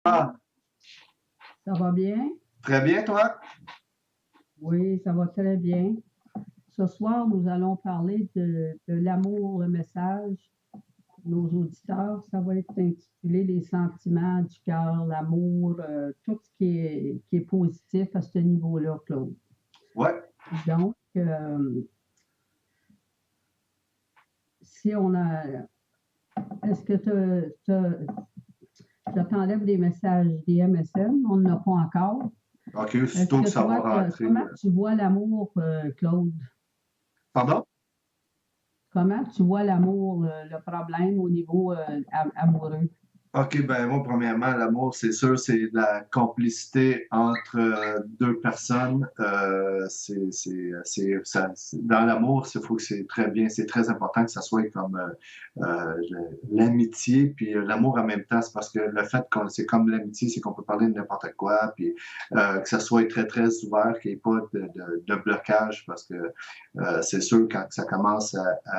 Ah, Ça va bien? très bien, toi? Oui, ça va très bien. Ce soir, nous allons parler de l'amour, le message pour nos auditeurs. Ça va être intitulé Les sentiments du cœur, l'amour, tout ce qui est positif à ce niveau-là, Claude. Ouais. Donc, si on a. Est-ce que je t'enlève des messages des MSN? On n'en a pas encore. OK, Est-ce aussitôt que que ça va toi, rentrer. comment tu vois l'amour, Claude? Pardon? Comment tu vois l'amour, le problème au niveau amoureux? OK, ben moi, premièrement, l'amour, c'est sûr, c'est de la complicité entre deux personnes. Dans l'amour, il faut que c'est très bien, c'est très important que ça soit comme l'amitié, puis l'amour en même temps, c'est parce que le fait qu'on c'est comme l'amitié, c'est qu'on peut parler de n'importe quoi, puis que ça soit très, très ouvert, qu'il n'y ait pas de blocage, parce que c'est sûr, quand ça commence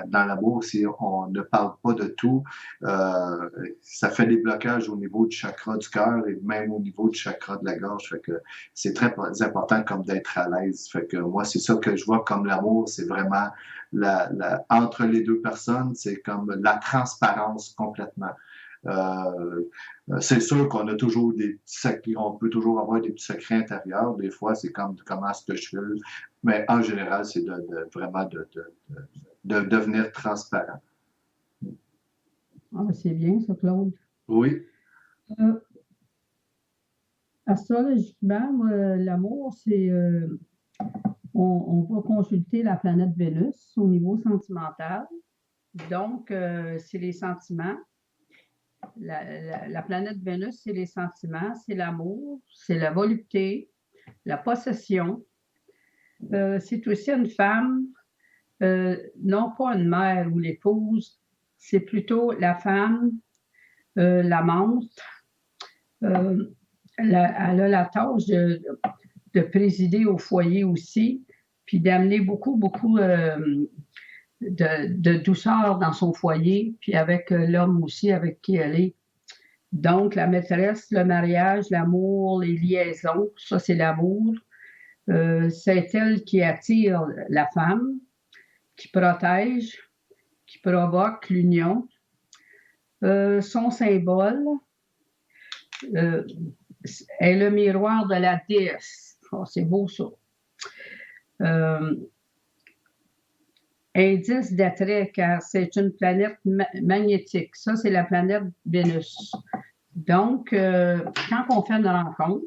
dans l'amour, si on ne parle pas de tout, ça fait des blocages au niveau du chakra du cœur et même au niveau du chakra de la gorge. Fait que c'est très important comme d'être à l'aise. Fait que moi, c'est ça que je vois comme l'amour, c'est vraiment entre les deux personnes, c'est comme la transparence complètement. Euh, c'est sûr qu'on a toujours des petits secrets, on peut toujours avoir des petits secrets intérieurs. Des fois, c'est comme comment est-ce que je fais. Mais en général, c'est vraiment de devenir transparent. Ah, ben, c'est bien ça, Claude. Oui, Euh, Astrologiquement, moi, l'amour, on va consulter la planète Vénus au niveau sentimental. Donc, c'est les sentiments. La planète Vénus, c'est les sentiments, c'est l'amour, c'est la volupté, la possession. C'est aussi une femme, non pas une mère ou l'épouse, c'est plutôt la femme, l'amante. Euh, elle a la tâche de présider au foyer aussi, puis d'amener beaucoup, beaucoup de douceur dans son foyer, puis avec l'homme aussi avec qui elle est. Donc, la maîtresse, le mariage, l'amour, les liaisons, ça c'est l'amour. C'est elle qui attire la femme, qui protège, qui provoque l'union. Son symbole euh, est le miroir de la déesse. Oh, c'est beau ça. Euh, Indice d'attrait, car c'est une planète magnétique. Ça, c'est la planète Vénus. Donc, quand on fait une rencontre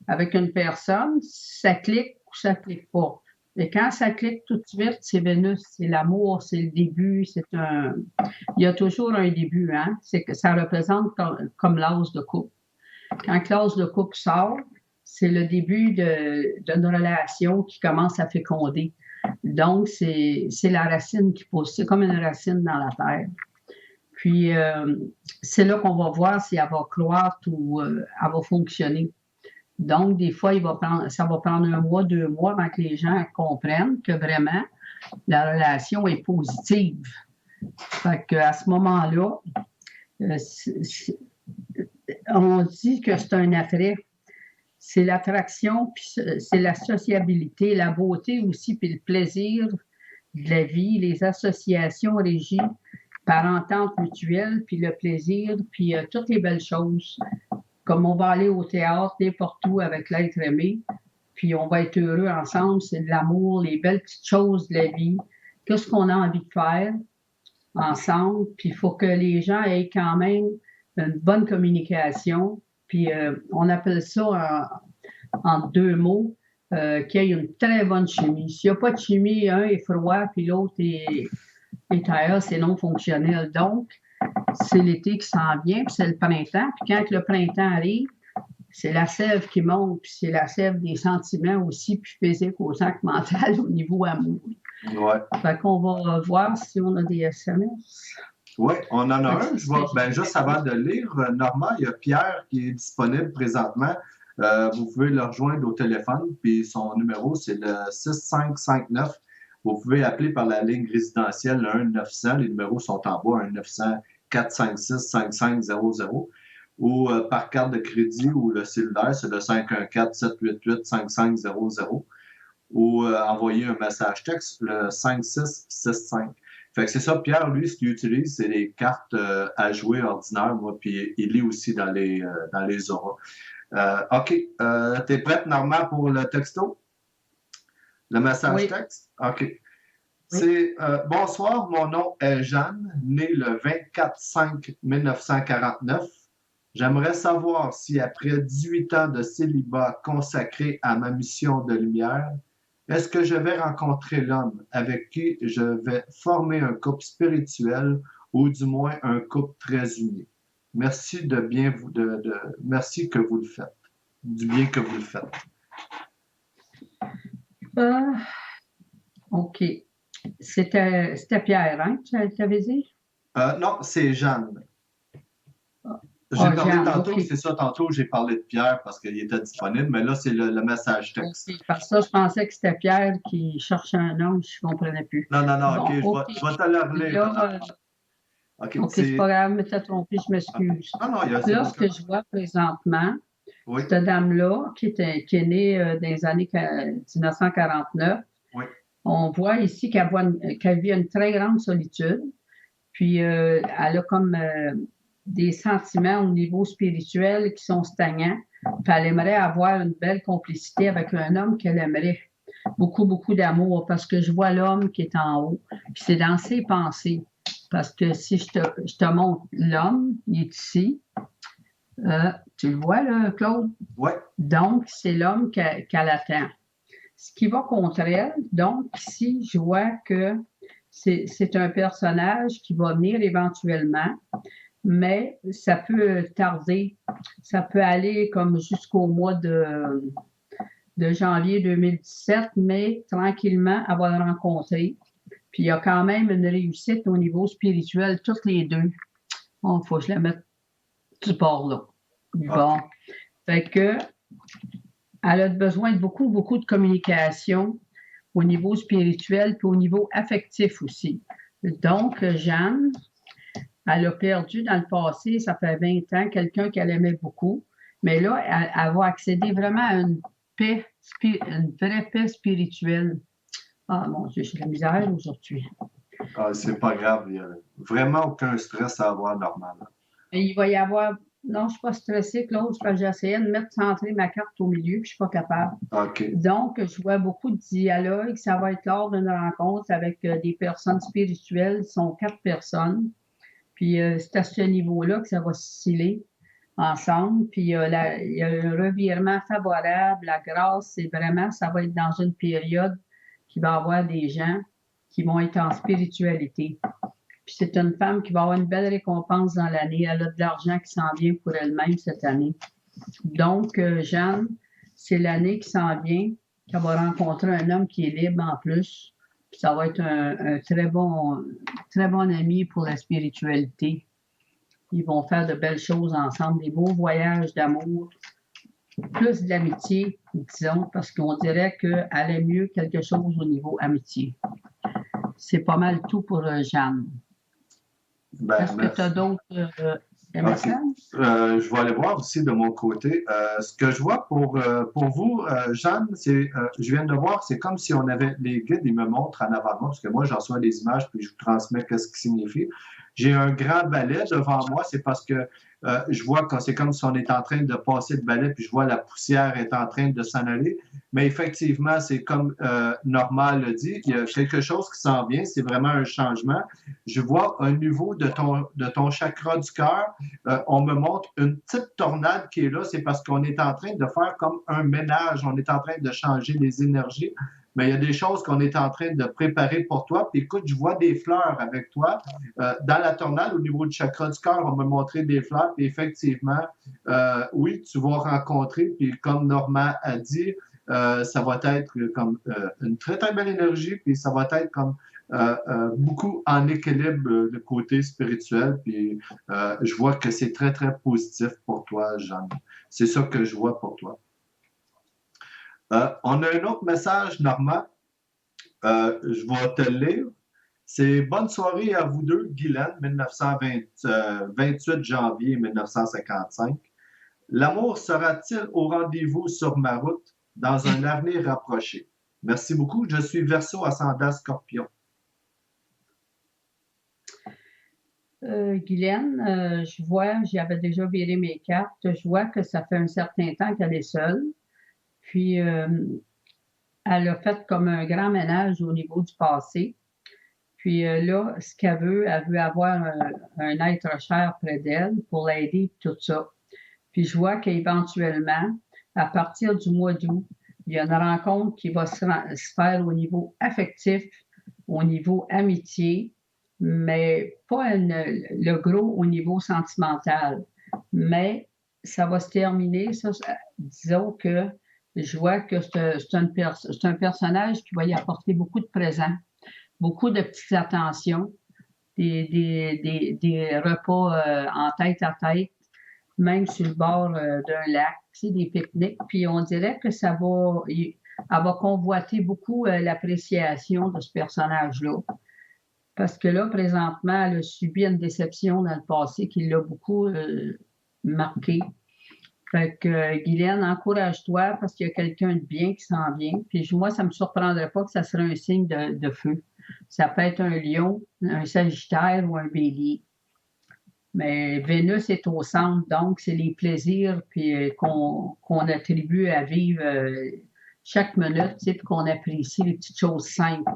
avec une personne, ça clique ou ça clique pas. Et quand ça clique tout de suite, c'est Vénus, c'est l'amour, c'est le début, il y a toujours un début, hein? C'est que ça représente comme l'as de coupe. Quand l'as de coupe sort, c'est le début d'une relation qui commence à féconder. Donc, c'est la racine qui pousse. C'est comme une racine dans la terre. Puis, c'est là qu'on va voir si elle va croître ou elle va fonctionner. Donc, des fois, ça va prendre 1 mois, 2 mois avant que les gens comprennent que vraiment la relation est positive. Fait qu'à ce moment-là, euh, on dit que c'est un attrait. C'est l'attraction, puis c'est la sociabilité, la beauté aussi, puis le plaisir de la vie, les associations régies par entente mutuelle, puis le plaisir, puis toutes les belles choses. Comme on va aller au théâtre n'importe où avec l'être aimé, puis on va être heureux ensemble, c'est de l'amour, les belles petites choses de la vie, qu'est-ce qu'on a envie de faire ensemble, puis il faut que les gens aient quand même une bonne communication, puis on appelle ça en 2 mots, qu'il y ait une très bonne chimie. S'il n'y a pas de chimie, un est froid, puis l'autre est ailleurs, c'est non fonctionnel. Donc, c'est l'été qui s'en vient, puis c'est le printemps. Puis quand le printemps arrive, c'est la sève qui monte, puis c'est la sève des sentiments aussi, puis physique autant que mental au niveau amour. ouais. Fait qu'on va voir si on a des SMS. Oui, on en a un. Ben, Juste avant de lire, Normand, il y a Pierre qui est disponible présentement. Vous pouvez le rejoindre au téléphone, puis son numéro, c'est le 6559. Vous pouvez appeler par la ligne résidentielle le 1-900. Les numéros sont en bas, 1-900-456-5500. ou par carte de crédit ou le cellulaire, c'est le 514-788-5500 ou envoyer un message texte, le 5665. Fait que c'est ça, Pierre, lui, ce qu'il utilise, c'est les cartes à jouer ordinaires, moi, puis il lit aussi dans les auras. OK. T'es prête, Normand, pour le texto? Le message Oui, texte? OK. oui. C'est bonsoir, mon nom est Jeanne, née le 24/5/1949. J'aimerais savoir si après 18 ans de célibat consacré à ma mission de lumière, est-ce que je vais rencontrer l'homme avec qui je vais former un couple spirituel ou du moins un couple très uni? Merci de bien vous merci que vous le faites, du bien que vous le faites. Euh, OK. C'était Pierre, hein, que tu avais dit? Non, c'est Jeanne. J'ai Ah, parlé Jeanne, tantôt, OK. c'est ça, tantôt j'ai parlé de Pierre parce qu'il était disponible, mais là c'est le message texte. OK. Parce que ça, je pensais que c'était Pierre qui cherchait un homme, je ne comprenais plus. Non, non, non, OK, Bon, OK. je vais te le relire. Là, OK, OK, c'est pas grave, mais t'as trompé, je m'excuse. Ah non, c'est Là, ce aucun que je vois présentement, Oui, cette dame-là, qui est née dans les années 1949, oui, on voit ici qu'elle vit une très grande solitude. Puis, elle a comme des sentiments au niveau spirituel qui sont stagnants. Puis, elle aimerait avoir une belle complicité avec un homme qu'elle aimerait. Beaucoup, beaucoup d'amour, parce que je vois l'homme qui est en haut. Puis, c'est dans ses pensées. Parce que si je te montre l'homme, il est ici. Tu le vois, là, Claude? oui, Donc, c'est l'homme qu'elle attend. Ce qui va contre elle, donc, ici, je vois que c'est un personnage qui va venir éventuellement, mais ça peut tarder. Ça peut aller comme jusqu'au mois de janvier 2017, mais tranquillement, elle va le rencontrer. Puis il y a quand même une réussite au niveau spirituel, toutes les deux. Bon, il faut que je la mette du bord là. Bon. OK. Fait que elle a besoin de beaucoup, beaucoup de communication au niveau spirituel puis au niveau affectif aussi. Donc, Jeanne, elle a perdu dans le passé, ça fait 20 ans, quelqu'un qu'elle aimait beaucoup. Mais là, elle va accéder vraiment à une paix, une vraie paix spirituelle. Ah mon Dieu, j'ai de la misère aujourd'hui. Ah, c'est pas grave, il y a vraiment aucun stress à avoir normalement. Et il va y avoir. Non, je ne suis pas stressée, Claude, parce que j'ai essayé de mettre centrer ma carte au milieu, puis je ne suis pas capable. OK. Donc, je vois beaucoup de dialogues. Ça va être lors d'une rencontre avec des personnes spirituelles. Ce sont 4 personnes. Puis, c'est à ce niveau-là que ça va osciller ensemble. Puis, il y a un revirement favorable. La grâce, c'est vraiment, ça va être dans une période qui va avoir des gens qui vont être en spiritualité. Puis, c'est une femme qui va avoir une belle récompense dans l'année. Elle a de l'argent qui s'en vient pour elle-même cette année. Donc, Jeanne, c'est l'année qui s'en vient qu'elle va rencontrer un homme qui est libre en plus. Puis ça va être un très bon ami pour la spiritualité. Ils vont faire de belles choses ensemble, des beaux voyages d'amour, plus de l'amitié, disons, parce qu'on dirait qu'elle aime mieux quelque chose au niveau amitié. C'est pas mal tout pour Jeanne. Ben, Est-ce que tu as merci. d'autres OK. messages? Je vais aller voir aussi de mon côté. Ce que je vois pour vous, Jeanne, je viens de voir, c'est comme si on avait les guides, ils me montrent en avant de moi, parce que moi, j'en reçois des images, puis je vous transmets qu'est-ce qui signifie. J'ai un grand balai devant moi, c'est parce que je vois que c'est comme si on est en train de passer le balai, puis je vois la poussière est en train de s'en aller. Mais effectivement, c'est comme Normal le dit, il y a quelque chose qui s'en vient, c'est vraiment un changement. Je vois un niveau de ton chakra du cœur. On me montre une petite tornade qui est là, c'est parce qu'on est en train de faire comme un ménage, on est en train de changer les énergies, mais il y a des choses qu'on est en train de préparer pour toi. Puis écoute, je vois des fleurs avec toi. Dans la tornade, au niveau du chakra du cœur, on m'a montré des fleurs, puis effectivement, oui, tu vas rencontrer, puis comme Normand a dit, ça va être comme une très, très belle énergie, puis ça va être comme beaucoup en équilibre le côté spirituel, puis je vois que c'est très, très positif pour toi, Jeanne. C'est ça que je vois pour toi. On a un autre message, Normand. Je vais te le lire. C'est bonne soirée à vous deux, Guylaine, 28 janvier 1955. L'amour sera-t-il au rendez-vous sur ma route dans un avenir rapproché? Merci beaucoup. Je suis Verseau ascendant Scorpion. Guylaine, je vois, j'avais déjà viré mes cartes, je vois que ça fait un certain temps qu'elle est seule. Puis, elle a fait comme un grand ménage au niveau du passé. Puis là, ce elle veut avoir un être cher près d'elle pour l'aider, tout ça. Puis je vois qu'éventuellement, à partir du mois d'août, il y a une rencontre qui va se faire au niveau affectif, au niveau amitié, mais pas le gros au niveau sentimental. Mais ça va se terminer, ça, disons que je vois que c'est un personnage qui va y apporter beaucoup de présents, beaucoup de petites attentions, des repas en tête à tête, même sur le bord d'un lac, tu sais, des pique-niques. Puis on dirait que elle va convoiter beaucoup l'appréciation de ce personnage-là. Parce que là, présentement, elle a subi une déception dans le passé qui l'a beaucoup marqué. Fait que, Guylaine, encourage-toi parce qu'il y a quelqu'un de bien qui s'en vient. Puis moi, ça ne me surprendrait pas que ça serait un signe de feu. Ça peut être un lion, un sagittaire ou un bélier. Mais Vénus est au centre, donc c'est les plaisirs puis, qu'on attribue à vivre chaque minute, tu sais, puis qu'on apprécie les petites choses simples.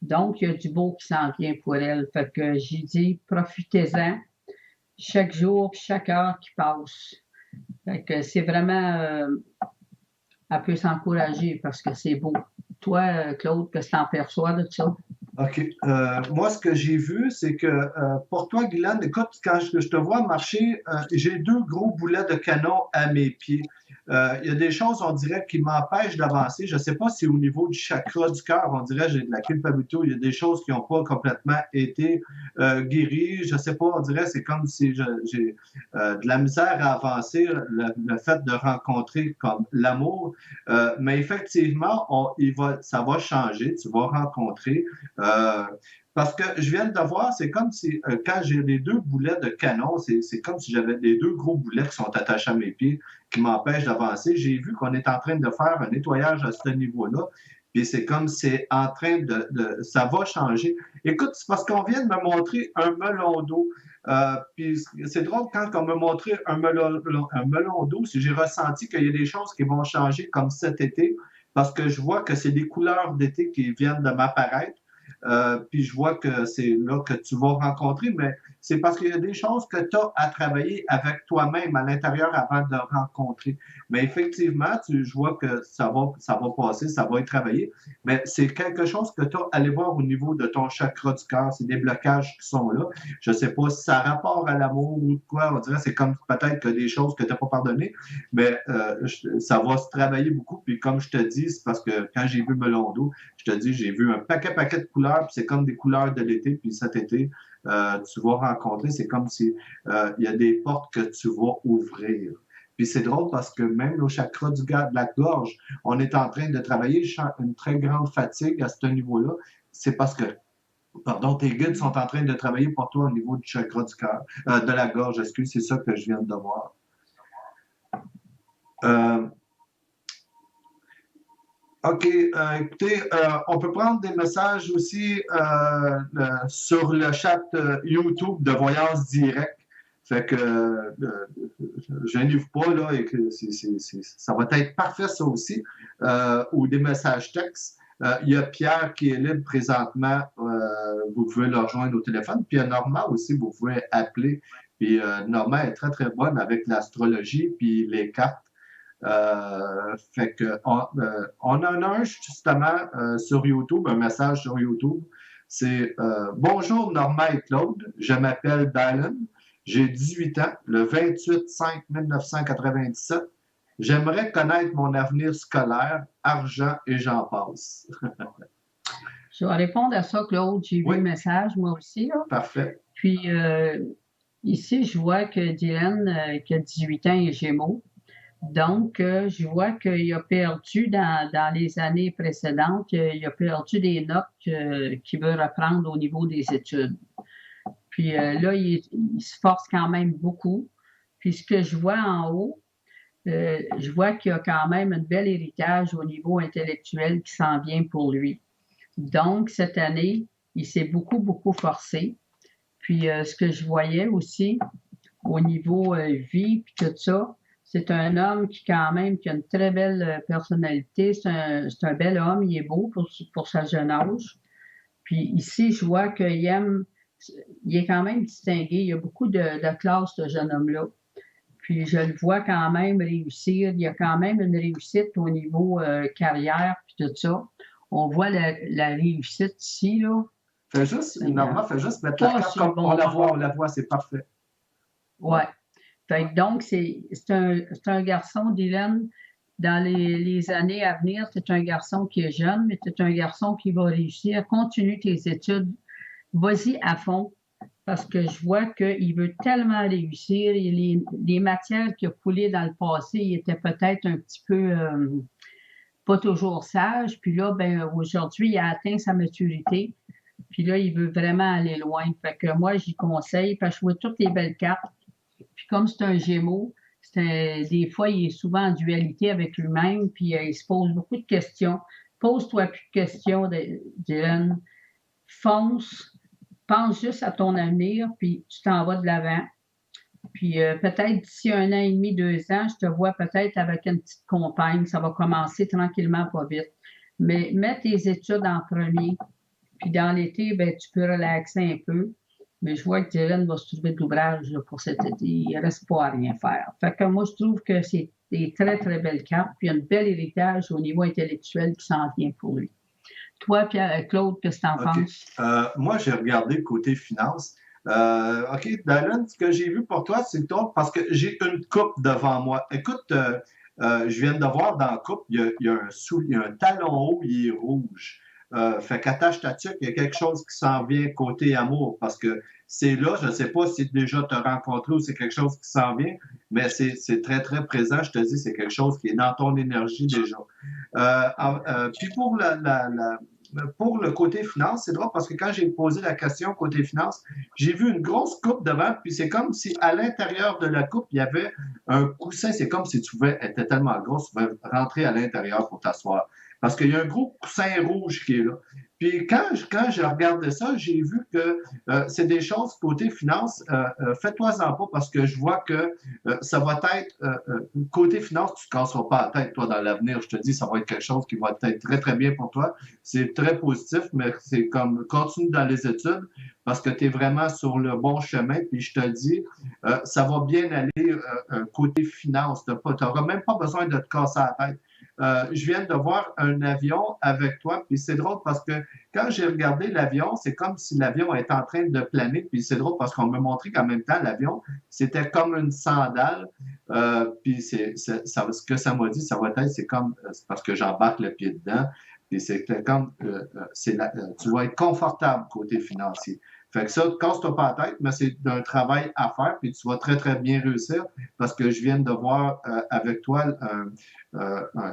Donc, il y a du beau qui s'en vient pour elle. Fait que j'ai dit, profitez-en chaque jour, chaque heure qui passe. Fait que c'est vraiment, elle peut s'encourager parce que c'est beau. Toi, Claude, qu'est-ce que tu en perçois de ça? OK. Moi, ce que j'ai vu, c'est que pour toi, Guylaine, écoute, quand je te vois marcher, j'ai deux gros boulets de canon à mes pieds. Il y a des choses, on dirait, qui m'empêchent d'avancer. Je ne sais pas si au niveau du chakra du cœur, on dirait, j'ai de la culpabilité. Il y a des choses qui n'ont pas complètement été guéries. Je ne sais pas, on dirait, c'est comme si j'ai de la misère à avancer, le fait de rencontrer comme l'amour. Mais effectivement, ça va changer. Tu vas rencontrer. Euh, Parce que je viens de voir, c'est comme si, quand j'ai les deux boulets de canon, c'est comme si j'avais les deux gros boulets qui sont attachés à mes pieds, qui m'empêchent d'avancer. J'ai vu qu'on est en train de faire un nettoyage à ce niveau-là, puis c'est comme c'est en train ça va changer. Écoute, c'est parce qu'on vient de me montrer un melon d'eau. Puis c'est drôle quand on me montrait un melon d'eau, si j'ai ressenti qu'il y a des choses qui vont changer comme cet été, parce que je vois que c'est des couleurs d'été qui viennent de m'apparaître. Puis je vois que c'est là que tu vas rencontrer, mais c'est parce qu'il y a des choses que tu as à travailler avec toi-même à l'intérieur avant de rencontrer. Mais effectivement, je vois que ça va passer, ça va être travaillé, mais c'est quelque chose que tu as à aller voir au niveau de ton chakra du cœur. C'est des blocages qui sont là. Je ne sais pas si ça a rapport à l'amour ou de quoi. On dirait c'est comme peut-être que des choses que tu n'as pas pardonnées, mais ça va se travailler beaucoup. Puis comme je te dis, c'est parce que quand j'ai vu Melon d'eau, je te dis, j'ai vu un paquet de couleurs, puis c'est comme des couleurs de l'été, puis cet été, tu vas rencontrer, c'est comme si il y a des portes que tu vas ouvrir. Puis c'est drôle parce que même au chakra de la gorge, on est en train de travailler une très grande fatigue à ce niveau-là. C'est parce que, pardon, tes guides sont en train de travailler pour toi au niveau du chakra du cœur, de la gorge, excuse, c'est ça que je viens de voir. OK, écoutez, on peut prendre des messages aussi sur le chat YouTube de Voyance Direct. Fait que gênez-vous pas, là, et que ça va être parfait, ça aussi. Ou des messages textes. Il y a Pierre qui est libre présentement. Vous pouvez le rejoindre au téléphone. Puis il y a Norma aussi, vous pouvez appeler. Puis Norma est très, très bonne avec l'astrologie puis les cartes. Fait que on en a un justement sur YouTube, un message sur YouTube. C'est Bonjour Norma et Claude, je m'appelle Dylan, j'ai 18 ans, le 28/5/1997. J'aimerais connaître mon avenir scolaire, argent et j'en passe. Je vais répondre à ça, Claude. J'ai vu le message, moi aussi. Là. Parfait. Puis ici, je vois que Dylan, qui a 18 ans, est Gémeaux. Donc, je vois qu'il a perdu dans les années précédentes, il a perdu des notes qu'il veut reprendre au niveau des études. Puis là, il se force quand même beaucoup. Puis ce que je vois en haut, je vois qu'il y a quand même un bel héritage au niveau intellectuel qui s'en vient pour lui. Donc, cette année, il s'est beaucoup, beaucoup forcé. Puis ce que je voyais aussi au niveau vie, puis tout ça, c'est un homme qui quand même qui a une très belle personnalité. C'est un bel homme, il est beau pour sa jeune âge. Puis ici, je vois qu'il aime, il est quand même distingué. Il y a beaucoup de classe, ce jeune homme-là. Puis je le vois quand même réussir. Il y a quand même une réussite au niveau carrière, puis tout ça. On voit la réussite ici, là. Normand, fais juste mettre la carte comme on la voit, c'est parfait. Ouais. Fait que donc, c'est un garçon, Dylan, dans les années à venir, c'est un garçon qui est jeune, mais c'est un garçon qui va réussir. Continue tes études. Vas-y à fond, parce que je vois qu'il veut tellement réussir. Les matières qu'il a coulées dans le passé, il était peut-être un petit peu pas toujours sage. Puis là, ben aujourd'hui, il a atteint sa maturité. Puis là, il veut vraiment aller loin. Fait que moi, j'y conseille, parce que je vois toutes les belles cartes. Puis comme c'est un Gémeaux, des fois, il est souvent en dualité avec lui-même, puis il se pose beaucoup de questions. Pose-toi plus de questions, Dylan. Fonce, pense juste à ton avenir, puis tu t'en vas de l'avant. Puis peut-être d'ici 1 an et demi, 2 ans, je te vois peut-être avec une petite compagne. Ça va commencer tranquillement, pas vite. Mais mets tes études en premier. Puis dans l'été, ben, tu peux relaxer un peu. Mais je vois que Dylan va se trouver de l'ouvrage pour cet été. Il ne reste pas à rien faire. Fait que moi, je trouve que c'est des très, très belles cartes. Puis il y a un bel héritage au niveau intellectuel qui s'en vient pour lui. Toi, Pierre, Claude, qu'est-ce que tu en penses? Moi, j'ai regardé le côté finance. OK, Dylan, ce que j'ai vu pour toi, c'est toi, parce que j'ai une coupe devant moi. Écoute, je viens de voir dans la coupe, il y a un talon haut, il est rouge. Fait qu'attache ta tuque, il y a quelque chose qui s'en vient côté amour, parce que c'est là, je ne sais pas si déjà tu as rencontré ou c'est quelque chose qui s'en vient, mais c'est très, très présent. Je te dis, c'est quelque chose qui est dans ton énergie déjà. Puis pour le côté finance, c'est drôle parce que quand j'ai posé la question côté finance, j'ai vu une grosse coupe devant, puis c'est comme si à l'intérieur de la coupe, il y avait un coussin. C'est comme si tu pouvais, elle était tellement grosse, tu pouvais rentrer à l'intérieur pour t'asseoir. Parce qu'il y a un gros coussin rouge qui est là. Puis quand je regardais ça, j'ai vu que c'est des choses côté finance, fais-toi-en pas parce que je vois que ça va être, côté finance, tu ne te casseras pas la tête, toi, dans l'avenir. Je te dis, ça va être quelque chose qui va être très, très bien pour toi. C'est très positif, mais c'est comme continue dans les études parce que tu es vraiment sur le bon chemin. Puis je te dis, ça va bien aller côté finance. Tu n'auras même pas besoin de te casser la tête. Je viens de voir un avion avec toi, puis c'est drôle parce que quand j'ai regardé l'avion, c'est comme si l'avion était en train de planer, puis c'est drôle parce qu'on m'a montré qu'en même temps, l'avion, c'était comme une sandale, puis ce que ça m'a dit, ça va être, c'est comme, c'est parce que j'embarque le pied dedans, puis c'était comme, tu vas être confortable côté financier. Fait que ça, casse-toi pas la tête, mais c'est un travail à faire, puis tu vas très, très bien réussir parce que je viens de voir avec toi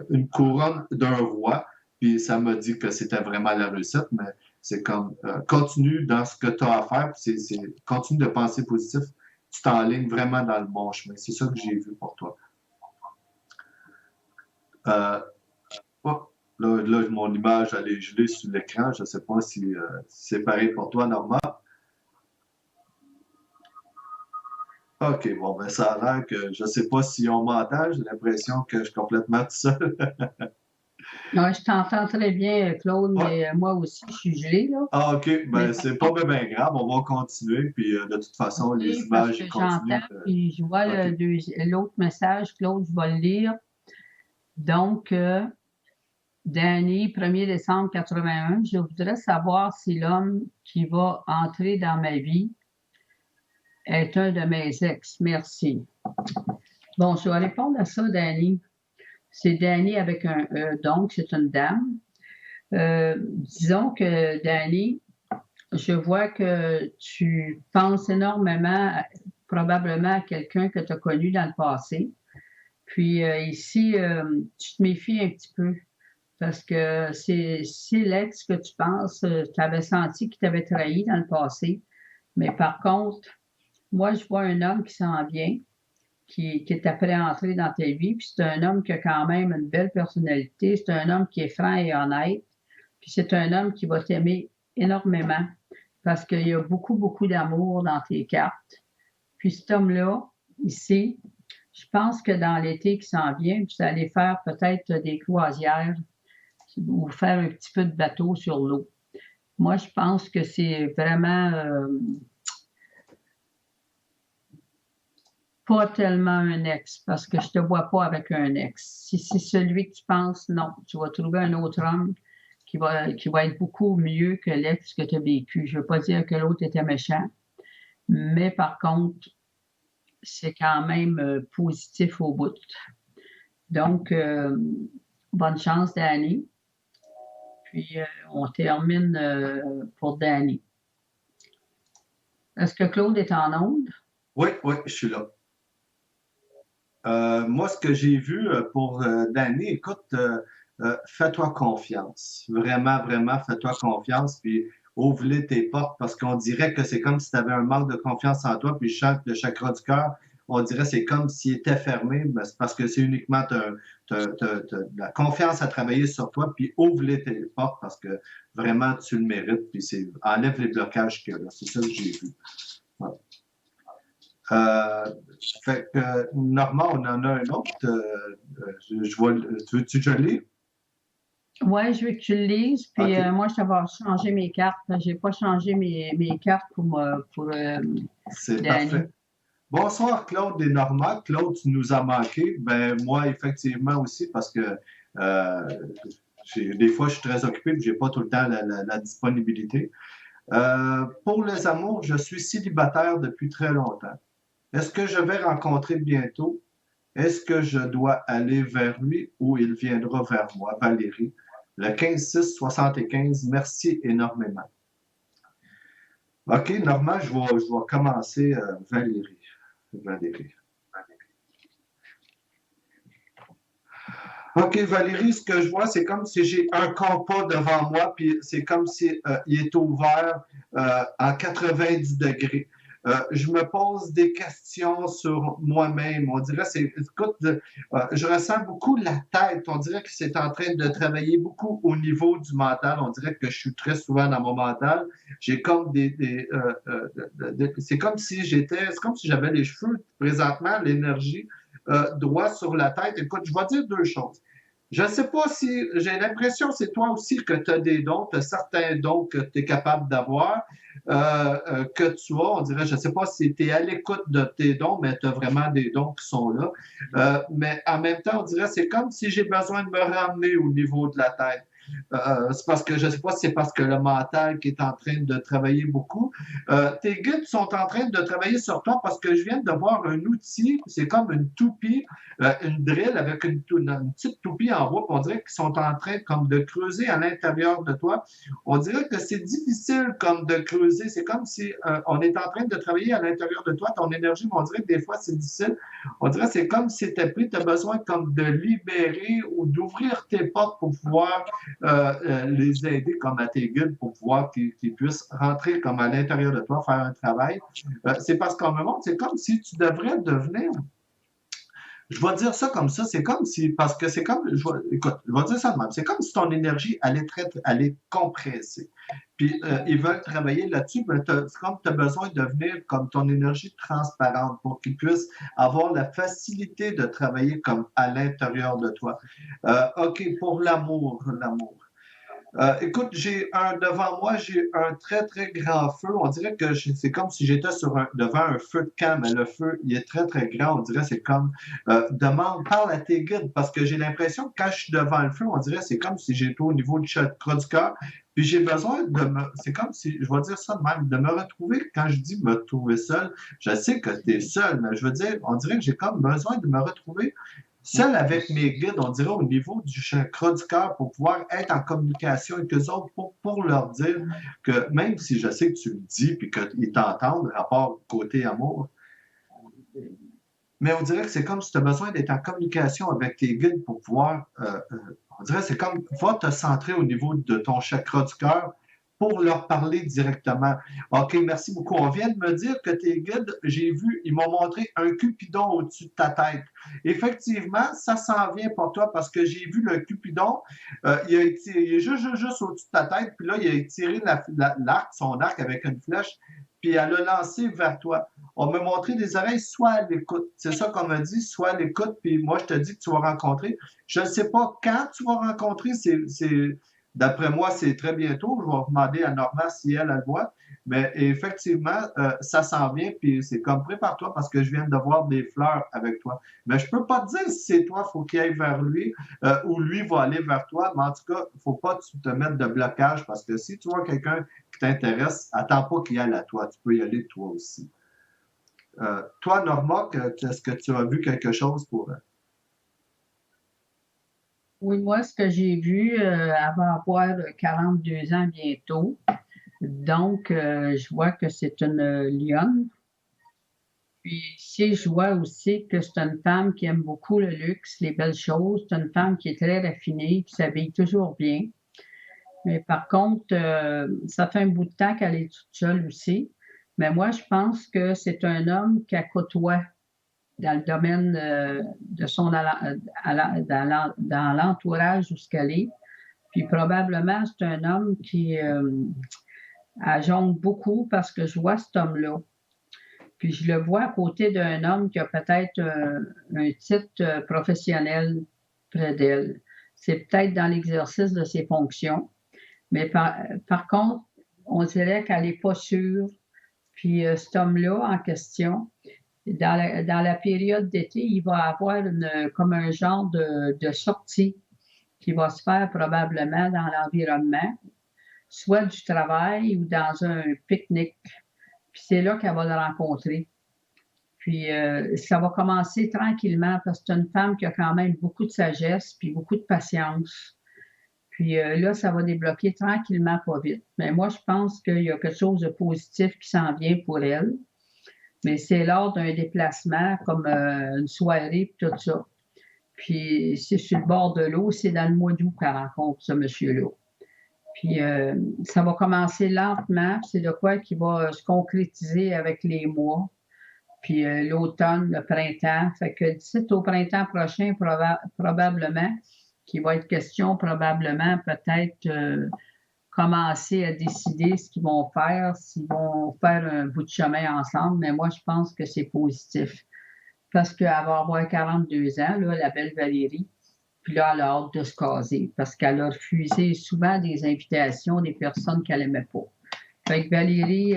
une couronne d'un roi, puis ça m'a dit que c'était vraiment la réussite, mais c'est comme, continue dans ce que tu as à faire, puis continue de penser positif, tu t'enlignes vraiment dans le bon chemin. C'est ça que j'ai vu pour toi. Oh, là, mon image, elle est gelée sur l'écran. Je ne sais pas si c'est pareil pour toi, Normand. OK, bon, ben ça a l'air que je ne sais pas si on m'entend. J'ai l'impression que je suis complètement tout seul. Ouais, je t'entends très bien, Claude, mais moi aussi, je suis gelée, là. Ah, OK, ben c'est pas bien grave. On va continuer. Puis de toute façon, OK, les parce images que ils continuent. j'entends, puis je vois OK. l'autre message, Claude, je vais le lire. Donc, Danny, 1er décembre 81, je voudrais savoir si l'homme qui va entrer dans ma vie est un de mes ex. Merci. Bon, je vais répondre à ça, Danny. C'est Danny avec un E, donc c'est une dame. Disons que, Danny, je vois que tu penses énormément, probablement à quelqu'un que tu as connu dans le passé. Puis ici, tu te méfies un petit peu parce que c'est l'ex que tu penses, tu avais senti qu'il t'avait trahi dans le passé. Mais par contre, moi, je vois un homme qui s'en vient, qui est après entrer dans ta vie, puis c'est un homme qui a quand même une belle personnalité, c'est un homme qui est franc et honnête, puis c'est un homme qui va t'aimer énormément parce qu'il y a beaucoup, beaucoup d'amour dans tes cartes. Puis cet homme-là, ici, je pense que dans l'été qui s'en vient, vous allez faire peut-être des croisières ou faire un petit peu de bateau sur l'eau. Moi, je pense que c'est vraiment pas tellement un ex, parce que je te vois pas avec un ex. Si c'est celui que tu penses, non. Tu vas trouver un autre homme qui va être beaucoup mieux que l'ex que tu as vécu. Je veux pas dire que l'autre était méchant, mais par contre, c'est quand même positif au bout. Donc, bonne chance, Danny. Puis, on termine pour Danny. Est-ce que Claude est en onde? Oui, oui, je suis là. Moi, ce que j'ai vu pour Danny, écoute, fais-toi confiance. Vraiment, vraiment, fais-toi confiance. Puis ouvre-les tes portes parce qu'on dirait que c'est comme si tu avais un manque de confiance en toi. Puis le chakra du cœur, on dirait que c'est comme s'il était fermé. Mais c'est parce que c'est uniquement de la confiance à travailler sur toi. Puis ouvre-les tes portes parce que vraiment, tu le mérites. Puis enlève les blocages qu'il y a là. C'est ça que j'ai vu. Ouais. Fait que, Normand, on en a un autre. Tu veux-tu que je le lis? Oui, je veux que tu le lises. Puis OK, moi, je vais changer mes cartes. Je n'ai pas changé mes cartes pour c'est Danny. parfait. Bonsoir, Claude et Normand. Claude, tu nous as manqué. Ben, moi, effectivement aussi, parce que euh, des fois, je suis très occupé et je n'ai pas tout le temps la disponibilité. Pour les amours, je suis célibataire depuis très longtemps. Est-ce que je vais rencontrer bientôt? Est-ce que je dois aller vers lui ou il viendra vers moi? Valérie. Le 15-6-75, merci énormément. OK, Normand, je vais commencer, Valérie. Valérie. OK, Valérie, ce que je vois, c'est comme si j'ai un compas devant moi, puis c'est comme si il est ouvert à 90 degrés. Je me pose des questions sur moi-même. On dirait, écoute, je ressens beaucoup la tête. On dirait que c'est en train de travailler beaucoup au niveau du mental. On dirait que je suis très souvent dans mon mental. J'ai comme c'est comme si c'est comme si j'avais les cheveux présentement, l'énergie droit sur la tête. Écoute, je vais dire deux choses. Je ne sais pas si j'ai l'impression, c'est toi aussi que tu as des dons, tu as certains dons que tu es capable d'avoir, que tu as. On dirait, je ne sais pas si tu es à l'écoute de tes dons, mais tu as vraiment des dons qui sont là. Mais en même temps, on dirait, c'est comme si j'ai besoin de me ramener au niveau de la tête. C'est parce que je ne sais pas si c'est parce que le mental qui est en train de travailler beaucoup. Tes guides sont en train de travailler sur toi parce que je viens de voir un outil, c'est comme une toupie, une drill avec une petite toupie en bois, on dirait qu'ils sont en train comme de creuser à l'intérieur de toi. On dirait que c'est difficile comme de creuser. C'est comme si on est en train de travailler à l'intérieur de toi, ton énergie, mais on dirait que des fois c'est difficile. On dirait que c'est comme si tu as besoin comme de libérer ou d'ouvrir tes portes pour pouvoir les aider comme à tes guides pour pouvoir qu'ils puissent rentrer comme à l'intérieur de toi, faire un travail. C'est parce qu'en moment, c'est comme si tu devrais devenir je vais dire ça comme ça, c'est comme si, parce que c'est comme, écoute, je vais dire ça de même, c'est comme si ton énergie allait compresser. Puis ils veulent travailler là-dessus, mais c'est comme tu as besoin de devenir comme ton énergie transparente pour qu'ils puissent avoir la facilité de travailler comme à l'intérieur de toi. OK, pour l'amour. Écoute, devant moi, j'ai un très, très grand feu. On dirait que c'est comme si j'étais devant un feu de camp, mais le feu, il est très, très grand. On dirait c'est comme, parle à tes guides, parce que j'ai l'impression que quand je suis devant le feu, on dirait c'est comme si j'étais au niveau du chakra du cœur. Puis j'ai besoin c'est comme si, je vais dire ça de même, de me retrouver. Quand je dis me retrouver seul, je sais que tu es seul, mais je veux dire, on dirait que j'ai comme besoin de me retrouver seul avec mes guides, on dirait au niveau du chakra du cœur pour pouvoir être en communication avec eux autres pour leur dire que même si je sais que tu le dis puis qu'ils t'entendent, rapport côté amour, Mais on dirait que c'est comme si tu as besoin d'être en communication avec tes guides pour pouvoir, on dirait que c'est comme pouvoir te centrer au niveau de ton chakra du cœur pour leur parler directement. OK, merci beaucoup. On vient de me dire que tes guides, j'ai vu, ils m'ont montré un cupidon au-dessus de ta tête. Effectivement, ça s'en vient pour toi parce que j'ai vu le cupidon, il est juste au-dessus de ta tête, puis là, il a étiré l'arc, son arc avec une flèche, puis elle l'a lancé vers toi. On m'a montré des oreilles, soit à l'écoute. C'est ça qu'on m'a dit, soit à l'écoute, puis moi, je te dis que tu vas rencontrer. Je ne sais pas quand tu vas rencontrer, d'après moi, c'est très bientôt. Je vais demander à Norma si elle le voit. Mais effectivement, ça s'en vient, puis c'est comme prépare-toi parce que je viens de voir des fleurs avec toi. Mais je ne peux pas te dire si c'est toi, il faut qu'il aille vers lui ou lui va aller vers toi. Mais en tout cas, il ne faut pas que tu te mettre de blocage parce que si tu vois quelqu'un qui t'intéresse, attends pas qu'il aille à toi. Tu peux y aller toi aussi. Toi, Norma, est-ce que tu as vu quelque chose pour... Oui, moi, ce que j'ai vu, elle va avoir 42 ans bientôt. Donc, je vois que c'est une lionne. Puis ici, je vois aussi que c'est une femme qui aime beaucoup le luxe, les belles choses. C'est une femme qui est très raffinée, qui s'habille toujours bien. Mais par contre, ça fait un bout de temps qu'elle est toute seule aussi. Mais moi, je pense que c'est un homme qu'elle côtoie dans le domaine de son dans l'entourage où ce qu'elle est. Puis probablement, c'est un homme qui jongle beaucoup parce que je vois cet homme-là. Puis je le vois à côté d'un homme qui a peut-être un titre professionnel près d'elle. C'est peut-être dans l'exercice de ses fonctions. Mais par contre, on dirait qu'elle n'est pas sûre. Puis cet homme-là en question, dans la période d'été, il va avoir comme un genre de sortie qui va se faire probablement dans l'environnement, soit du travail ou dans un pique-nique. Puis c'est là qu'elle va le rencontrer. Puis ça va commencer tranquillement parce que c'est une femme qui a quand même beaucoup de sagesse puis beaucoup de patience. Puis là, ça va débloquer tranquillement, pas vite. Mais moi, je pense qu'il y a quelque chose de positif qui s'en vient pour elle. Mais c'est lors d'un déplacement comme une soirée puis tout ça. Puis c'est sur le bord de l'eau, c'est dans le mois d'août qu'elle rencontre ce monsieur-là. Puis ça va commencer lentement, c'est de quoi qui va se concrétiser avec les mois. Puis l'automne, le printemps. Fait que d'ici au printemps prochain, probablement, qu'il va être question, probablement, peut-être commencer à décider ce qu'ils vont faire, s'ils vont faire un bout de chemin ensemble. Mais moi, je pense que c'est positif. Parce qu'elle va avoir 42 ans, là, la belle Valérie. Puis là, elle a hâte de se caser parce qu'elle a refusé souvent des invitations des personnes qu'elle n'aimait pas. Fait que Valérie,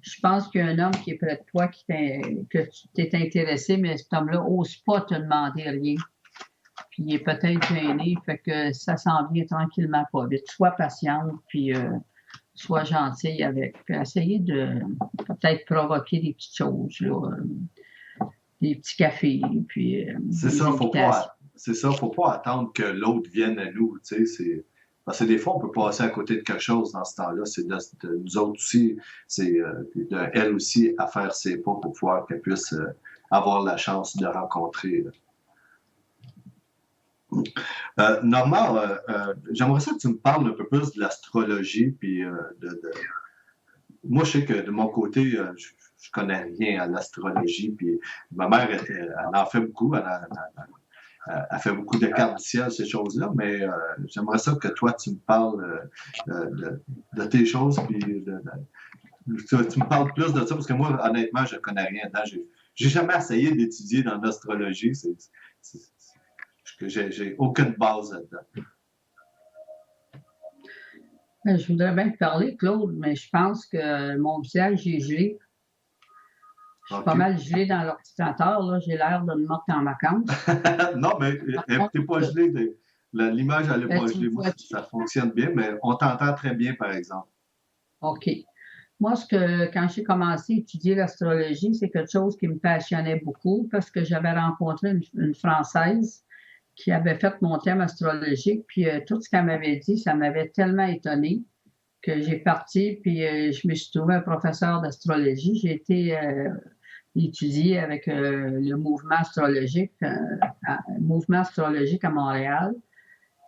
je pense qu'il y a un homme qui est près de toi que tu t'es intéressé, mais cet homme-là n'ose pas te demander rien. Puis il est peut-être gêné, fait que ça s'en vient tranquillement pas vite. Sois patiente, puis sois gentille avec. Puis essayez de peut-être provoquer des petites choses, là, des petits cafés, puis C'est des ça, invitations. faut pas attendre que l'autre vienne à nous, tu sais, parce que des fois, on peut passer à côté de quelque chose dans ce temps-là. C'est de nous autres aussi, c'est de elle aussi à faire ses pas pour pouvoir qu'elle puisse avoir la chance de rencontrer. Normand, j'aimerais ça que tu me parles un peu plus de l'astrologie, puis moi, je sais que de mon côté, je connais rien à l'astrologie, puis ma mère, elle en fait beaucoup, elle fait beaucoup de cartes du ciel, ces choses-là, mais j'aimerais ça que toi, tu me parles de tes choses, puis tu me parles plus de ça, parce que moi, honnêtement, je ne connais rien dedans. J'ai jamais essayé d'étudier dans l'astrologie. J'ai aucune base là-dedans. Je voudrais bien te parler, Claude, mais je pense que mon visage est gelé. Je suis pas OK? mal gelé dans l'ordinateur, là. J'ai l'air d'une morte en vacances. Non, mais Par t'es pas contre, gelé. L'image, elle n'est ben, pas tu me gelée. Moi, vois. ça fonctionne bien, mais on t'entend très bien, par exemple. OK. Moi, quand j'ai commencé à étudier l'astrologie, c'est quelque chose qui me passionnait beaucoup parce que j'avais rencontré une Française qui avait fait mon thème astrologique, puis tout ce qu'elle m'avait dit, ça m'avait tellement étonnée que j'ai parti, puis je me suis trouvé un professeur d'astrologie. J'ai été étudié avec le mouvement astrologique à Montréal.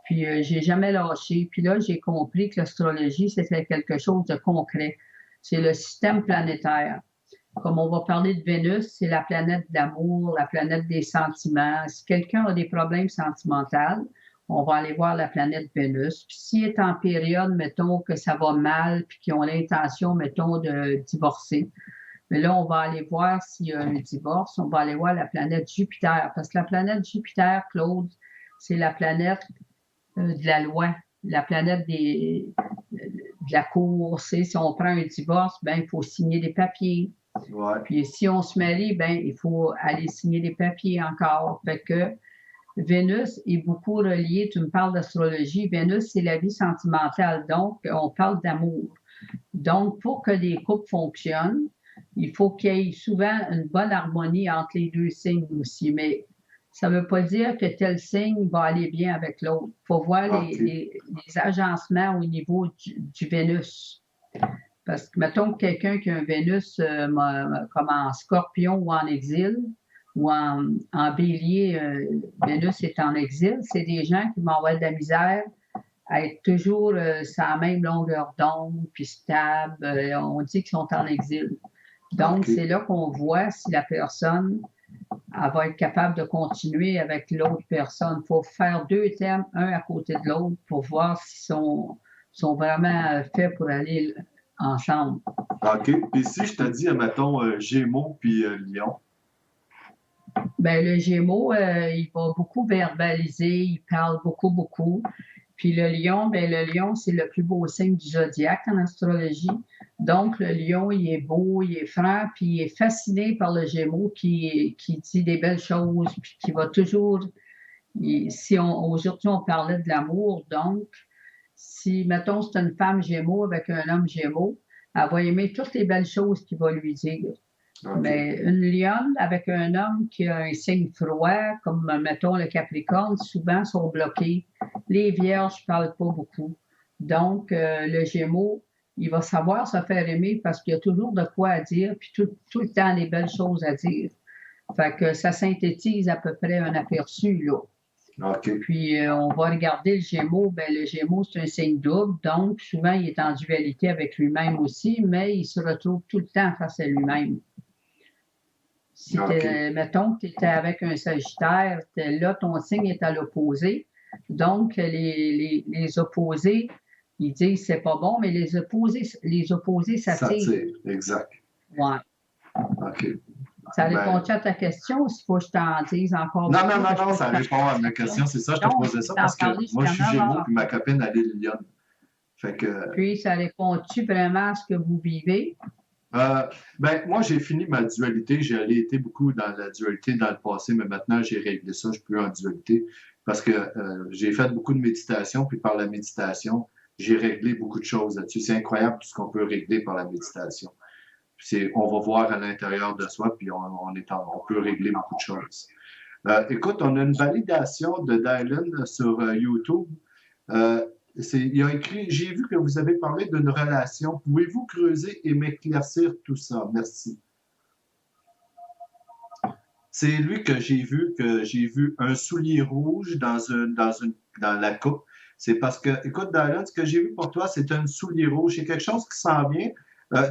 Puis, j'ai jamais lâché. Puis là, j'ai compris que l'astrologie, c'était quelque chose de concret. C'est le système planétaire. Comme on va parler de Vénus, c'est la planète d'amour, la planète des sentiments. Si quelqu'un a des problèmes sentimentaux, on va aller voir la planète Vénus. Puis s'il est en période, mettons, que ça va mal, puis qu'ils ont l'intention, mettons, de divorcer, mais là, on va aller voir s'il y a un divorce, on va aller voir la planète Jupiter. Parce que la planète Jupiter, Claude, c'est la planète de la loi, la planète de la cour. Si on prend un divorce, ben, il faut signer des papiers. Ouais. Puis si on se marie, ben, il faut aller signer des papiers encore. Fait que Vénus est beaucoup reliée, tu me parles d'astrologie, Vénus, c'est la vie sentimentale, donc on parle d'amour. Donc, pour que les couples fonctionnent, il faut qu'il y ait souvent une bonne harmonie entre les deux signes aussi, mais ça ne veut pas dire que tel signe va aller bien avec l'autre. Il faut voir les agencements au niveau du Vénus. Parce que, mettons que quelqu'un qui a un Vénus comme en Scorpion ou en exil, ou en Bélier, Vénus est en exil, c'est des gens qui vont avoir de la misère à être toujours sur la même longueur d'onde, puis stable. On dit qu'ils sont en exil. Donc, c'est là qu'on voit si la personne elle va être capable de continuer avec l'autre personne. Il faut faire deux thèmes, un à côté de l'autre, pour voir s'ils sont vraiment faits pour aller ensemble. OK. Puis si je te dis, mettons, Gémeaux puis Lion? Ben, le Gémeaux, il va beaucoup verbaliser, il parle beaucoup, beaucoup. Puis le Lion, ben, le Lion, c'est le plus beau signe du zodiaque en astrologie. Donc, le Lion, il est beau, il est franc, puis il est fasciné par le Gémeaux qui dit des belles choses, puis qui va toujours... Aujourd'hui, on parlait de l'amour, donc, si, mettons, c'est une femme Gémeaux avec un homme Gémeaux, elle va aimer toutes les belles choses qu'il va lui dire. Okay. Mais une lionne avec un homme qui a un signe froid, comme mettons le Capricorne, souvent sont bloqués. Les Vierges ne parlent pas beaucoup. Donc, le Gémeaux, il va savoir se faire aimer parce qu'il y a toujours de quoi à dire, puis tout le temps des belles choses à dire. Fait que ça synthétise à peu près un aperçu, là. Okay. Puis, on va regarder le Gémeaux. Ben, le Gémeaux, c'est un signe double, donc souvent, il est en dualité avec lui-même aussi, mais il se retrouve tout le temps face à lui-même. Si mettons que tu étais avec un Sagittaire, là, ton signe est à l'opposé. Donc, les opposés, ils disent c'est pas bon, mais les opposés s'attirent. Exact. Ouais. OK. Ça répond-tu à ta question ou s'il faut que je t'en dise encore Non, ça répond à ma question. C'est ça, je te posais ça parce que moi, je suis Gémeaux puis ma copine, elle est Lionne. Fait que... Puis, ça répond-tu vraiment à ce que vous vivez? Moi, j'ai fini ma dualité. J'ai été beaucoup dans la dualité dans le passé, mais maintenant, j'ai réglé ça. Je ne suis plus en dualité parce que j'ai fait beaucoup de méditation, puis par la méditation, j'ai réglé beaucoup de choses là-dessus. C'est incroyable tout ce qu'on peut régler par la méditation. On va voir à l'intérieur de soi, puis on peut régler beaucoup de choses. Écoute, on a une validation de Dylan sur YouTube. Il a écrit « J'ai vu que vous avez parlé d'une relation. Pouvez-vous creuser et m'éclaircir tout ça? Merci. » C'est lui que j'ai vu un soulier rouge dans la coupe. C'est parce que, écoute, Dylan, ce que j'ai vu pour toi, c'est un soulier rouge. C'est quelque chose qui s'en vient.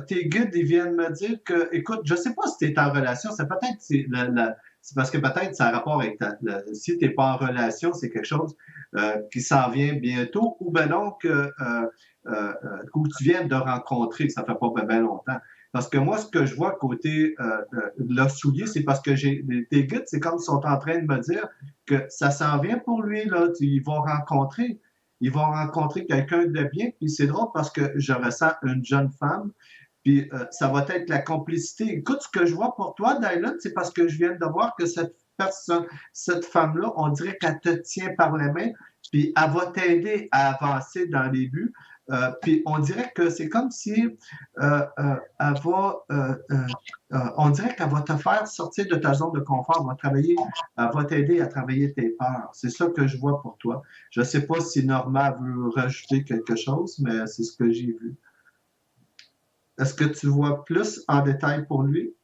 Tes guides, ils viennent me dire que, écoute, je ne sais pas si tu es en relation. C'est parce que peut-être ça a rapport avec si tu n'es pas en relation, c'est quelque chose qui s'en vient bientôt, ou bien donc que tu viens de rencontrer, que ça fait pas bien longtemps. Parce que moi, ce que je vois côté le soulier, c'est parce que tes guides, c'est comme ils sont en train de me dire que ça s'en vient pour lui, là. Il va rencontrer quelqu'un de bien, puis c'est drôle parce que je ressens une jeune femme, puis ça va être la complicité. Écoute, ce que je vois pour toi, Dylan, c'est parce que je viens de voir que cette femme-là, on dirait qu'elle te tient par la main, puis elle va t'aider à avancer dans les buts. Puis on dirait que c'est comme si on dirait qu'elle va te faire sortir de ta zone de confort, elle va t'aider à travailler tes peurs. C'est ça que je vois pour toi. Je ne sais pas si Norma veut rajouter quelque chose, mais c'est ce que j'ai vu. Est-ce que tu vois plus en détail pour lui?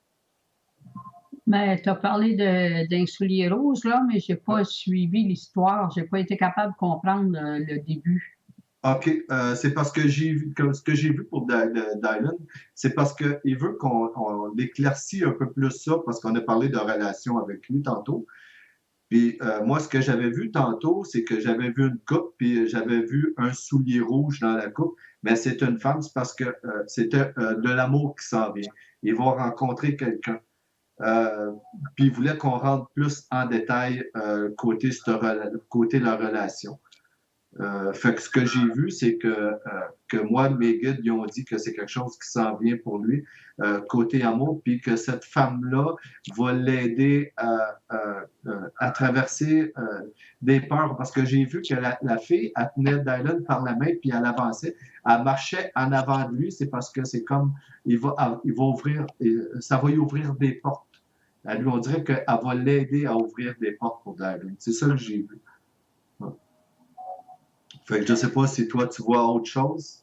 Mais tu as parlé d'un soulier rouge, là, mais j'ai pas suivi l'histoire. J'ai pas été capable de comprendre le début. OK, c'est parce que j'ai vu, ce que j'ai vu pour Dylan, c'est parce qu'il veut qu'on éclaircit un peu plus ça, parce qu'on a parlé de relation avec lui tantôt. Puis moi, ce que j'avais vu tantôt, c'est que j'avais vu une coupe, puis j'avais vu un soulier rouge dans la coupe, mais c'est une femme, c'est parce que c'était de l'amour qui s'en vient. Il va rencontrer quelqu'un. Euh, Puis il voulait qu'on rentre plus en détail côté la relation. Fait que ce que j'ai vu, c'est que moi, mes guides, ils ont dit que c'est quelque chose qui s'en vient pour lui, côté amour, puis que cette femme-là va l'aider à traverser des peurs. Parce que j'ai vu que la fille, elle tenait Dylan par la main, puis elle avançait. Elle marchait en avant de lui, c'est parce que c'est comme, il va ouvrir, ça va lui ouvrir des portes. Elle lui, on dirait qu'elle va l'aider à ouvrir des portes pour Dylan. C'est ça que j'ai vu. Ouais. Fait que je sais pas si toi tu vois autre chose.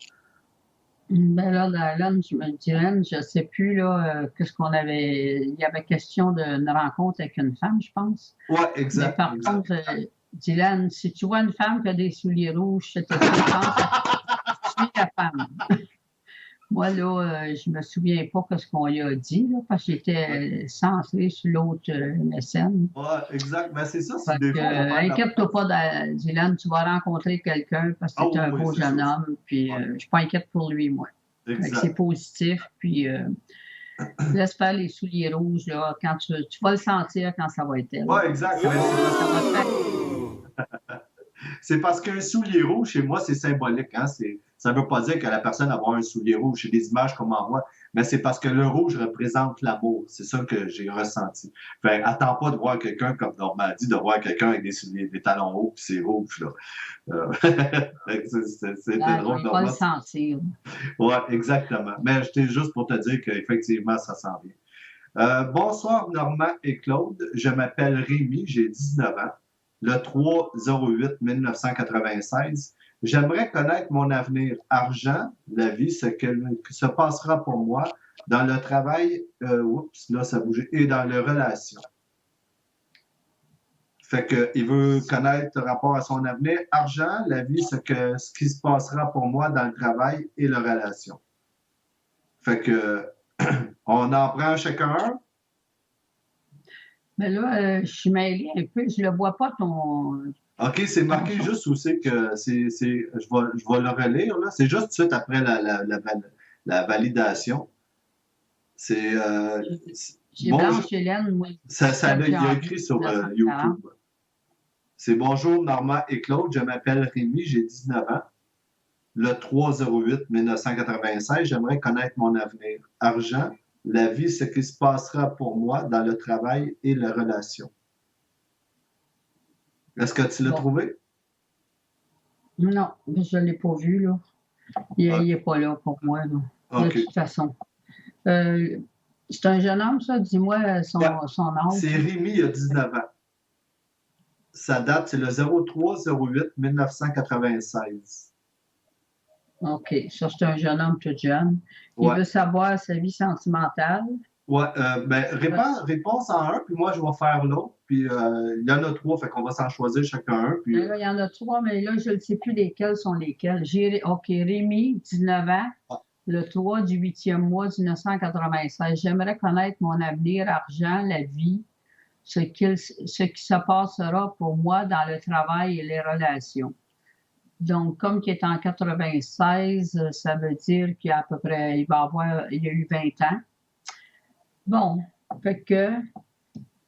Ben là, Dylan, Dylan, je sais plus, là, qu'est-ce qu'on avait. Il y avait question d'une rencontre avec une femme, je pense. Ouais, Mais exact, par exact. contre, Dylan, si tu vois une femme qui a des souliers rouges, c'est que tu penses que tu suis la femme. Moi, là, je me souviens pas de ce qu'on lui a dit, là, parce que Ouais, j'étais centré sur l'autre mécène. ouais, exact. Mais c'est ça, si Fait des que, fois on va faire de la inquiète-toi pas, place. Dylan, tu vas rencontrer quelqu'un parce que Ah tu es un oui, beau c'est jeune sûr. homme, puis Ouais, je suis pas inquiète pour lui, moi. Fait que c'est exact. positif, puis laisse faire les souliers rouges, là, quand tu vas le sentir quand ça va être elle. Ouais, exact. Mais Ça va te faire. c'est parce qu'un soulier rouge, chez moi, c'est symbolique. Hein? Ça ne veut pas dire que la personne va avoir un soulier rouge. C'est des images qu'on m'envoie. Mais c'est parce que le rouge représente l'amour. C'est ça que j'ai ressenti. Fait, attends pas de voir quelqu'un, comme Normandie, de voir quelqu'un avec des talons hauts puis c'est rouge. Là. C'était Non, drôle il de va le voir. sentir. Oui, exactement. Mais j'étais juste pour te dire qu'effectivement, ça s'en vient. Bonsoir, Normand et Claude. Je m'appelle Rémi, j'ai 19 ans. Le 3-08-1996. J'aimerais connaître mon avenir argent, la vie, ce que se passera pour moi dans le travail, oups, là, ça bougeait, et dans les relations. Fait que, il veut connaître le rapport à son avenir, argent, la vie, ce qui se passera pour moi dans le travail et les relations. Fait que, on en prend chacun un. Mais là, je suis mêlée un peu. Je ne le vois pas OK, c'est ton marqué son. juste aussi que je vais le relire, là. C'est juste tout de suite après la validation. C'est, J'ai bonjour, Blanche Hélène, moi, ça, 17 il y a janvier écrit sur 1940. YouTube. C'est bonjour, Normand et Claude. Je m'appelle Rémi, j'ai 19 ans. Le 3-08-1996, j'aimerais connaître mon avenir. Argent, la vie, ce qui se passera pour moi dans le travail et les relations. Est-ce que tu l'as Bon, trouvé? non, je ne l'ai pas vu, là. Il OK. n'est pas là pour moi, là, de OK. toute façon. Euh, c'est un jeune homme, ça? Dis-moi Ouais. son C'est âge. Rémi, il a 19 ans. Sa date, c'est le 03-08-1996. OK, ça, c'est un jeune homme tout jeune. Il Ouais. veut savoir sa vie sentimentale. Ouais. Ben, Euh, réponse en un, puis moi, je vais faire l'autre. Puis il y en a trois, fait qu'on va s'en choisir chacun un. Puis, Là, il y en a trois, mais là, je ne sais plus lesquels sont lesquels. OK, Rémi, 19 ans, le 3 du 8e mois 1996. J'aimerais connaître mon avenir, argent, la vie, ce qui se passera pour moi dans le travail et les relations. Donc, comme il est en 96, ça veut dire qu'il y a à peu près, il y a eu 20 ans. Bon, fait que,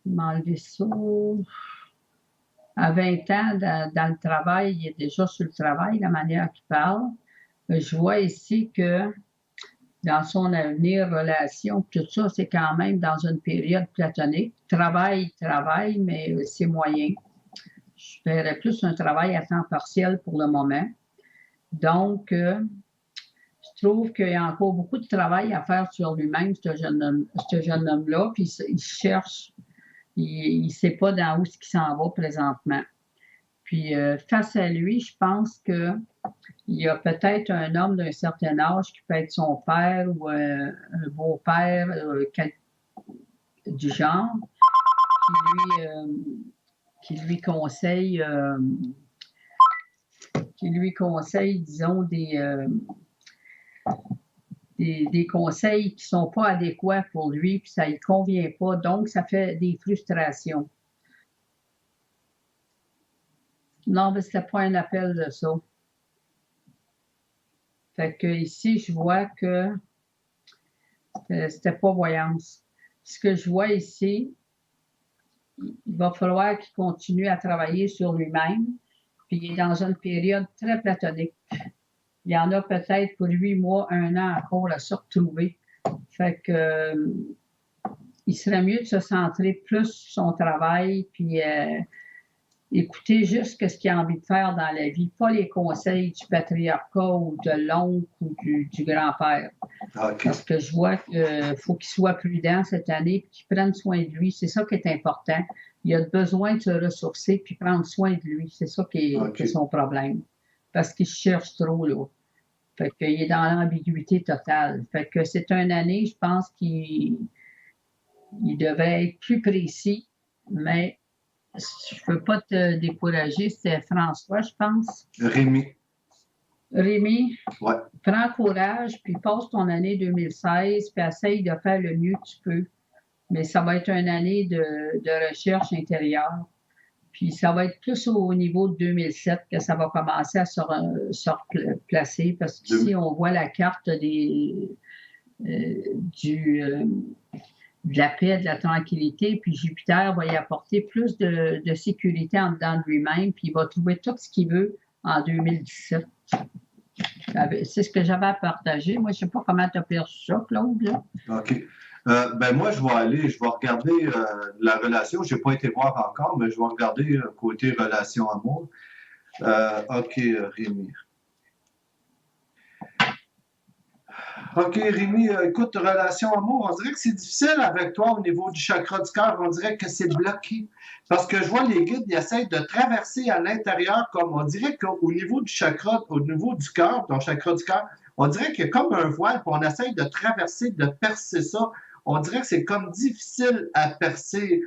m'enlever ça. À 20 ans, dans le travail, il est déjà sur le travail, la manière qu'il parle. Je vois ici que dans son avenir, relation, tout ça, c'est quand même dans une période platonique. Travail, mais c'est moyen. Je ferais plus un travail à temps partiel pour le moment. Donc, je trouve qu'il y a encore beaucoup de travail à faire sur lui-même, ce jeune homme-là, puis il cherche, il ne sait pas dans où ce qui s'en va présentement. Puis, face à lui, je pense qu'il y a peut-être un homme d'un certain âge qui peut être son père ou un beau-père, du genre qui lui conseille, disons, des conseils qui ne sont pas adéquats pour lui, puis ça ne lui convient pas. Donc, ça fait des frustrations. Non, mais ce n'était pas un appel de ça. Fait que ici, je vois que c'était pas voyance. Ce que je vois ici, il va falloir qu'il continue à travailler sur lui-même, puis il est dans une période très platonique. Il y en a peut-être pour 8 mois, 1 an encore à se retrouver. Fait que il serait mieux de se centrer plus sur son travail, puis écouter juste ce qu'il a envie de faire dans la vie, pas les conseils du patriarcat ou de l'oncle ou du grand-père. OK. Parce que je vois qu'il faut qu'il soit prudent cette année et qu'il prenne soin de lui. C'est ça qui est important. Il a besoin de se ressourcer puis prendre soin de lui. C'est ça qui est son problème. Parce qu'il cherche trop, là. Fait qu'il est dans l'ambiguïté totale. Fait que c'est une année, je pense qu'il devait être plus précis, mais je ne peux pas te décourager. C'était François, je pense. Rémi. Rémi, ouais. Prends courage, puis passe ton année 2016, puis essaye de faire le mieux que tu peux. Mais ça va être une année de recherche intérieure. Puis ça va être plus au niveau de 2007 que ça va commencer à se replacer, parce qu'ici, on voit la carte de la paix, de la tranquillité, puis Jupiter va y apporter plus de sécurité en dedans de lui-même, puis il va trouver tout ce qu'il veut en 2017. C'est ce que j'avais à partager. Moi, je ne sais pas comment tu as perçu ça, Claude. Là. OK. Moi, je vais regarder la relation. Je n'ai pas été voir encore, mais je vais regarder côté relation amour. OK, Rémi. OK, Rémi, écoute, relation amour, on dirait que c'est difficile avec toi au niveau du chakra du cœur. On dirait que c'est bloqué. Parce que je vois les guides, ils essaient de traverser à l'intérieur, comme on dirait qu'au niveau du chakra, au niveau du cœur, ton chakra du cœur, on dirait qu'il y a comme un voile, puis on essaie de traverser, de percer ça. On dirait que c'est comme difficile à percer.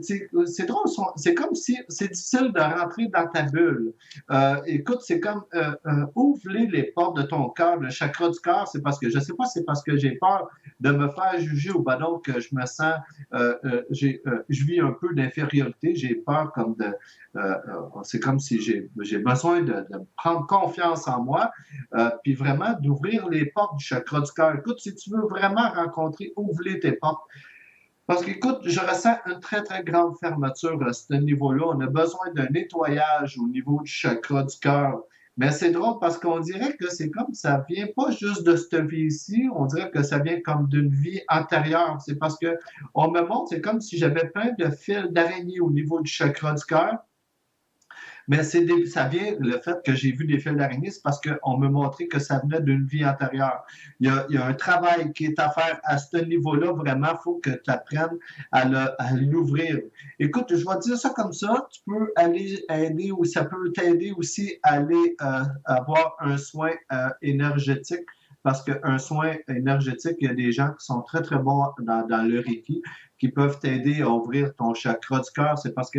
C'est drôle, c'est comme si c'est difficile de rentrer dans ta bulle. Écoute, c'est comme ouvre les portes de ton cœur, le chakra du cœur, c'est parce que, je sais pas, c'est parce que j'ai peur de me faire juger ou ben donc que je me sens, je vis un peu d'infériorité, j'ai peur comme c'est comme si j'ai besoin de prendre confiance en moi, puis vraiment d'ouvrir les portes du chakra du cœur. Écoute, si tu veux vraiment rencontrer, ouvre tes portes. Parce qu'écoute, je ressens une très, très grande fermeture à ce niveau-là. On a besoin d'un nettoyage au niveau du chakra du cœur. Mais c'est drôle parce qu'on dirait que c'est comme ça vient pas juste de cette vie-ci, on dirait que ça vient comme d'une vie antérieure. C'est parce que on me montre, c'est comme si j'avais plein de fils d'araignée au niveau du chakra du cœur. Mais ça vient, le fait que j'ai vu des fils d'araignée, c'est parce qu'on me montrait que ça venait d'une vie antérieure. Il y a un travail qui est à faire à ce niveau-là. Vraiment, il faut que tu apprennes à l'ouvrir. Écoute, je vais te dire ça comme ça. Tu peux aller aider, ou ça peut t'aider aussi à aller avoir un soin énergétique. Parce qu'un soin énergétique, il y a des gens qui sont très, très bons dans le Reiki, qui peuvent t'aider à ouvrir ton chakra du cœur. C'est parce que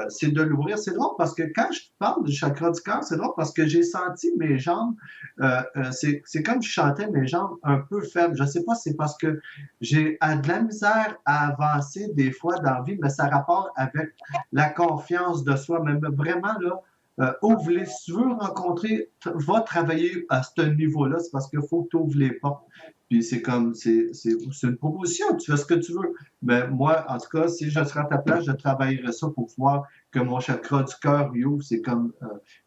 c'est de l'ouvrir. C'est drôle parce que quand je parle du chakra du cœur, c'est drôle parce que j'ai senti mes jambes, c'est comme je chantais mes jambes un peu faibles. Je ne sais pas, c'est parce que j'ai de la misère à avancer des fois dans la vie, mais ça a rapport avec la confiance de soi. Mais vraiment, là, ouvre-les. Si tu veux rencontrer, va travailler à ce niveau-là, c'est parce qu'il faut que tu ouvres les portes. Puis c'est comme, c'est une proposition, tu fais ce que tu veux. Mais moi, en tout cas, si je serais à ta place, je travaillerais ça pour voir que mon chakra du cœur lui ouvre. C'est comme,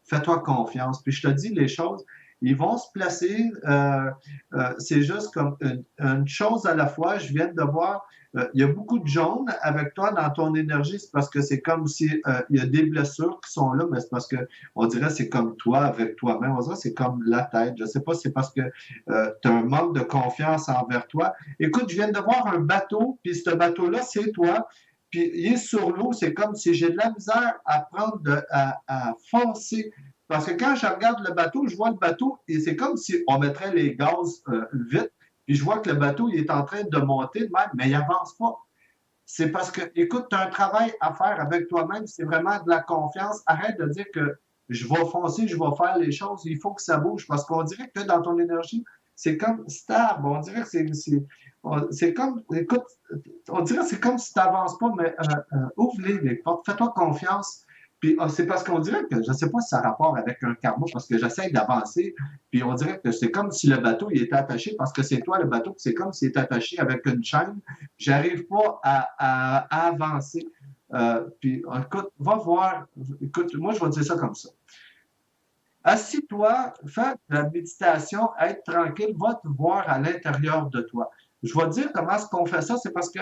fais-toi confiance. Puis je te dis les choses, ils vont se placer. C'est juste comme une chose à la fois. Je viens de voir, il y a beaucoup de jaune avec toi dans ton énergie. C'est parce que c'est comme si il y a des blessures qui sont là, mais c'est parce que on dirait c'est comme toi avec toi-même. On dirait c'est comme la tête. Je sais pas, c'est parce que tu as un manque de confiance envers toi. Écoute, je viens de voir un bateau, puis ce bateau-là, c'est toi. Puis il est sur l'eau, c'est comme si j'ai de la misère à prendre, à foncer. Parce que quand je regarde le bateau, je vois le bateau et c'est comme si on mettrait les gaz vite, puis je vois que le bateau il est en train de monter de même, mais il n'avance pas. c'est parce que, écoute, tu as un travail à faire avec toi-même, c'est vraiment de la confiance. Arrête de dire que je vais foncer, je vais faire les choses, il faut que ça bouge, parce qu'on dirait que dans ton énergie, c'est comme stable, on dirait que c'est comme, écoute, on dirait que c'est comme si tu n'avances pas, mais ouvre-les, les portes, fais-toi confiance. Puis c'est parce qu'on dirait que, je ne sais pas si ça a rapport avec un karma, parce que j'essaie d'avancer, puis on dirait que c'est comme si le bateau il était attaché, parce que c'est toi le bateau, c'est comme s'il est attaché avec une chaîne. J'arrive pas à avancer. Puis écoute, va voir, écoute, moi je vais dire ça comme ça. Assis-toi, fais de la méditation, être tranquille, va te voir à l'intérieur de toi. Je vais te dire comment est-ce qu'on fait ça, c'est parce que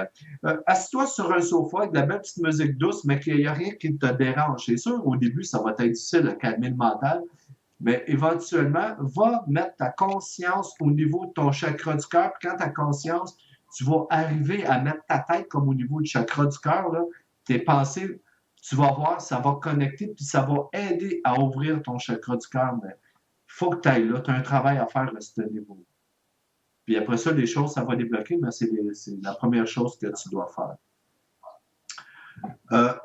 assis-toi sur un sofa avec de la belle petite musique douce, mais qu'il n'y a rien qui te dérange. C'est sûr, au début, ça va être difficile de calmer le mental, mais éventuellement, va mettre ta conscience au niveau de ton chakra du cœur. Puis quand ta conscience, tu vas arriver à mettre ta tête comme au niveau du chakra du cœur, là, tes pensées, tu vas voir, ça va connecter, puis ça va aider à ouvrir ton chakra du cœur. Mais il faut que tu ailles là, tu as un travail à faire à ce niveau. Puis après ça, les choses, ça va débloquer, mais c'est la première chose que tu dois faire.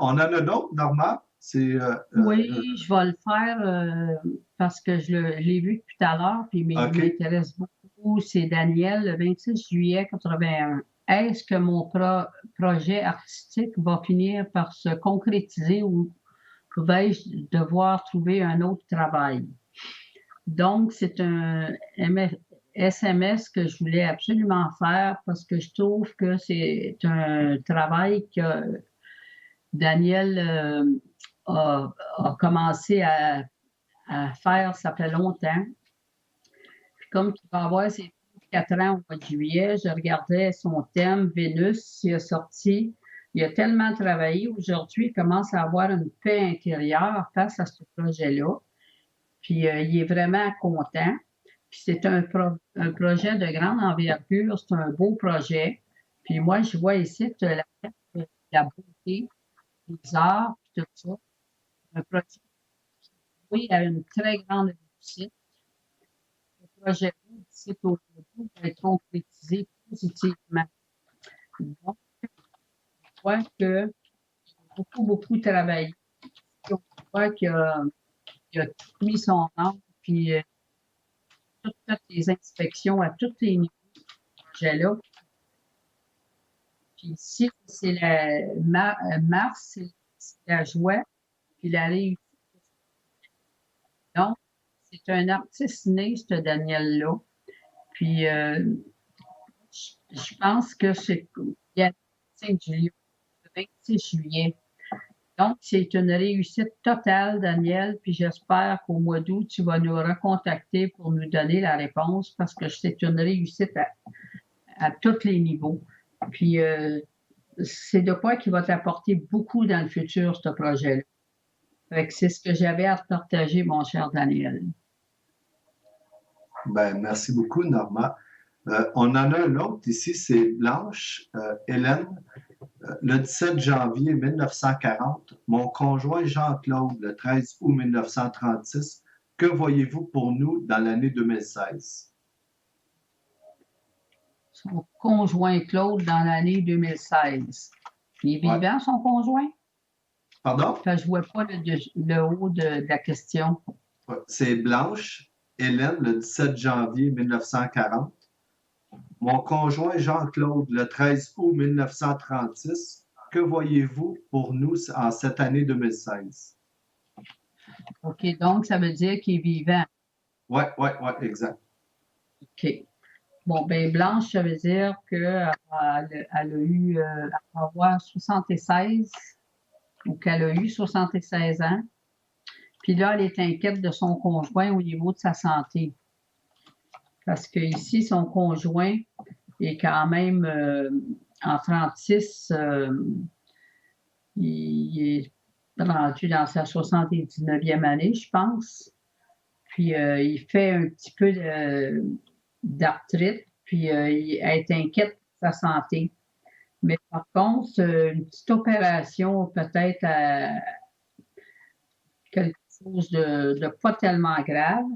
On en a d'autres, Norma? Oui, je vais le faire parce que je l'ai vu tout à l'heure, puis il OK. m'intéresse beaucoup. C'est Daniel, le 26 juillet 81. Est-ce que mon projet artistique va finir par se concrétiser ou vais-je devoir trouver un autre travail? Donc, c'est un SMS que je voulais absolument faire parce que je trouve que c'est un travail que Daniel a commencé à faire, ça fait longtemps. Puis comme il va avoir ses 4 ans au mois de juillet, je regardais son thème, Vénus, il est sorti. Il a tellement travaillé. Aujourd'hui, il commence à avoir une paix intérieure face à ce projet-là. Puis il est vraiment content. Puis c'est un projet de grande envergure, c'est un beau projet. Puis moi, je vois ici la beauté, les arts, puis tout ça. Un projet qui, oui, a une très grande réussite. Le projet d'ici au bout va être concrétisé positivement. Donc, je vois qu'il a beaucoup, beaucoup travaillé. Puis on voit qu'il a tout mis son âme, puis toutes les inspections à tous les niveaux de ce projet-là. Puis ici, c'est Mars, c'est la joie, puis la réussite. Donc, c'est un artiste né, ce Daniel-là. Puis, je pense que c'est il y a le 25 juillet, le 26 juillet. Donc, c'est une réussite totale, Daniel, puis j'espère qu'au mois d'août, tu vas nous recontacter pour nous donner la réponse parce que c'est une réussite à tous les niveaux. Puis, c'est de quoi qui va t'apporter beaucoup dans le futur, ce projet-là. Fait que c'est ce que j'avais à te partager, mon cher Daniel. Ben, merci beaucoup, Norma. On en a un autre ici, c'est Blanche, Hélène, le 17 janvier 1940. Mon conjoint Jean-Claude, le 13 août 1936. Que voyez-vous pour nous dans l'année 2016? Son conjoint Claude dans l'année 2016. Il est Ouais. vivant, son conjoint? Pardon? Enfin, je ne vois pas le haut de la question. Ouais. C'est Blanche, Hélène, le 17 janvier 1940. Mon conjoint Jean-Claude, le 13 août 1936. Que voyez-vous pour nous en cette année 2016? OK, donc ça veut dire qu'il est vivant. Oui, oui, oui, exact. OK. Bon, ben Blanche, ça veut dire qu'elle a eu, elle va avoir 76 ou qu'elle a eu 76 ans. Puis là, elle est inquiète de son conjoint au niveau de sa santé. Parce que ici, son conjoint est quand même en 36, il est rendu dans sa 79e année, je pense. Puis il fait un petit peu d'arthrite, puis il est inquiète de sa santé. Mais par contre, une petite opération, peut-être quelque chose de pas tellement grave,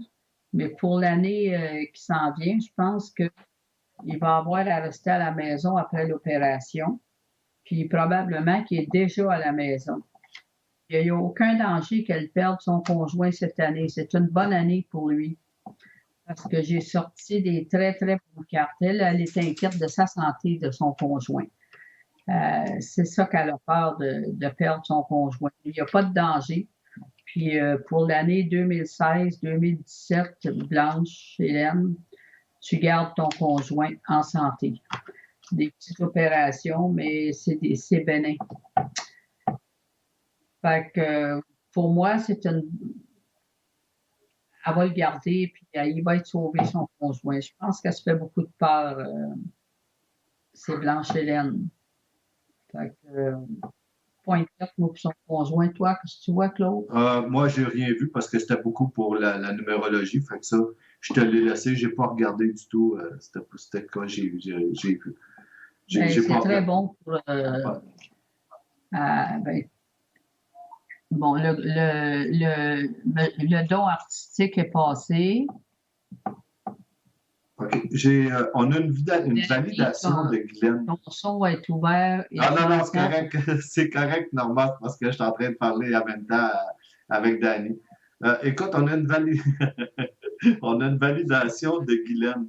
mais pour l'année qui s'en vient, je pense qu'il va avoir à rester à la maison après l'opération. puis probablement qu'il est déjà à la maison. Il n'y a aucun danger qu'elle perde son conjoint cette année. C'est une bonne année pour lui. Parce que j'ai sorti des très, très bonnes cartes. Elle est inquiète de sa santé de son conjoint. C'est ça qu'elle a peur de perdre son conjoint. Il n'y a pas de danger. Puis pour l'année 2016-2017, Blanche, Hélène, tu gardes ton conjoint en santé. C'est des petites opérations, mais c'est bénin. Fait que pour moi, c'est une. Elle va le garder, puis il va être sauvé, son conjoint. Je pense qu'elle se fait beaucoup de peur, c'est Blanche Hélène. Fait que, point 4, moi, pour son conjoint. Toi, qu'est-ce que tu vois, Claude? Moi, j'ai rien vu parce que c'était beaucoup pour la numérologie. Fait que ça, je te l'ai laissé. J'ai pas regardé du tout. C'était quoi j'ai vu. C'est très bon pour. Ben, bon, le don artistique est passé. OK. On a une validation de Glenn. Ton son va être ouvert. Non, c'est correct. C'est correct, normal, parce que je suis en train de parler en même temps avec Danny. Écoute, on a une validation de Guylaine.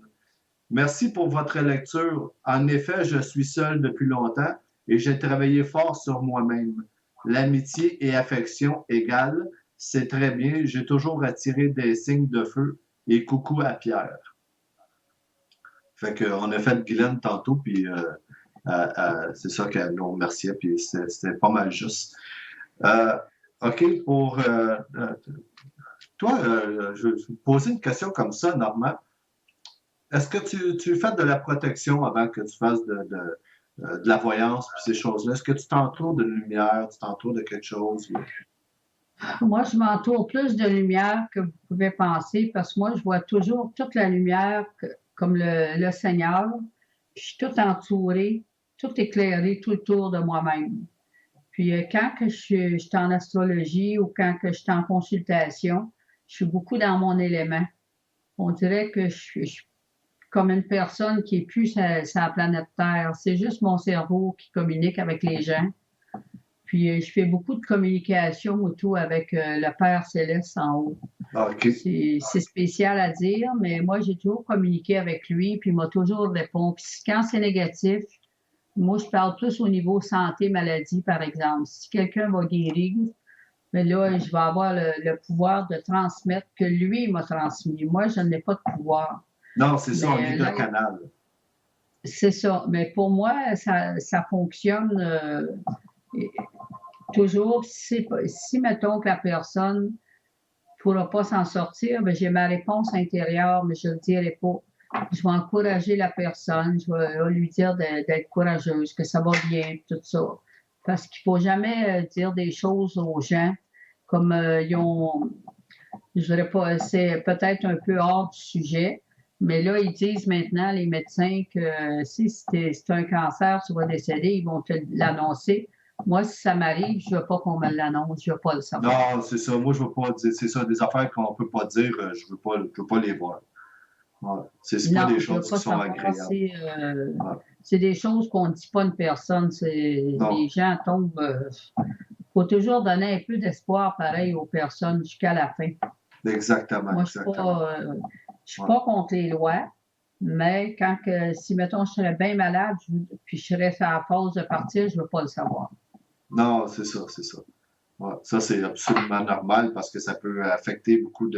Merci pour votre lecture. En effet, je suis seul depuis longtemps et j'ai travaillé fort sur moi-même. L'amitié et affection égales, c'est très bien. J'ai toujours attiré des signes de feu et coucou à Pierre. Fait qu'on a fait Guylaine tantôt, puis c'est ça qu'elle nous remerciait, puis c'était pas mal juste. OK, pour toi, je vais te poser une question comme ça, Normand. Est-ce que tu fais de la protection avant que tu fasses de la voyance et ces choses-là? Est-ce que tu t'entoures de lumière, tu t'entoures de quelque chose? Moi, je m'entoure plus de lumière que vous pouvez penser parce que moi, je vois toujours toute la lumière comme le Seigneur. Puis je suis tout entourée, tout éclairé tout autour de moi-même. Puis quand que je suis en astrologie ou quand que je suis en consultation, je suis beaucoup dans mon élément. On dirait que je suis comme une personne qui est plus sur la planète Terre. C'est juste mon cerveau qui communique avec les gens. Puis je fais beaucoup de communication autour avec le Père Céleste en haut. Ah, OK. C'est spécial à dire, mais moi, j'ai toujours communiqué avec lui, puis il m'a toujours répondu. Puis quand c'est négatif, moi, je parle plus au niveau santé, maladie, par exemple. Si quelqu'un va guérir, mais là, je vais avoir le pouvoir de transmettre que lui m'a transmis. Moi, je n'ai pas de pouvoir. Non, c'est ça, on est le canal. C'est ça. Mais pour moi, ça fonctionne toujours. Si, mettons que la personne ne pourra pas s'en sortir, bien, j'ai ma réponse intérieure, mais je ne le dirai pas. Je vais encourager la personne, je vais lui dire d'être courageuse, que ça va bien, tout ça. Parce qu'il ne faut jamais dire des choses aux gens comme ils ont, je dirais pas, c'est peut-être un peu hors du sujet, mais là, ils disent maintenant, les médecins, que si c'est un cancer, tu vas décéder, ils vont te l'annoncer. Moi, si ça m'arrive, je ne veux pas qu'on me l'annonce, je ne veux pas le savoir. Non, c'est ça. Moi, je ne veux pas dire. C'est ça, des affaires qu'on ne peut pas dire, je ne veux pas les voir. Ouais. C'est pas des choses qui sont agréables. C'est des choses qu'on ne dit pas à une personne. Les gens tombent. Il faut toujours donner un peu d'espoir pareil aux personnes jusqu'à la fin. Exactement. Moi, je ne suis pas contre les lois, mais si, mettons, je serais bien malade, puis je serais sur la phase de partir, je ne veux pas le savoir. Non, c'est ça, c'est ça. Ouais. Ça, c'est absolument normal parce que ça peut affecter beaucoup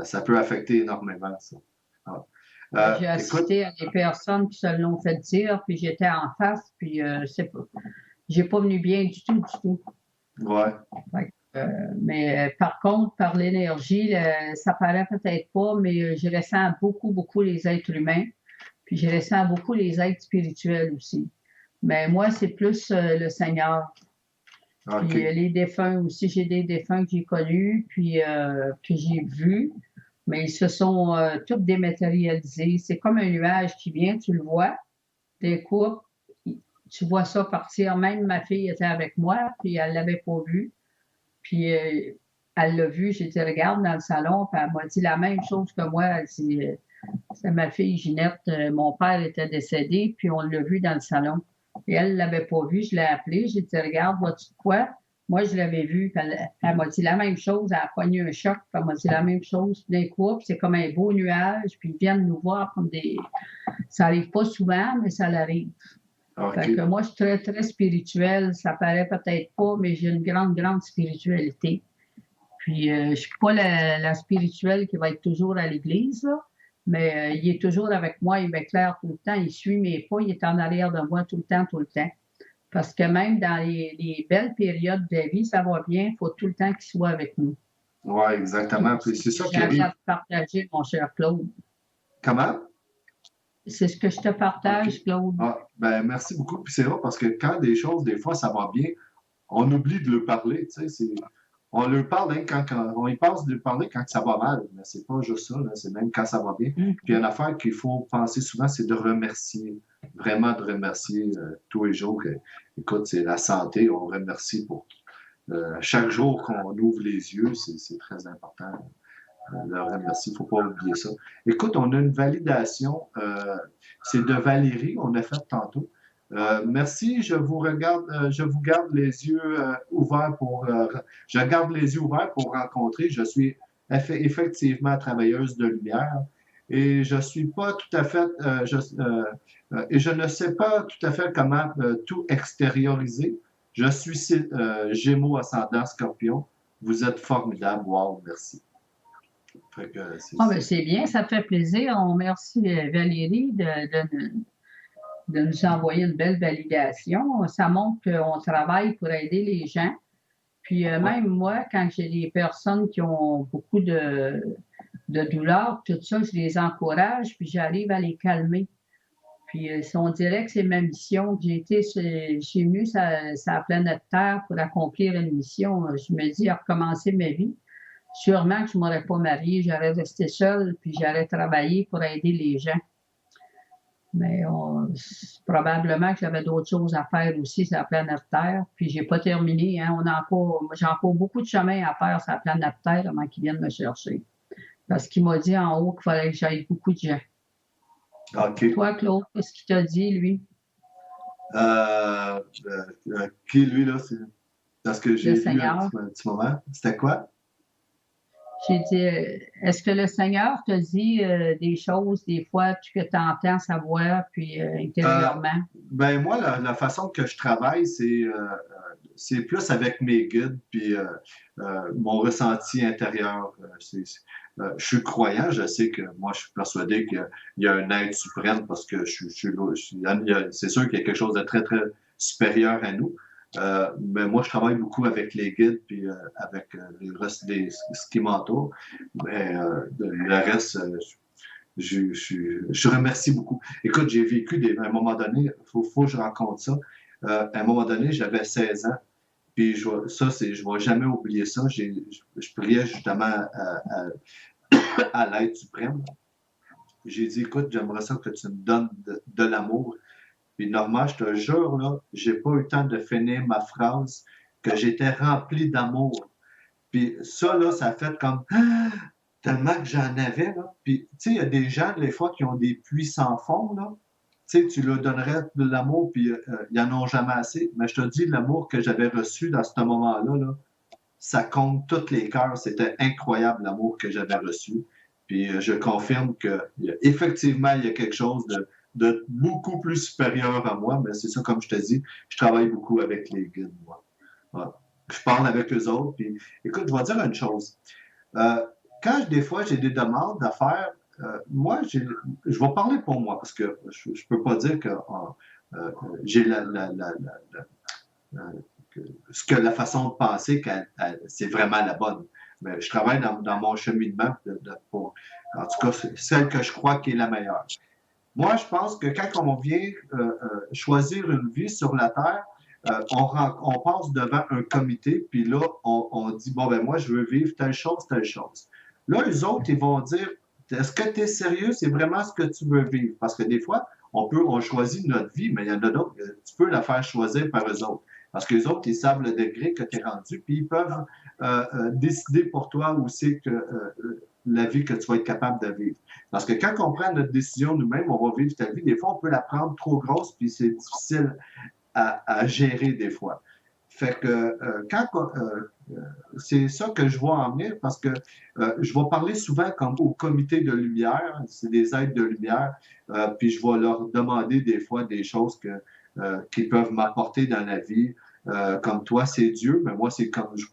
ça peut affecter énormément, ça. Ouais. J'ai assisté à des personnes qui se l'ont fait dire, puis j'étais en face, puis j'ai pas venu bien du tout. Ouais. Mais par contre, par l'énergie, ça paraît peut-être pas, mais je ressens beaucoup les êtres humains, puis je ressens beaucoup les êtres spirituels aussi. Mais moi, c'est plus le Seigneur. Okay. Puis les défunts aussi, j'ai des défunts que j'ai connus, puis que j'ai vus, mais ils se sont tous dématérialisés. C'est comme un nuage qui vient, tu le vois, des coupes, tu vois ça partir. Même ma fille était avec moi, puis elle ne l'avait pas vu. Puis elle l'a vu, j'ai dit, regarde dans le salon, puis elle m'a dit la même chose que moi. Elle dit, c'est ma fille Ginette, mon père était décédé, puis on l'a vu dans le salon. Et elle ne l'avait pas vu. Je l'ai appelée. J'ai dit, regarde, vois-tu de quoi? Moi, je l'avais vu. Elle m'a dit la même chose. Elle a pogné un choc. Puis elle m'a dit la même chose. D'un coup, puis c'est comme un beau nuage. Puis ils viennent nous voir comme des. Ça n'arrive pas souvent, mais ça l'arrive. Fait que OK. moi, je suis très, très spirituelle. Ça paraît peut-être pas, mais j'ai une grande, grande spiritualité. Puis, je ne suis pas la spirituelle qui va être toujours à l'église, là, mais il est toujours avec moi, il m'éclaire tout le temps, il suit mes pas, il est en arrière de moi tout le temps, tout le temps. Parce que même dans les belles périodes de vie, ça va bien, il faut tout le temps qu'il soit avec nous. Oui, exactement. Puis C'est c'est ce ça que qui j'avais arrive. à te partager, mon cher Claude. Comment? C'est ce que je te OK. partage, Claude. Ah, ben, merci beaucoup. Puis c'est vrai parce que quand des choses, des fois, ça va bien, on oublie de leur parler. Tu sais, on leur parle hein, on y pense de leur parler quand ça va mal. Mais c'est pas juste ça, là, c'est même quand ça va bien. Puis une affaire qu'il faut penser souvent, c'est de remercier. Vraiment de remercier tous les jours. Écoute, c'est la santé. On remercie pour chaque jour qu'on ouvre les yeux. C'est très important. Le remercier, il ne faut pas oublier ça. Écoute, on a une validation. C'est de Valérie, on a fait tantôt. Merci, je vous garde les yeux ouverts je garde les yeux ouverts pour rencontrer. Je suis effectivement travailleuse de lumière et je suis pas tout à fait, et je ne sais pas tout à fait comment tout extérioriser. Je suis Gémeaux ascendant Scorpion. Vous êtes formidable. Wow, merci. Fait que Ah, ben, c'est bien, ça fait plaisir. On remercie Valérie de nous envoyer une belle validation. Ça montre qu'on travaille pour aider les gens. Puis ouais. même moi, quand j'ai des personnes qui ont beaucoup de douleurs, tout ça, je les encourage, puis j'arrive à les calmer. Puis on dirait que c'est ma mission. J'ai été chez nous, ça la planète Terre pour accomplir une mission. Je me dis à recommencer ma vie. Sûrement que je ne m'aurais pas mariée, j'aurais resté seule, puis j'aurais travaillé pour aider les gens. Mais probablement que j'avais d'autres choses à faire aussi sur la planète Terre. Puis j'ai pas terminé. Hein. J'ai encore beaucoup de chemin à faire sur la planète Terre avant qu'ils viennent me chercher. Parce qu'il m'a dit en haut qu'il fallait que j'aille beaucoup de gens. OK. Toi, Claude, qu'est-ce qu'il t'a dit, lui? Qui, lui, là? C'est parce que Le j'ai vu Seigneur. un petit moment. C'était quoi? J'ai dit, est-ce que le Seigneur te dit des choses, des fois, que tu entends sa voix, puis Euh, intérieurement? ben, moi, la façon que je travaille, c'est plus avec mes guides, puis mon ressenti intérieur. Je suis croyant, je sais que moi, je suis persuadé qu'il y a un être suprême parce que c'est sûr qu'il y a quelque chose de très, très supérieur à nous. Mais moi, je travaille beaucoup avec les guides puis avec ce qui m'entoure. Mais le reste, je remercie beaucoup. Écoute, j'ai vécu à un moment donné, faut que je raconte ça. À un moment donné, j'avais 16 ans. Puis je ne vais jamais oublier ça. Je priais justement à l'être suprême. J'ai dit, écoute, j'aimerais ça que tu me donnes de l'amour. Puis Normand, je te jure, là, j'ai pas eu le temps de finir ma phrase, que j'étais rempli d'amour. Puis ça, là, ça a fait comme tellement que j'en avais, là. Puis, tu sais, il y a des gens, des fois, qui ont des puits sans fond, là. Tu sais, tu leur donnerais de l'amour, puis ils n'en ont jamais assez. Mais je te dis, l'amour que j'avais reçu dans ce moment-là, là, ça compte tous les cœurs. C'était incroyable, l'amour que j'avais reçu. Puis je confirme qu'effectivement, il y a quelque chose de beaucoup plus supérieur à moi. Mais c'est ça, comme je te dis, je travaille beaucoup avec les guides, moi. Ouais. Je parle avec eux autres. Puis, écoute, je vais dire une chose. Euh, Quand des fois j'ai des demandes à faire, moi, je vais parler pour moi parce que je ne peux pas dire que j'ai la façon de penser que c'est vraiment la bonne. Mais je travaille dans mon cheminement en tout cas, celle que je crois qui est la meilleure. Moi, je pense que quand on vient choisir une vie sur la Terre, on passe devant un comité, puis là, on dit, bon, ben moi, je veux vivre telle chose, telle chose. Là, les autres, ils vont dire, est-ce que tu es sérieux? C'est vraiment ce que tu veux vivre? Parce que des fois, on choisit notre vie, mais il y en a d'autres, tu peux la faire choisir par eux autres. Parce que les autres, ils savent le degré que tu es rendu, puis ils peuvent décider pour toi où c'est que la vie que tu vas être capable de vivre. Parce que quand on prend notre décision nous-mêmes, on va vivre ta vie. Des fois, on peut la prendre trop grosse, puis c'est difficile à gérer des fois. Fait que c'est ça que je vois en venir parce que je vais parler souvent comme au comité de lumière, c'est des êtres de lumière, puis je vais leur demander des fois des choses qu'ils peuvent m'apporter dans la vie. Comme toi, c'est Dieu, mais moi, c'est comme je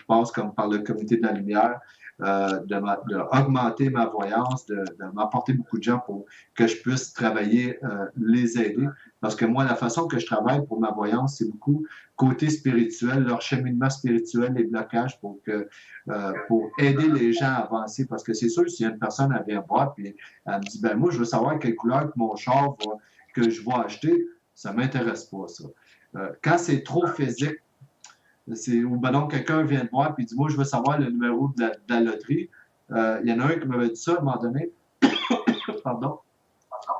passe comme par le comité de la lumière, d'augmenter ma voyance, de m'apporter beaucoup de gens pour que je puisse travailler, les aider. Parce que moi, la façon que je travaille pour ma voyance, c'est beaucoup côté spirituel, leur cheminement spirituel, les blocages pour aider les gens à avancer. Parce que c'est sûr, s'il y a une personne, elle vient voir, puis elle me dit, ben moi, je veux savoir quelle couleur que mon char que je vais acheter, ça ne m'intéresse pas, ça. Quand c'est trop physique, ou ben donc quelqu'un vient te voir et dit, moi, je veux savoir le numéro de la loterie. Il y en a un qui m'avait dit ça à un moment donné. Pardon.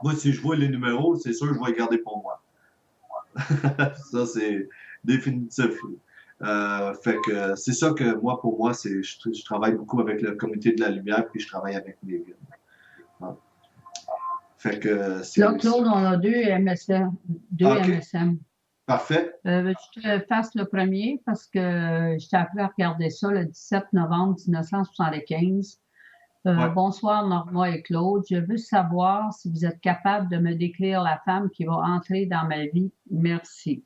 Moi, si je vois les numéros, c'est sûr que je vais les garder pour moi. Ça, c'est définitif. Fait que c'est ça que moi, pour moi, je travaille beaucoup avec le comité de la lumière, puis je travaille avec les villes. Ouais. Fait que c'est. Là, Claude, on a deux MSM. OK. MSM. Parfait. Veux-tu que je te fasse le premier parce que je t'ai appris à regarder ça le 17 novembre 1975. Ouais. Bonsoir Norma et Claude. Je veux savoir si vous êtes capable de me décrire la femme qui va entrer dans ma vie. Merci.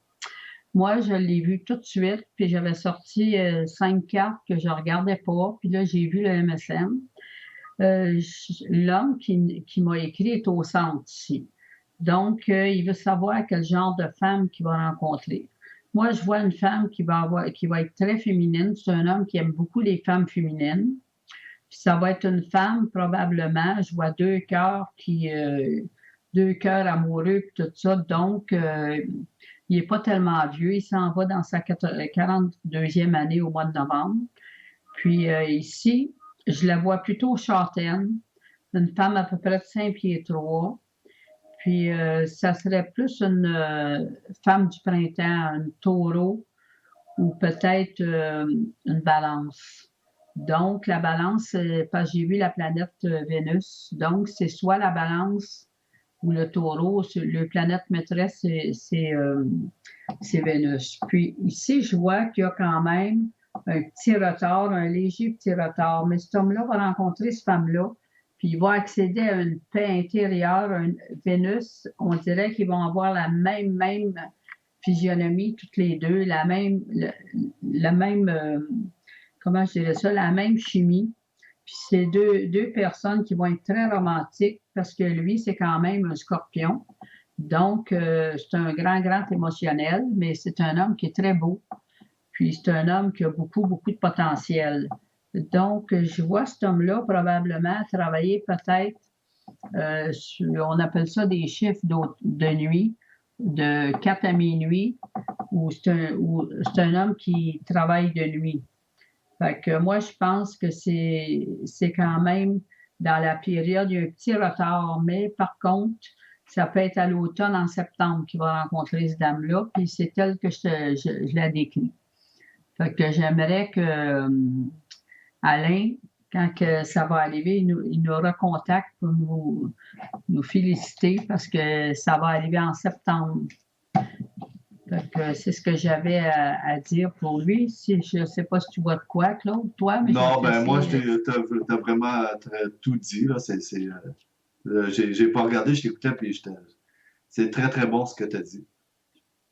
Moi, je l'ai vue tout de suite, puis j'avais sorti 5 cartes que je ne regardais pas, puis là, j'ai vu le MSM. L'homme qui m'a écrit est au centre ici. Donc, il veut savoir quel genre de femme qu'il va rencontrer. Moi, je vois une femme qui va être très féminine. C'est un homme qui aime beaucoup les femmes féminines. Puis ça va être une femme, probablement. Je vois deux cœurs amoureux, puis tout ça. Donc, il n'est pas tellement vieux. Il s'en va dans sa 42e année au mois de novembre. Puis ici, je la vois plutôt châtaine. Une femme à peu près de 5 pieds 3. Puis, ça serait plus une femme du printemps, un taureau ou peut-être une balance. Donc, la balance, parce que j'ai vu la planète Vénus, donc c'est soit la balance ou le taureau. Le planète maîtresse, c'est Vénus. Puis ici, je vois qu'il y a quand même un petit retard, un léger petit retard. Mais cet homme-là va rencontrer cette femme-là. Puis il va accéder à une paix intérieure, une Vénus. On dirait qu'ils vont avoir la même physionomie, toutes les deux, la même, comment je dirais ça, la même chimie. Puis c'est deux personnes qui vont être très romantiques parce que lui, c'est quand même un scorpion. Donc, c'est un grand émotionnel, mais c'est un homme qui est très beau. Puis c'est un homme qui a beaucoup de potentiel. Donc, je vois cet homme-là probablement travailler peut-être, on appelle ça des chiffres de nuit, de 4 à minuit, ou c'est un homme qui travaille de nuit. Fait que moi, je pense que c'est quand même dans la période, il y a un petit retard, mais par contre, ça peut être à l'automne, en septembre, qu'il va rencontrer cette dame-là, puis c'est tel que je la décris. Fait que j'aimerais que Alain, quand que ça va arriver, il nous recontacte pour nous féliciter parce que ça va arriver en septembre. Fait que c'est ce que j'avais à dire pour lui. Je ne sais pas si tu vois de quoi, Claude, toi, mais non, ben moi, t'as vraiment tout dit. Là. J'ai pas regardé, je t'écoutais, puis c'est très bon ce que tu as dit.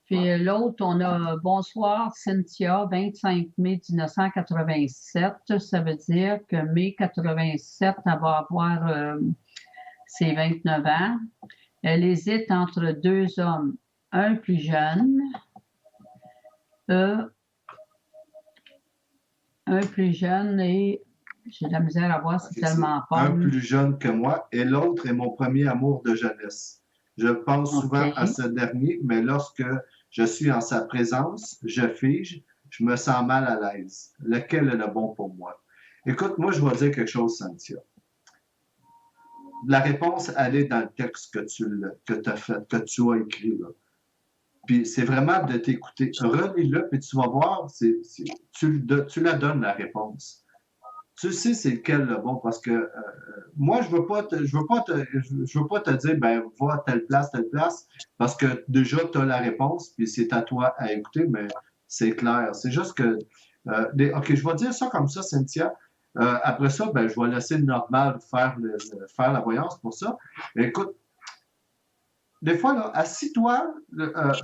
Puis l'autre, on a Bonsoir Cynthia, 25 mai 1987. Ça veut dire que mai 87, elle va avoir ses 29 ans. Elle hésite entre deux hommes, un plus jeune, un plus jeune et j'ai de la misère à voir, c'est tellement fort. Un plus jeune que moi et l'autre est mon premier amour de jeunesse. Je pense souvent à ce dernier, mais lorsque je suis en sa présence, je fige, je me sens mal à l'aise. Lequel est le bon pour moi? Écoute, moi, je vais dire quelque chose, Cynthia. La réponse, elle est dans le texte que tu as fait, que tu as écrit. Là. Puis c'est vraiment de t'écouter. Relis-le, puis tu vas voir, tu la donnes, la réponse. tu sais c'est lequel le bon parce que moi, je veux pas te dire, ben, va à telle place, parce que déjà, tu as la réponse, puis c'est à toi à écouter, mais c'est clair. C'est juste que, OK, je vais dire ça comme ça, Cynthia. Après ça, ben, je vais laisser le normal faire la voyance pour ça. Mais écoute, des fois, là, assis-toi,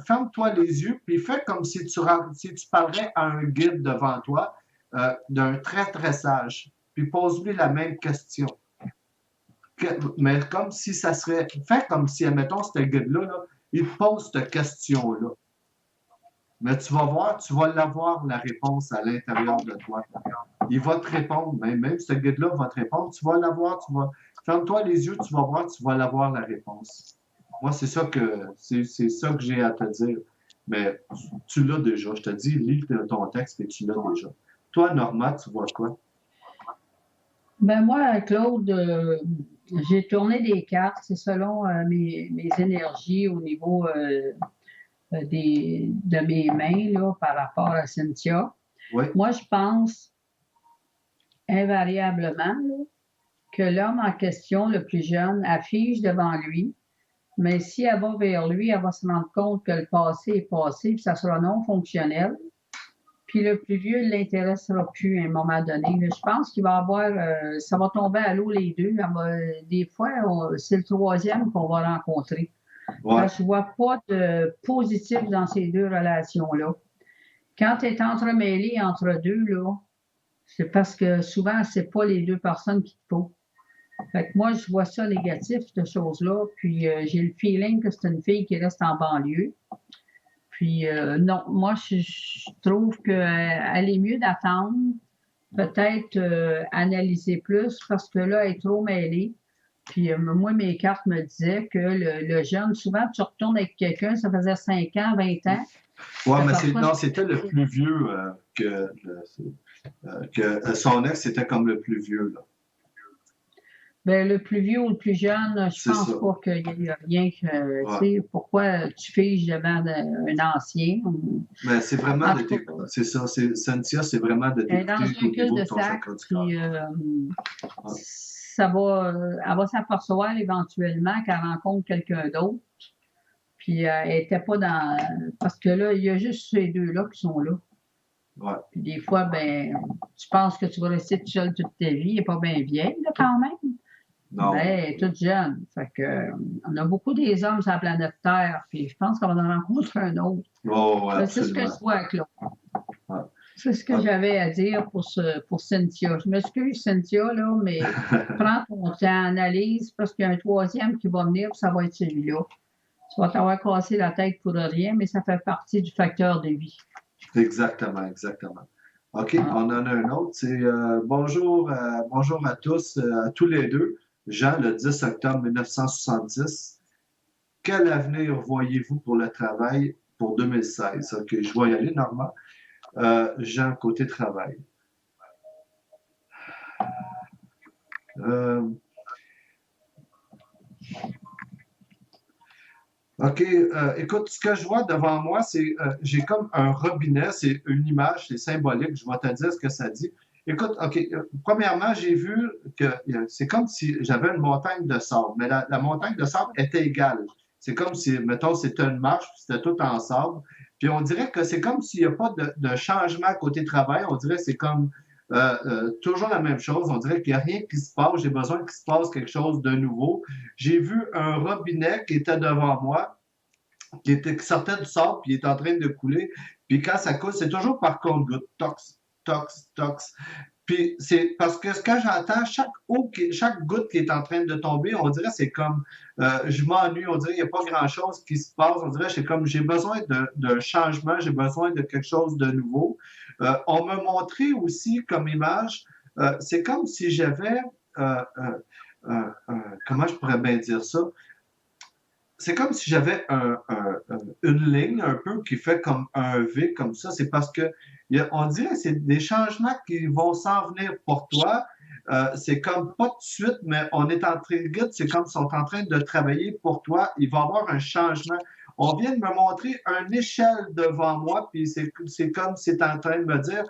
ferme-toi les yeux, puis fais comme si tu parlerais à un guide devant toi, d'un très, très sage. Puis pose-lui la même question. Mais comme si ça serait. Fais comme si, admettons, ce guide-là, là, il te pose cette question-là. Mais tu vas voir, tu vas l'avoir, la réponse à l'intérieur de toi. Il va te répondre, même ce guide-là va te répondre, tu vas l'avoir, ferme-toi les yeux, tu vas voir, tu vas l'avoir, la réponse. Moi, c'est ça que j'ai à te dire. Mais tu l'as déjà. Je te dis, lis ton texte et tu l'as déjà. Toi, Norma, tu vois quoi? Ben moi, Claude, j'ai tourné des cartes, c'est selon mes énergies au niveau de mes mains là, par rapport à Cynthia. Oui. Moi, je pense invariablement là, que l'homme en question, le plus jeune, affiche devant lui, mais si elle va vers lui, elle va se rendre compte que le passé est passé, puis ça sera non fonctionnel. Puis le plus vieux ne l'intéressera plus à un moment donné. Je pense qu'il va avoir, ça va tomber à l'eau les deux. Des fois, c'est le troisième qu'on va rencontrer. Ouais. Parce que je ne vois pas de positif dans ces deux relations-là. Quand tu es entremêlé entre deux, là, c'est parce que souvent, ce n'est pas les deux personnes qu'il te faut. Fait que moi, je vois ça négatif, cette chose-là. Puis j'ai le feeling que c'est une fille qui reste en banlieue. Puis non, moi, je trouve qu'elle est mieux d'attendre, peut-être analyser plus, parce que là, elle est trop mêlée. Puis moi, mes cartes me disaient que le jeune, souvent, tu retournes avec quelqu'un, ça faisait 5 ans, 20 ans. Oui, mais non, c'était le plus vieux que son ex, c'était comme le plus vieux, là. Ben, le plus vieux ou le plus jeune, je pense pas qu'il y ait rien que, tu sais, pourquoi tu figes devant un ancien. Mais c'est vraiment c'est ça, Cynthia, c'est vraiment de t'écouter dans un cul de sac, puis elle va s'apercevoir éventuellement qu'elle rencontre quelqu'un d'autre. Puis elle n'était pas dans. Parce que là, il y a juste ces deux-là qui sont là. Ouais. Puis des fois, ben, tu penses que tu vas rester toute seule toute ta vie, elle n'est pas bien vieille, là, quand même. Non. Ben, elle est toute jeune. Fait que, on a beaucoup des hommes sur la planète Terre, puis je pense qu'on va en rencontrer un autre. Oh, ouais, c'est ce que je vois, Claude. Ouais. C'est ce que j'avais à dire pour Cynthia. Je m'excuse, Cynthia, là, mais prends ton temps, analyse, parce qu'il y a un troisième qui va venir, puis ça va être celui-là. Tu vas t'avoir cassé la tête pour rien, mais ça fait partie du facteur de vie. Exactement, exactement. OK, on en a un autre. C'est bonjour à tous, à tous les deux. Jean, le 10 octobre 1970. Quel avenir voyez-vous pour le travail pour 2016? OK, je vais y aller, Normand. Jean, côté travail. OK, écoute, ce que je vois devant moi, c'est j'ai comme un robinet, c'est une image, c'est symbolique, je vais te dire ce que ça dit. Écoute, OK, premièrement, j'ai vu que c'est comme si j'avais une montagne de sable, mais la montagne de sable était égale. C'est comme si, mettons, c'était une marche, puis c'était tout en sable. Puis on dirait que c'est comme s'il n'y a pas de changement côté travail, on dirait que c'est comme toujours la même chose. On dirait qu'il n'y a rien qui se passe. J'ai besoin qu'il se passe quelque chose de nouveau. J'ai vu un robinet qui était devant moi, qui sortait du sable, puis il est en train de couler. Puis quand ça coule, c'est toujours par compte-goutte. Tox, tox, tox. Puis c'est parce que ce que j'entends, chaque goutte qui est en train de tomber, on dirait c'est comme je m'ennuie, on dirait qu'il n'y a pas grand-chose qui se passe. On dirait c'est comme j'ai besoin d'un changement, j'ai besoin de quelque chose de nouveau. On m'a montré aussi comme image, c'est comme si j'avais, comment je pourrais bien dire ça? C'est comme si j'avais une ligne un peu qui fait comme un V comme ça. C'est parce que on dirait que c'est des changements qui vont s'en venir pour toi. C'est comme pas tout de suite, mais on est en train de c'est comme si on est en train de travailler pour toi. Il va y avoir un changement. On vient de me montrer une échelle devant moi, puis c'est comme si c'est en train de me dire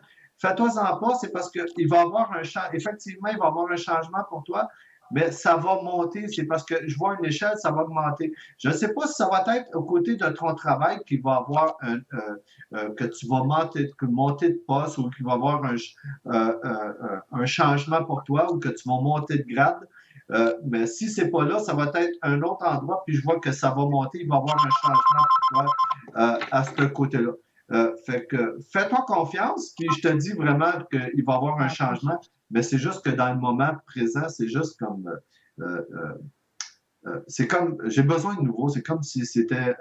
fais-toi-en pas, c'est parce qu'il va y avoir effectivement, il va y avoir un changement pour toi, mais ça va monter. C'est parce que je vois une échelle, ça va augmenter. Je ne sais pas si ça va être aux côtés de ton travail qu'il va avoir que tu vas monter de poste ou qu'il va y avoir un changement pour toi ou que tu vas monter de grade. Mais si c'est pas là, ça va être un autre endroit, puis je vois que ça va monter, il va y avoir un changement pour toi à ce côté-là. Fait que fais-toi confiance, puis je te dis vraiment qu'il va y avoir un changement, mais c'est juste que dans le moment présent, c'est juste comme c'est comme j'ai besoin de nouveau, c'est comme si c'était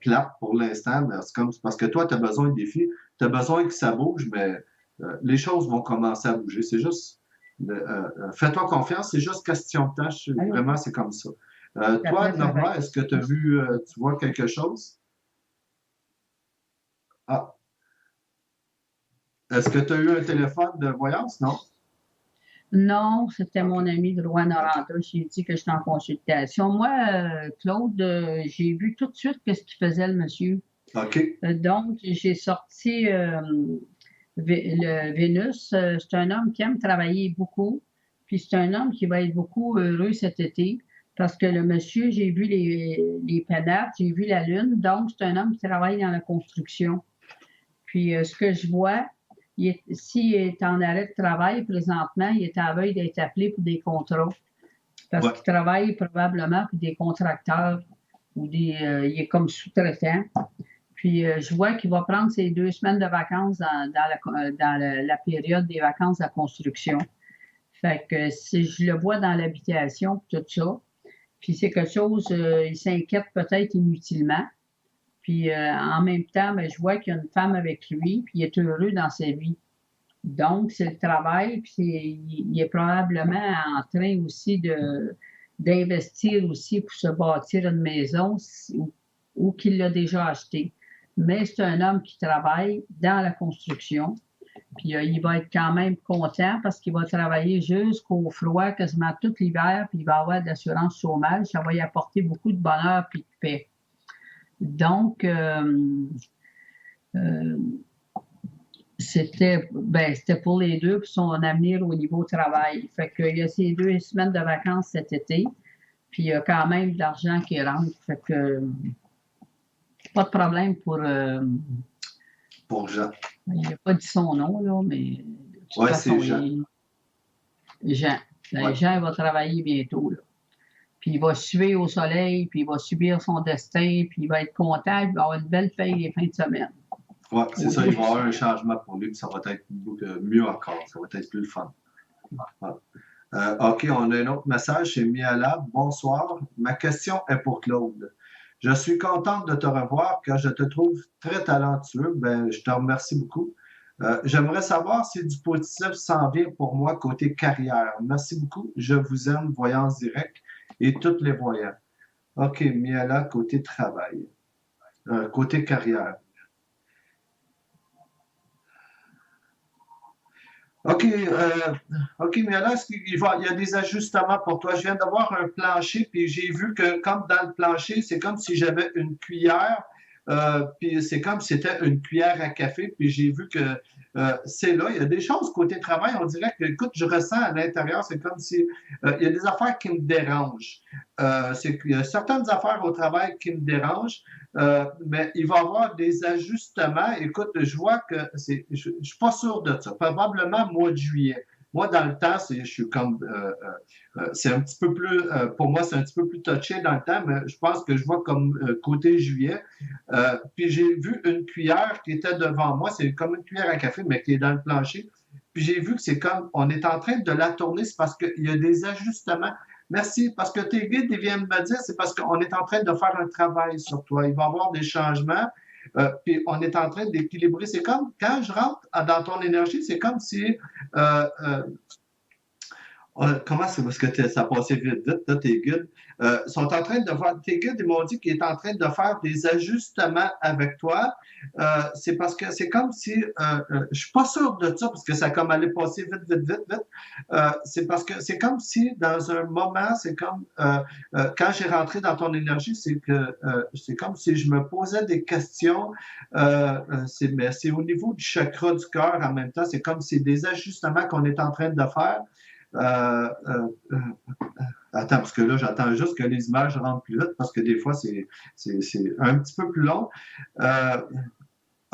plate pour l'instant, mais c'est comme parce que toi, tu as besoin de défis, tu as besoin que ça bouge, mais les choses vont commencer à bouger. C'est juste fais-toi confiance, c'est juste question de tâche. Vraiment, c'est comme ça. Toi, Norma, est-ce que tu as vu, tu vois quelque chose? Ah, est-ce que tu as eu un téléphone de voyance? Non? Non, c'était mon ami de Rouen-Noranda. J'ai dit que j'étais en consultation. Moi, Claude, j'ai vu tout de suite qu'est-ce qu'il faisait le monsieur. OK. Donc, j'ai sorti le Vénus. C'est un homme qui aime travailler beaucoup. Puis c'est un homme qui va être beaucoup heureux cet été. Parce que le monsieur, j'ai vu les pénates, j'ai vu la lune. Donc, c'est un homme qui travaille dans la construction. Puis, ce que je vois, s'il est en arrêt de travail présentement, il est à la veille d'être appelé pour des contrats. Parce qu'il travaille probablement pour des contracteurs ou il est comme sous-traitant. Puis, je vois qu'il va prendre ses 2 semaines de vacances dans la période des vacances de la construction. Fait que si je le vois dans l'habitation, tout ça, puis c'est quelque chose, il s'inquiète peut-être inutilement. Puis en même temps, ben, je vois qu'il y a une femme avec lui, puis il est heureux dans sa vie. Donc, c'est le travail, puis il est probablement en train aussi d'investir aussi pour se bâtir une maison ou qu'il l'a déjà acheté. Mais c'est un homme qui travaille dans la construction. Puis il va être quand même content parce qu'il va travailler jusqu'au froid quasiment tout l'hiver, puis il va avoir de l'assurance chômage. Ça va y apporter beaucoup de bonheur puis de paix. Donc, c'était pour les deux, pour son avenir au niveau travail. Fait qu'il y a ces 2 semaines de vacances cet été, puis il y a quand même de l'argent qui rentre. Fait que pas de problème pour Jean. Il n'a pas dit son nom, là, mais oui, c'est Jean. Jean. Jean, il va travailler bientôt, là. Puis il va suer au soleil, puis il va subir son destin, puis il va être content, il va avoir une belle paye les fins de semaine. Oui, c'est ça, il va y avoir un changement pour lui, puis ça va être mieux encore, ça va être plus le fun. Ouais. OK, on a un autre message, c'est Miala. Bonsoir. Ma question est pour Claude. Je suis contente de te revoir car je te trouve très talentueux. Ben, je te remercie beaucoup. J'aimerais savoir si du positif s'en vient pour moi côté carrière. Merci beaucoup. Je vous aime, Voyance Direct et toutes les voyants. OK, Miala, côté travail. Côté carrière. OK, mais là, il y a des ajustements pour toi. Je viens d'avoir un plancher, puis j'ai vu que comme dans le plancher, c'est comme si j'avais une cuillère, puis c'est comme si c'était une cuillère à café, puis j'ai vu que c'est là. Il y a des choses côté travail, on dirait que, écoute, je ressens à l'intérieur, c'est comme si il y a des affaires qui me dérangent. Il y a certaines affaires au travail qui me dérangent, mais il va y avoir des ajustements. Écoute, je vois que je suis pas sûr de ça. Probablement mois de juillet. Moi, dans le temps, je suis comme, c'est un petit peu plus, pour moi, c'est un petit peu plus touché dans le temps, mais je pense que je vois comme côté juillet. Puis j'ai vu une cuillère qui était devant moi, c'est comme une cuillère à café, mais qui est dans le plancher. Puis j'ai vu que c'est comme, on est en train de la tourner, c'est parce qu'il y a des ajustements. Merci, parce que tes guides viennent me dire, c'est parce qu'on est en train de faire un travail sur toi. Il va y avoir des changements. Puis on est en train d'équilibrer. C'est comme quand je rentre dans ton énergie, c'est comme si Comment c'est parce que ça a passé vite, vite, là, tes guides? Sont en train de faire, tes guides, ils m'ont dit qu'ils est en train de faire des ajustements avec toi. C'est parce que c'est comme si, je suis pas sûr de ça, parce que ça a comme allé passer vite, vite, vite, vite. C'est parce que c'est comme si, dans un moment, c'est comme, quand j'ai rentré dans ton énergie, c'est comme si je me posais des questions, mais c'est au niveau du chakra du cœur en même temps, c'est comme si c'est des ajustements qu'on est en train de faire. Euh, euh, euh, Attends, parce que là, j'attends juste que les images rentrent plus vite, parce que des fois, c'est un petit peu plus long. Euh,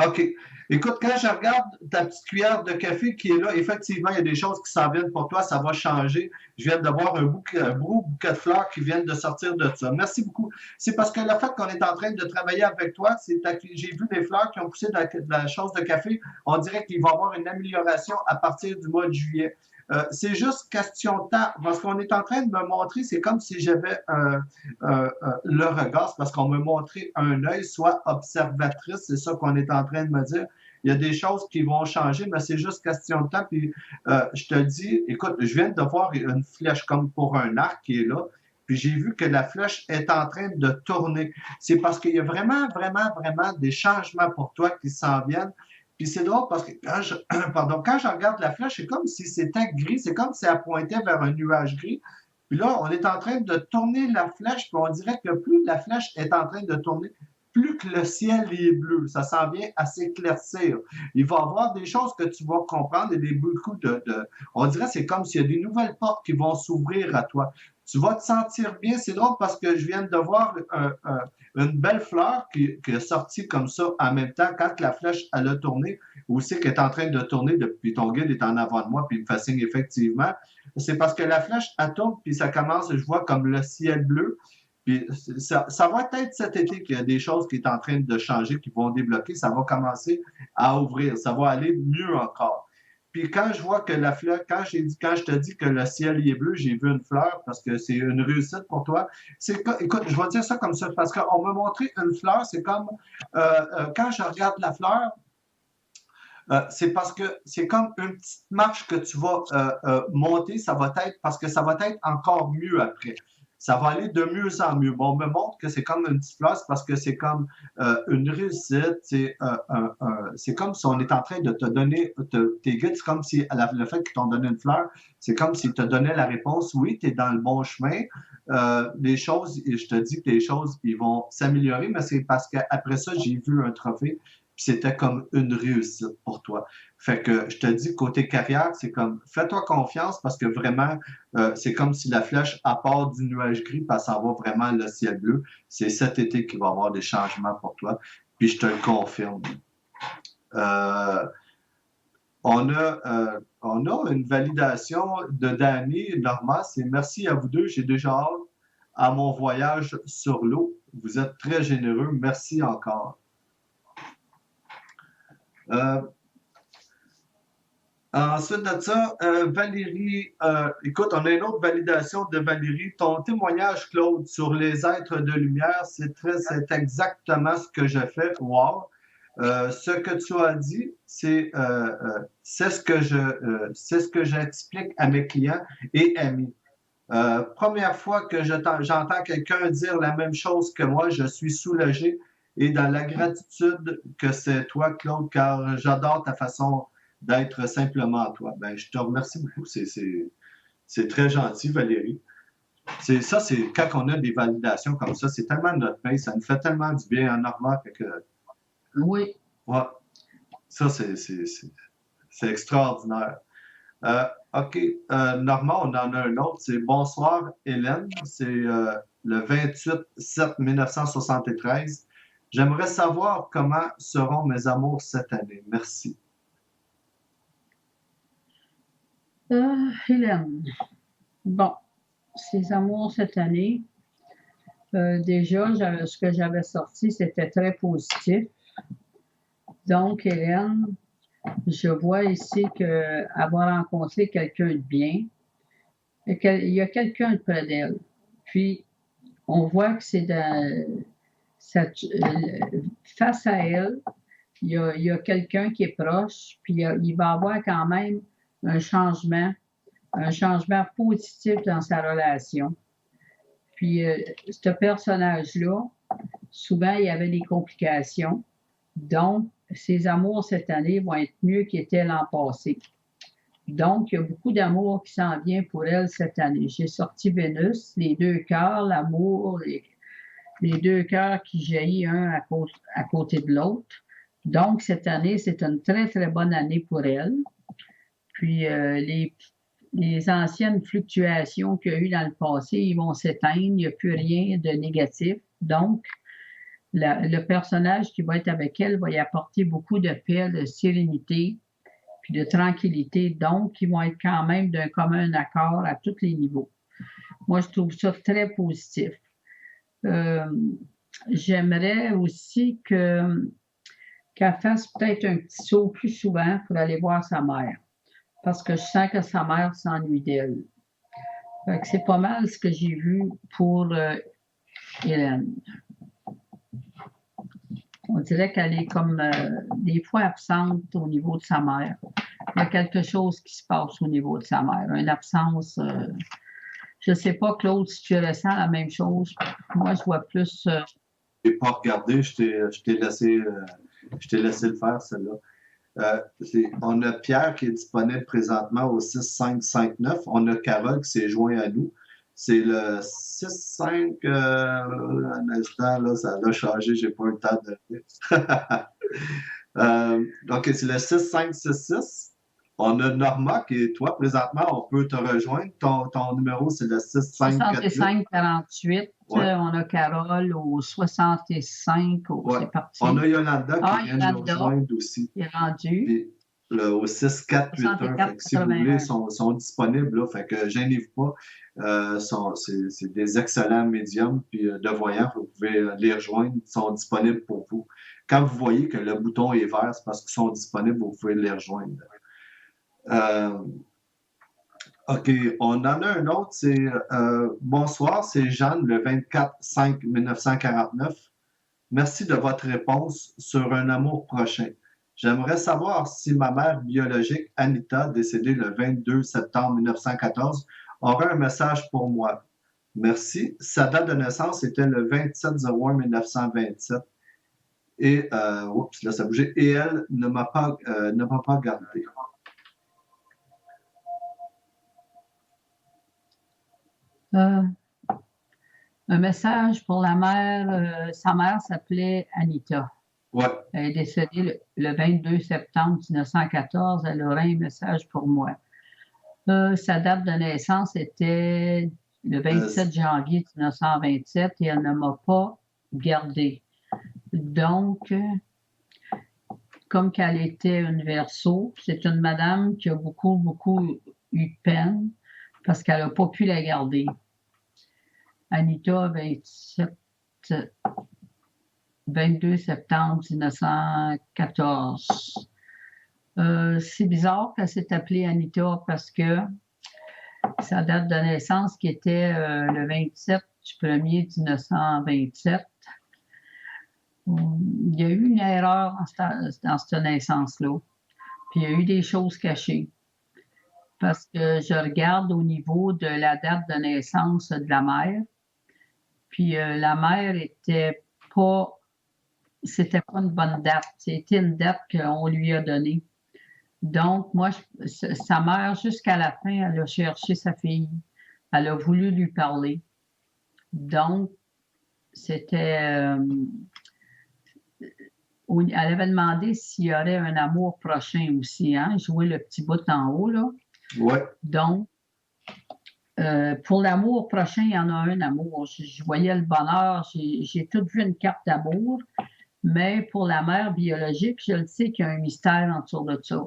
OK. Écoute, quand je regarde ta petite cuillère de café qui est là, effectivement, il y a des choses qui s'en viennent pour toi, ça va changer. Je viens de voir un beau bouquet de fleurs qui viennent de sortir de ça. Merci beaucoup. C'est parce que le fait qu'on est en train de travailler avec toi, j'ai vu des fleurs qui ont poussé de la chose de café. On dirait qu'il va y avoir une amélioration à partir du mois de juillet. C'est juste question de temps, parce qu'on est en train de me montrer, c'est comme si j'avais le regard, c'est parce qu'on me montrait un œil, soit observatrice, c'est ça qu'on est en train de me dire. Il y a des choses qui vont changer, mais c'est juste question de temps. Puis je te dis, écoute, je viens de voir une flèche comme pour un arc qui est là. Puis j'ai vu que la flèche est en train de tourner. C'est parce qu'il y a vraiment, vraiment, vraiment des changements pour toi qui s'en viennent. Puis c'est drôle parce que quand je regarde la flèche, c'est comme si c'était gris, c'est comme si elle pointait vers un nuage gris. Puis là, on est en train de tourner la flèche, puis on dirait que plus la flèche est en train de tourner, plus que le ciel est bleu. Ça s'en vient à s'éclaircir. Il va y avoir des choses que tu vas comprendre et beaucoup on dirait que c'est comme s'il y a des nouvelles portes qui vont s'ouvrir à toi. Tu vas te sentir bien. C'est drôle parce que je viens de voir une belle fleur qui est sortie comme ça en même temps quand la flèche elle a tourné, ou c'est qu'elle est en train de tourner depuis ton guide est en avant de moi, puis il me fascine effectivement. C'est parce que la flèche elle tourne, puis ça commence, je vois comme le ciel bleu. Puis ça va être cet été qu'il y a des choses qui sont en train de changer, qui vont débloquer. Ça va commencer à ouvrir. Ça va aller mieux encore. Puis quand je vois que la fleur, quand je te dis que le ciel y est bleu, j'ai vu une fleur parce que c'est une réussite pour toi. Écoute, je vais dire ça comme ça parce qu'on m'a montré une fleur. C'est comme quand je regarde la fleur, c'est parce que c'est comme une petite marche que tu vas monter. Ça va être parce que ça va être encore mieux après. Ça va aller de mieux en mieux. Bon, on me montre que c'est comme une petite fleur, parce que c'est comme une réussite. C'est comme si on est en train de te donner tes guides. C'est comme si le fait qu'ils t'ont donné une fleur, c'est comme s'ils te donnaient la réponse. Oui, tu es dans le bon chemin. Les choses, je te dis que les choses, ils vont s'améliorer, mais c'est parce qu'après ça, j'ai vu un trophée. Puis c'était comme une réussite pour toi. Fait que je te dis, côté carrière, c'est comme, fais-toi confiance parce que vraiment, c'est comme si la flèche, à part du nuage gris, puis elle s'en va vraiment le ciel bleu. C'est cet été qu'il va y avoir des changements pour toi. Puis je te le confirme. Euh, on a une validation de Danny, Norma, c'est merci à vous deux. J'ai déjà hâte à mon voyage sur l'eau. Vous êtes très généreux. Merci encore. Euh, Ensuite de ça, Valérie, écoute, on a une autre validation de Valérie. Ton témoignage, Claude, sur les êtres de lumière, c'est exactement ce que j'ai fait. Wow! Ce que tu as dit, c'est c'est ce que j'explique à mes clients et amis. Première fois que j'entends quelqu'un dire la même chose que moi, je suis soulagé et dans la gratitude que c'est toi, Claude, car j'adore ta façon d'être simplement toi. Ben, je te remercie beaucoup. C'est très gentil, Valérie. C'est quand on a des validations comme ça, c'est tellement notre pain, ça nous fait tellement du bien en Normand que, Oui. ouais, ça, c'est extraordinaire. OK. Normand, on en a un autre. C'est Bonsoir, Hélène. C'est le 28/7/1973. J'aimerais savoir comment seront mes amours cette année. Merci. Hélène. Bon, ses amours cette année. Déjà, ce que j'avais sorti, c'était très positif. Donc, Hélène, je vois ici qu'avoir rencontré quelqu'un de bien, il y a quelqu'un près d'elle. Puis, on voit que c'est face à elle, il y a quelqu'un qui est proche, puis il va y avoir quand même un changement un changement positif dans sa relation. Puis, ce personnage-là, souvent, il y avait des complications. Donc, ses amours cette année vont être mieux qu'ils étaient l'an passé. Donc, il y a beaucoup d'amour qui s'en vient pour elle cette année. J'ai sorti Vénus, les deux cœurs, l'amour, les deux cœurs qui jaillissent un à côté de l'autre. Donc, cette année, c'est une très, très bonne année pour elle. Puis, les anciennes fluctuations qu'il y a eu dans le passé, ils vont s'éteindre. Il n'y a plus rien de négatif. Donc, le personnage qui va être avec elle va y apporter beaucoup de paix, de sérénité, puis de tranquillité. Donc, ils vont être quand même d'un commun accord à tous les niveaux. Moi, je trouve ça très positif. J'aimerais aussi qu'elle fasse peut-être un petit saut plus souvent pour aller voir sa mère, parce que je sens que sa mère s'ennuie d'elle. C'est pas mal ce que j'ai vu pour Hélène. On dirait qu'elle est comme des fois absente au niveau de sa mère. Il y a quelque chose qui se passe au niveau de sa mère, une absence. Je ne sais pas, Claude, si tu ressens la même chose. Moi, je vois plus. Je n'ai pas regardé, je t'ai laissé le faire, celle-là. On a Pierre qui est disponible présentement au 6559. On a Carole qui s'est joint à nous. C'est le 6-5. Un instant, là, ça a changé, j'ai pas eu le temps de le dire. Donc, c'est le 6566. On a Norma qui est toi, présentement, on peut te rejoindre. Ton numéro, c'est le 6548. 6548. Ouais. On a Carole au 65. Ouais. C'est parti. On a Yolanda qui vient de nous rejoindre aussi. Il est rendu. Puis, au 6481. Si vous voulez, sont disponibles. Là, fait que gênez-vous pas. C'est des excellents médiums puis de voyants. Vous pouvez les rejoindre. Ils sont disponibles pour vous. Quand vous voyez que le bouton est vert, c'est parce qu'ils sont disponibles. Vous pouvez les rejoindre. OK, on en a un autre, c'est bonsoir, c'est Jeanne, le 24-5-1949. Merci de votre réponse sur un amour prochain. J'aimerais savoir si ma mère biologique, Anita, décédée le 22 septembre 1914, aurait un message pour moi. Merci. Sa date de naissance était le 27-01-1927. Et, oups, là, ça a bougé. Et elle ne m'a pas gardé. Un message pour la mère. Sa mère s'appelait Anita. Ouais. Elle est décédée le 22 septembre 1914. Elle aurait un message pour moi. Sa date de naissance était le 27 janvier 1927 et elle ne m'a pas gardé. Donc, comme qu'elle était une Verseau, c'est une madame qui a beaucoup, beaucoup eu de peine parce qu'elle n'a pas pu la garder. Anita, 22 septembre 1914. C'est bizarre qu'elle s'est appelée Anita parce que sa date de naissance qui était le 27 du 1er 1927. Il y a eu une erreur dans cette naissance-là. Puis il y a eu des choses cachées. Parce que je regarde au niveau de la date de naissance de la mère. Puis la mère c'était pas une bonne date. C'était une date qu'on lui a donnée. Donc, moi, sa mère, jusqu'à la fin, elle a cherché sa fille. Elle a voulu lui parler. Donc, c'était... elle avait demandé s'il y aurait un amour prochain aussi, hein? Jouer le petit bout en haut, là. Ouais. Donc, pour l'amour prochain, il y en a un amour. Je voyais le bonheur, j'ai tout vu une carte d'amour, mais pour la mère biologique, je le sais qu'il y a un mystère autour de ça.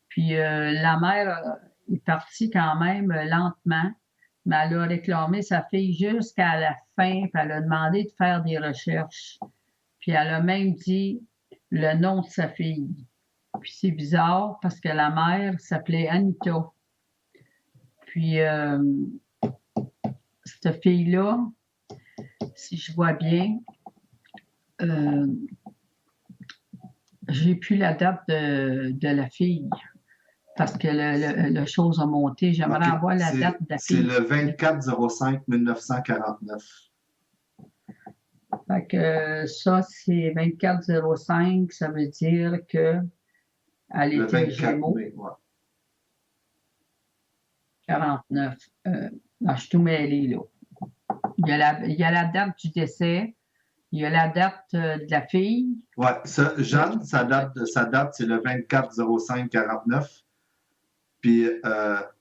Puis la mère est partie quand même lentement, mais elle a réclamé sa fille jusqu'à la fin, puis elle a demandé de faire des recherches. Puis elle a même dit le nom de sa fille. Puis c'est bizarre parce que la mère s'appelait Anita. Puis, cette fille-là, si je vois bien, j'ai plus la date de la fille. parce que le chose a monté. J'aimerais OK. avoir la date de la C'est fille. le 24/05/1949. Fait que ça, c'est 24/05, ça veut dire qu'elle Le était 24 Gémeaux, mai, ouais. 49. Non, je suis tout mêlé, là. Il y a la date du décès, il y a la date de la fille. Ouais, ça, Jeanne, sa date, c'est le 24/05/49. Puis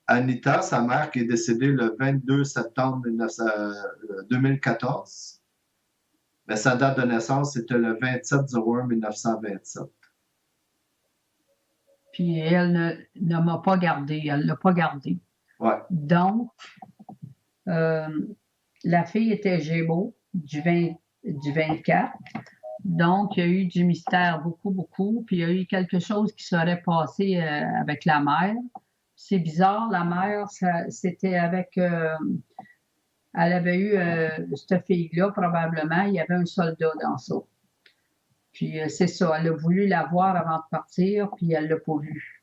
Anita, sa mère, qui est décédée le 22 septembre 2014, mais sa date de naissance, c'était le 27/01/1927. Puis elle ne m'a pas gardé, elle ne l'a pas gardé. Ouais. Donc, la fille était Gémeaux du 24. Donc, il y a eu du mystère beaucoup, beaucoup. Puis il y a eu quelque chose qui serait passé avec la mère. C'est bizarre, la mère, c'était avec... elle avait eu cette fille-là, probablement. Il y avait un soldat dans ça. Puis c'est ça, elle a voulu la voir avant de partir, puis elle ne l'a pas vue.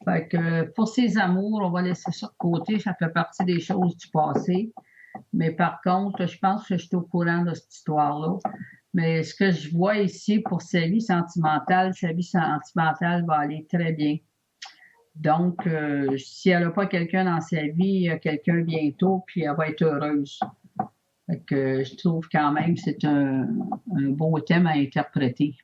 Fait que pour ses amours, on va laisser ça de côté. Ça fait partie des choses du passé. Mais par contre, je pense que je suis au courant de cette histoire-là. Mais ce que je vois ici pour sa vie sentimentale va aller très bien. Donc, si elle n'a pas quelqu'un dans sa vie, il y a quelqu'un bientôt, puis elle va être heureuse. Fait que je trouve quand même que c'est un beau thème à interpréter.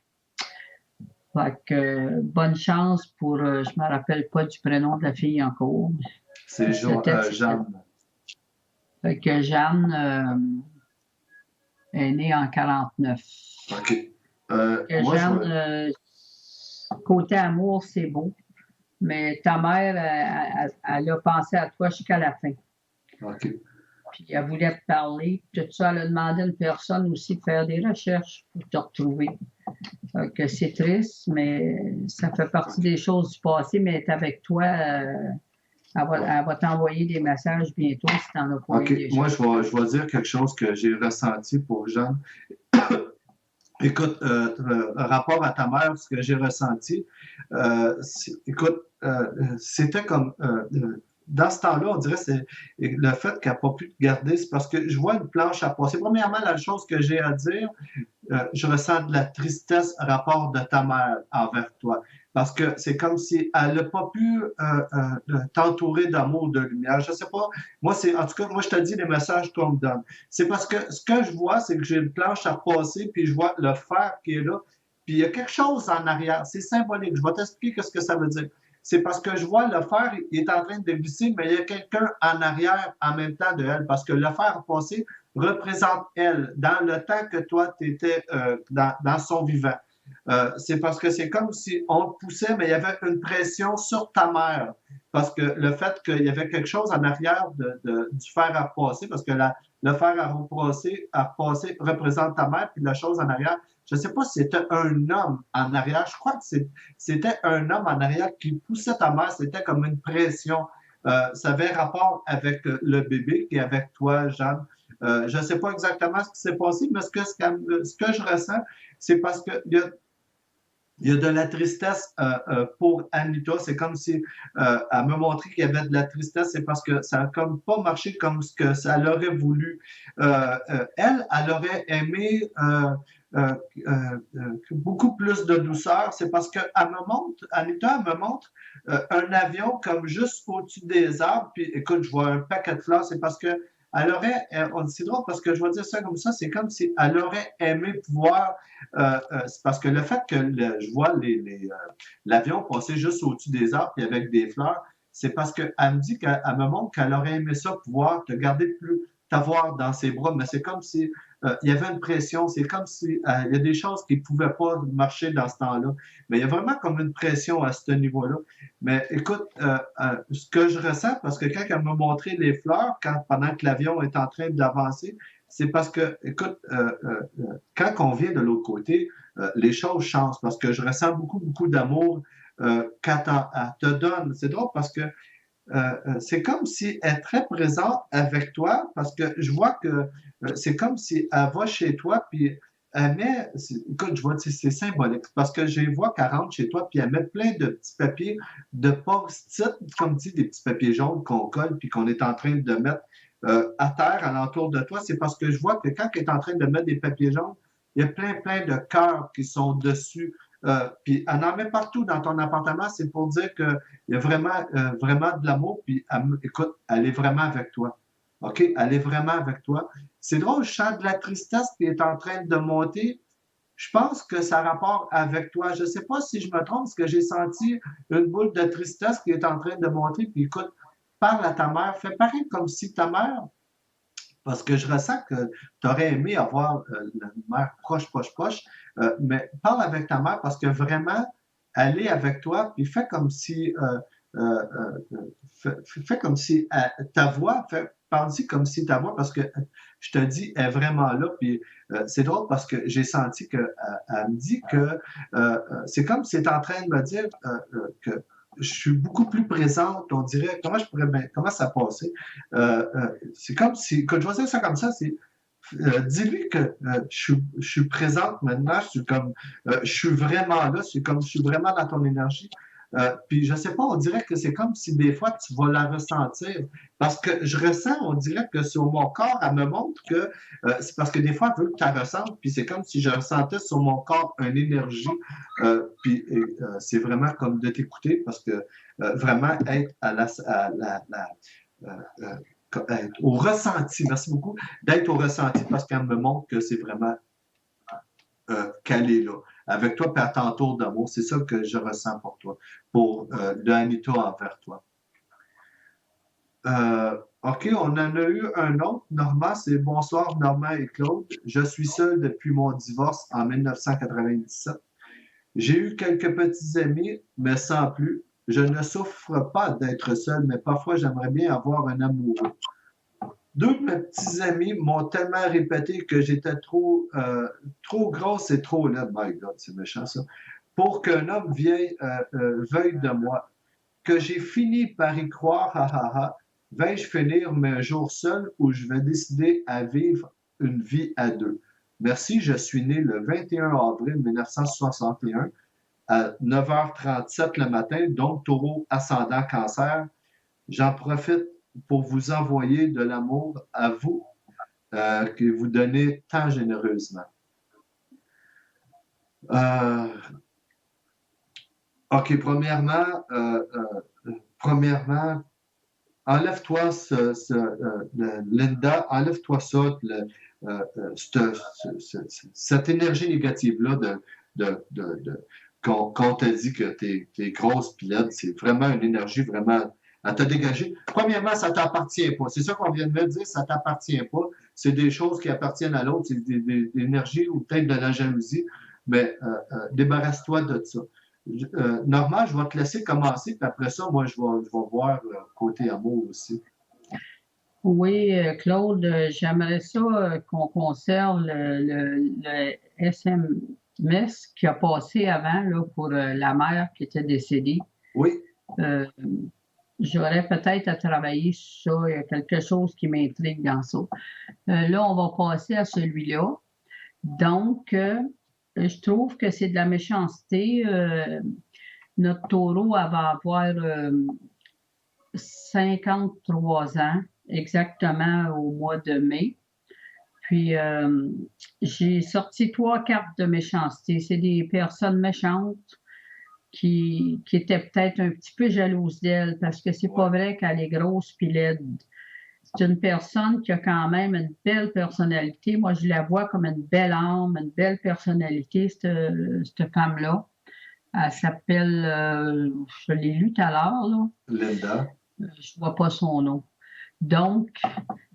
Fait que bonne chance pour, je me rappelle pas du prénom de la fille encore. C'est Jeanne. Fait que Jeanne est née en 49. OK. Moi, Jeanne, côté amour, c'est beau. Mais ta mère, elle a pensé à toi jusqu'à la fin. OK. Puis elle voulait te parler. Tout ça, elle a demandé à une personne aussi de faire des recherches pour te retrouver. Donc, c'est triste, mais ça fait partie des choses du passé, mais elle est avec toi. Elle va t'envoyer des messages bientôt si tu n'en as pas OK. eu déjà. Moi, je vais dire quelque chose que j'ai ressenti pour Jeanne. Écoute, rapport à ta mère, ce que j'ai ressenti, écoute, c'était comme, dans ce temps-là, on dirait que c'est le fait qu'elle n'a pas pu te garder, c'est parce que je vois une planche à passer. Premièrement, la chose que j'ai à dire, je ressens de la tristesse rapport de ta mère envers toi. Parce que c'est comme si elle n'a pas pu t'entourer d'amour, de lumière. Je sais pas. Moi, en tout cas, moi, je te dis les messages qu'on me donne. C'est parce que ce que je vois, c'est que j'ai une planche à passer, puis je vois le fer qui est là. Puis il y a quelque chose en arrière. C'est symbolique. Je vais t'expliquer ce que ça veut dire. C'est parce que je vois le fer, il est en train de glisser, mais il y a quelqu'un en arrière en même temps de elle. Parce que le fer passé représente elle, dans le temps que toi, tu étais dans son vivant. C'est parce que c'est comme si on te poussait, mais il y avait une pression sur ta mère. Parce que le fait qu'il y avait quelque chose en arrière du fer à repasser, parce que le fer à repasser représente ta mère, puis la chose en arrière, je ne sais pas si c'était un homme en arrière. Je crois que c'était un homme en arrière qui poussait ta mère. C'était comme une pression. Ça avait rapport avec le bébé et avec toi, Jeanne. Je ne sais pas exactement ce qui s'est passé, mais ce que je ressens, c'est parce qu'il y a de la tristesse pour Anita. C'est comme si elle me montrait qu'il y avait de la tristesse. C'est parce que ça n'a comme pas marché comme ce que ça l'aurait voulu. Elle aurait aimé beaucoup plus de douceur. C'est parce que Anita me montre un avion comme juste au-dessus des arbres. Puis écoute, je vois un paquet de fleurs. C'est parce que c'est drôle parce que je vais dire ça comme ça, c'est comme si elle aurait aimé pouvoir, c'est parce que le fait que je vois l'avion passer juste au-dessus des arbres et avec des fleurs, c'est parce qu'elle me dit qu'elle me montre qu'elle aurait aimé ça, pouvoir te garder plus, t'avoir dans ses bras, mais c'est comme si il y avait une pression, c'est comme si il y a des choses qui ne pouvaient pas marcher dans ce temps-là, mais il y a vraiment comme une pression à ce niveau-là. Mais écoute, ce que je ressens, parce que quand elle m'a montré les fleurs, pendant que l'avion est en train d'avancer, c'est parce que, écoute, quand on vient de l'autre côté, les choses changent, parce que je ressens beaucoup, beaucoup d'amour quand elle te donne. C'est drôle parce que c'est comme si elle est très présente avec toi, parce que je vois que c'est comme si elle va chez toi, puis écoute, je vois, c'est symbolique, parce que je les vois qu'elle rentre chez toi, puis elle met plein de petits papiers de post-it, comme tu dis, des petits papiers jaunes qu'on colle, puis qu'on est en train de mettre à terre, alentour de toi. C'est parce que je vois que quand elle est en train de mettre des papiers jaunes, il y a plein de cœurs qui sont dessus. Puis elle en met partout dans ton appartement, c'est pour dire qu'il y a vraiment de l'amour, puis écoute, elle est vraiment avec toi. OK? Elle est vraiment avec toi. C'est drôle, je sens de la tristesse qui est en train de monter. Je pense que ça a rapport avec toi. Je ne sais pas si je me trompe, parce que j'ai senti une boule de tristesse qui est en train de monter. Puis écoute, parle à ta mère. Fais pareil comme si ta mère, parce que je ressens que tu aurais aimé avoir une mère proche, mais parle avec ta mère parce que vraiment, elle est avec toi, puis fais comme si ta voix, parle-y comme si ta voix, parce que je te dis, elle est vraiment là, puis c'est drôle parce que j'ai senti qu'elle elle me dit que c'est comme si elle est en train de me dire que je suis beaucoup plus présente, on dirait, comment ça passait? C'est comme si, quand je vais dire ça comme ça, c'est dis-lui que je suis présente maintenant, je suis vraiment là, c'est comme je suis vraiment dans ton énergie. Puis je sais pas, on dirait que c'est comme si des fois tu vas la ressentir. Parce que je ressens, on dirait que sur mon corps, elle me montre que c'est parce que des fois, elle veut que tu la ressentes, puis c'est comme si je ressentais sur mon corps une énergie. C'est vraiment comme de t'écouter parce que vraiment être au ressenti, merci beaucoup, d'être au ressenti parce qu'elle me montre que c'est vraiment qu'elle est là. Avec toi, puis à ton tour d'amour, c'est ça que je ressens pour toi, pour de Anita envers toi. OK, on en a eu un autre. Normand, c'est bonsoir Normand et Claude. Je suis seul depuis mon divorce en 1997. J'ai eu quelques petits amis, mais sans plus. Je ne souffre pas d'être seul, mais parfois j'aimerais bien avoir un amoureux. Deux de mes petits amis m'ont tellement répété que j'étais trop grosse et trop laide. My God, c'est méchant ça. Pour qu'un homme veuille de moi. Que j'ai fini par y croire, ha ha ha. Vais-je finir un jour seul ou je vais décider à vivre une vie à deux? Merci, je suis né le 21 avril 1961 à 9h37 le matin, donc taureau ascendant cancer. J'en profite pour vous envoyer de l'amour à vous que vous donnez tant généreusement. OK, premièrement, enlève-toi Linda, enlève-toi ça, cette énergie négative-là qu'on t'a dit que t'es grosse pis laide, c'est vraiment une énergie vraiment à te dégager. Premièrement, ça t'appartient pas. C'est ça qu'on vient de me dire, ça t'appartient pas. C'est des choses qui appartiennent à l'autre, c'est des énergies ou peut-être de la jalousie, mais débarrasse-toi de ça. Normand, je vais te laisser commencer, puis après ça, moi, je vais voir côté amour aussi. Oui, Claude, j'aimerais ça qu'on conserve le SMS qui a passé avant là, pour la mère qui était décédée. Oui. J'aurais peut-être à travailler sur ça. Il y a quelque chose qui m'intrigue dans ça. Là, on va passer à celui-là. Donc, je trouve que c'est de la méchanceté. Notre taureau, elle va avoir 53 ans, exactement au mois de mai. Puis, j'ai sorti 3 cartes de méchanceté. C'est des personnes méchantes qui étaient peut-être un petit peu jalouses d'elle parce que c'est pas vrai qu'elle est grosse puis laide. C'est une personne qui a quand même une belle personnalité. Moi, je la vois comme une belle âme, une belle personnalité, cette femme-là. Elle s'appelle, je l'ai lu tout à l'heure, là. Linda. Je vois pas son nom. Donc,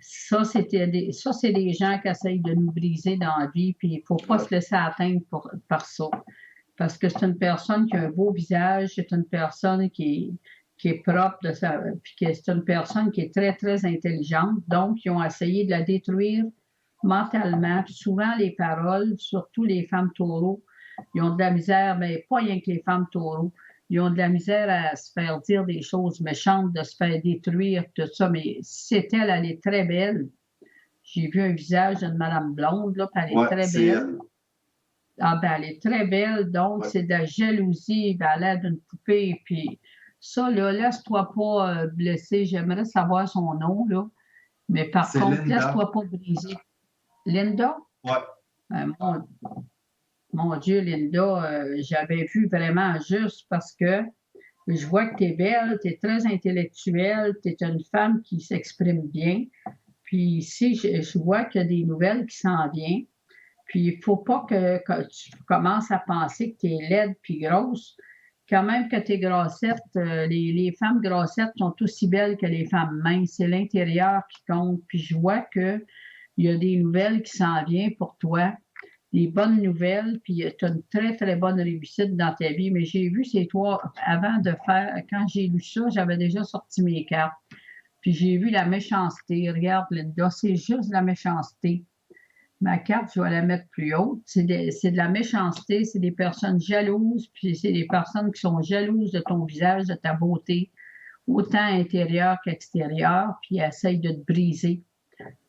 ça, c'est des gens qui essayent de nous briser dans la vie, puis il ne faut pas se laisser atteindre par ça. Parce que c'est une personne qui a un beau visage, c'est une personne qui est propre, puis que c'est une personne qui est très, très intelligente. Donc, ils ont essayé de la détruire mentalement. Puis souvent, les paroles, surtout les femmes taureaux, ils ont de la misère, mais pas rien que les femmes taureaux. Ils ont de la misère à se faire dire des choses méchantes, de se faire détruire, tout ça. Mais si c'est elle, elle est très belle. J'ai vu un visage d'une madame blonde, là, puis elle est très belle. Ah ben, elle est très belle, donc Ouais. c'est de la jalousie, ben, elle a l'air d'une poupée, puis ça, là, laisse-toi pas blesser. J'aimerais savoir son nom, là. Mais par C'est contre, Linda. laisse-toi pas briser. Linda? Ouais. Mon, mon Dieu, Linda, j'avais vu vraiment juste parce que je vois que tu es belle, tu es très intellectuelle, tu es une femme qui s'exprime bien. Puis ici, je vois qu'il y a des nouvelles qui s'en viennent. Puis il ne faut pas que tu commences à penser que tu es laide puis grosse. Quand même que tu es grossette, les femmes grossettes sont aussi belles que les femmes minces. C'est l'intérieur qui compte. Puis je vois qu'il y a des nouvelles qui s'en viennent pour toi, des bonnes nouvelles, puis tu as une très, très bonne réussite dans ta vie. Mais j'ai vu, c'est toi, avant de faire, quand j'ai lu ça, j'avais déjà sorti mes cartes. Puis j'ai vu la méchanceté. Regarde, Linda, c'est juste la méchanceté. Ma carte, je vais la mettre plus haute. C'est de la méchanceté, c'est des personnes jalouses, puis c'est des personnes qui sont jalouses de ton visage, de ta beauté, autant intérieure qu'extérieure, puis elles essayent de te briser.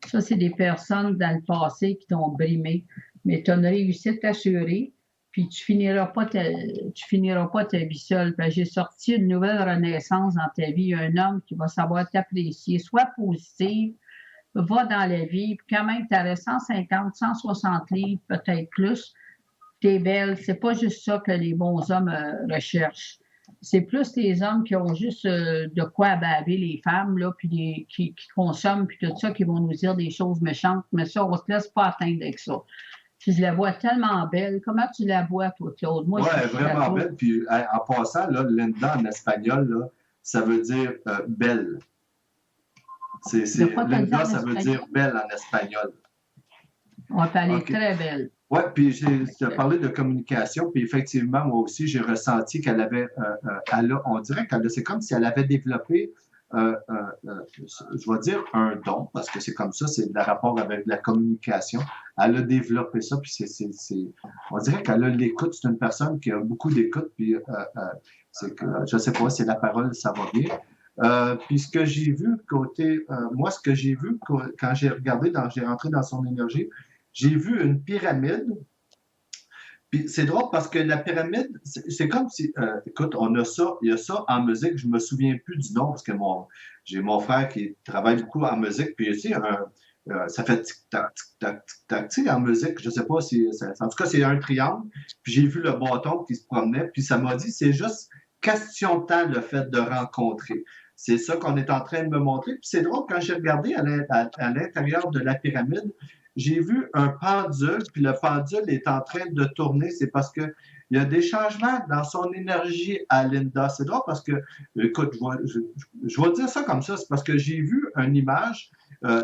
Ça, c'est des personnes dans le passé qui t'ont brimé, mais tu as une réussite assurée, puis tu finiras pas ta vie seule. J'ai sorti une nouvelle renaissance dans ta vie, un homme qui va savoir t'apprécier, soit positive, va dans la vie, puis quand même, tu as 150, 160 livres, peut-être plus, tu es belle. C'est pas juste ça que les bons hommes recherchent. C'est plus les hommes qui ont juste de quoi baver les femmes, là, puis qui consomment, puis tout ça, qui vont nous dire des choses méchantes. Mais ça, on ne se laisse pas atteindre avec ça. Puis je la vois tellement belle. Comment tu la vois, toi, Claude? Moi, je Ouais, suis vraiment château. belle. Puis en passant, là, Linda en espagnol, là, ça veut dire belle. De quoi tu as dit Linda, en ça veut dire espagnol? belle en espagnol. Ouais, puis elle est OK. très belle. Ouais, puis tu as parlé de communication, puis effectivement, moi aussi, j'ai ressenti qu'elle avait, on dirait c'est comme si elle avait développé, je vais dire un don, parce que c'est comme ça, c'est le rapport avec la communication. Elle a développé ça, puis on dirait qu'elle a l'écoute. C'est une personne qui a beaucoup d'écoute, puis c'est que, je sais pas, c'est la parole, ça va bien. Puis ce que j'ai vu moi, ce que j'ai vu quand j'ai rentré dans son énergie, j'ai vu une pyramide. Puis c'est drôle parce que la pyramide, c'est comme si, écoute, il y a ça en musique, je me souviens plus du nom parce que j'ai mon frère qui travaille beaucoup en musique, puis tu sais, ça fait tic-tac, tic-tac, tic-tac, tu sais, en musique, je sais pas si, en tout cas, c'est un triangle, puis j'ai vu le bâton qui se promenait, puis ça m'a dit, c'est juste question de temps le fait de rencontrer. C'est ça qu'on est en train de me montrer. Puis c'est drôle, quand j'ai regardé à l'intérieur de la pyramide, j'ai vu un pendule, puis le pendule est en train de tourner. C'est parce que il y a des changements dans son énergie à Linda. C'est drôle parce que, écoute, je vais dire ça comme ça, c'est parce que j'ai vu une image.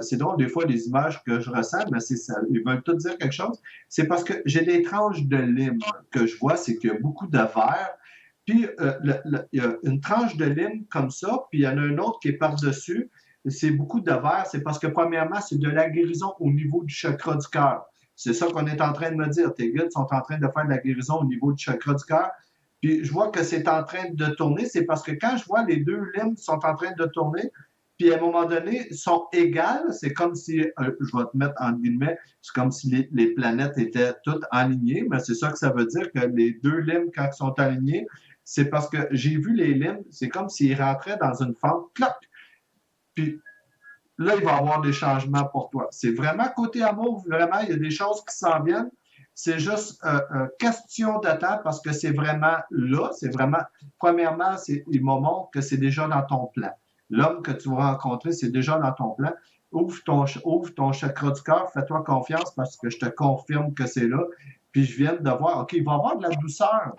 C'est drôle des fois les images que je ressens, mais c'est ça, ils veulent tout dire quelque chose. C'est parce que j'ai des tranches de lime que je vois, c'est qu'il y a beaucoup de verre. Puis il y a une tranche de lime comme ça, puis il y en a une autre qui est par-dessus. C'est beaucoup de verre. C'est parce que, premièrement, c'est de la guérison au niveau du chakra du cœur. C'est ça qu'on est en train de me dire. Tes guides sont en train de faire de la guérison au niveau du chakra du cœur. Puis je vois que c'est en train de tourner. C'est parce que quand je vois les deux limbes qui sont en train de tourner, puis à un moment donné, sont égales. C'est comme si, je vais te mettre en guillemets, c'est comme si les planètes étaient toutes alignées, mais c'est ça que ça veut dire que les deux limbes, quand ils sont alignés, c'est parce que j'ai vu les limbes, c'est comme s'ils rentraient dans une fente, clac, puis là, il va y avoir des changements pour toi. C'est vraiment côté amour, vraiment, il y a des choses qui s'en viennent. C'est juste question de temps parce que c'est vraiment là, c'est vraiment, premièrement, il me montre que c'est déjà dans ton plan. L'homme que tu vas rencontrer, c'est déjà dans ton plan. Ouvre ton chakra du cœur, fais-toi confiance parce que je te confirme que c'est là. Puis je viens de voir, OK, il va y avoir de la douceur.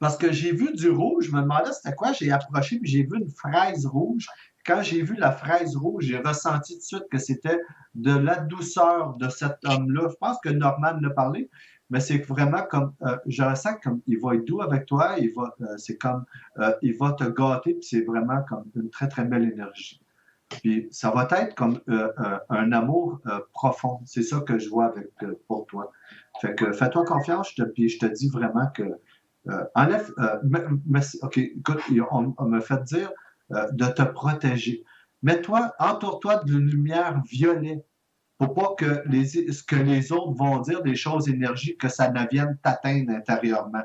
Parce que j'ai vu du rouge, je me demandais c'était quoi, j'ai approché, puis j'ai vu une fraise rouge. Quand j'ai vu la fraise rouge, j'ai ressenti tout de suite que c'était de la douceur de cet homme-là. Je pense que Norman l'a parlé, mais c'est vraiment comme, je ressens comme il va être doux avec toi, c'est comme, il va te gâter, puis c'est vraiment comme une très, très belle énergie. Puis ça va être comme un amour profond. C'est ça que je vois pour toi. Fait que fais-toi confiance, puis je te dis vraiment que enlève, OK, écoute, on m'a fait dire de te protéger. Mets-toi, entoure-toi d'une lumière violet. Faut pas que ce que les autres vont dire, des choses énergiques, que ça ne vienne t'atteindre intérieurement.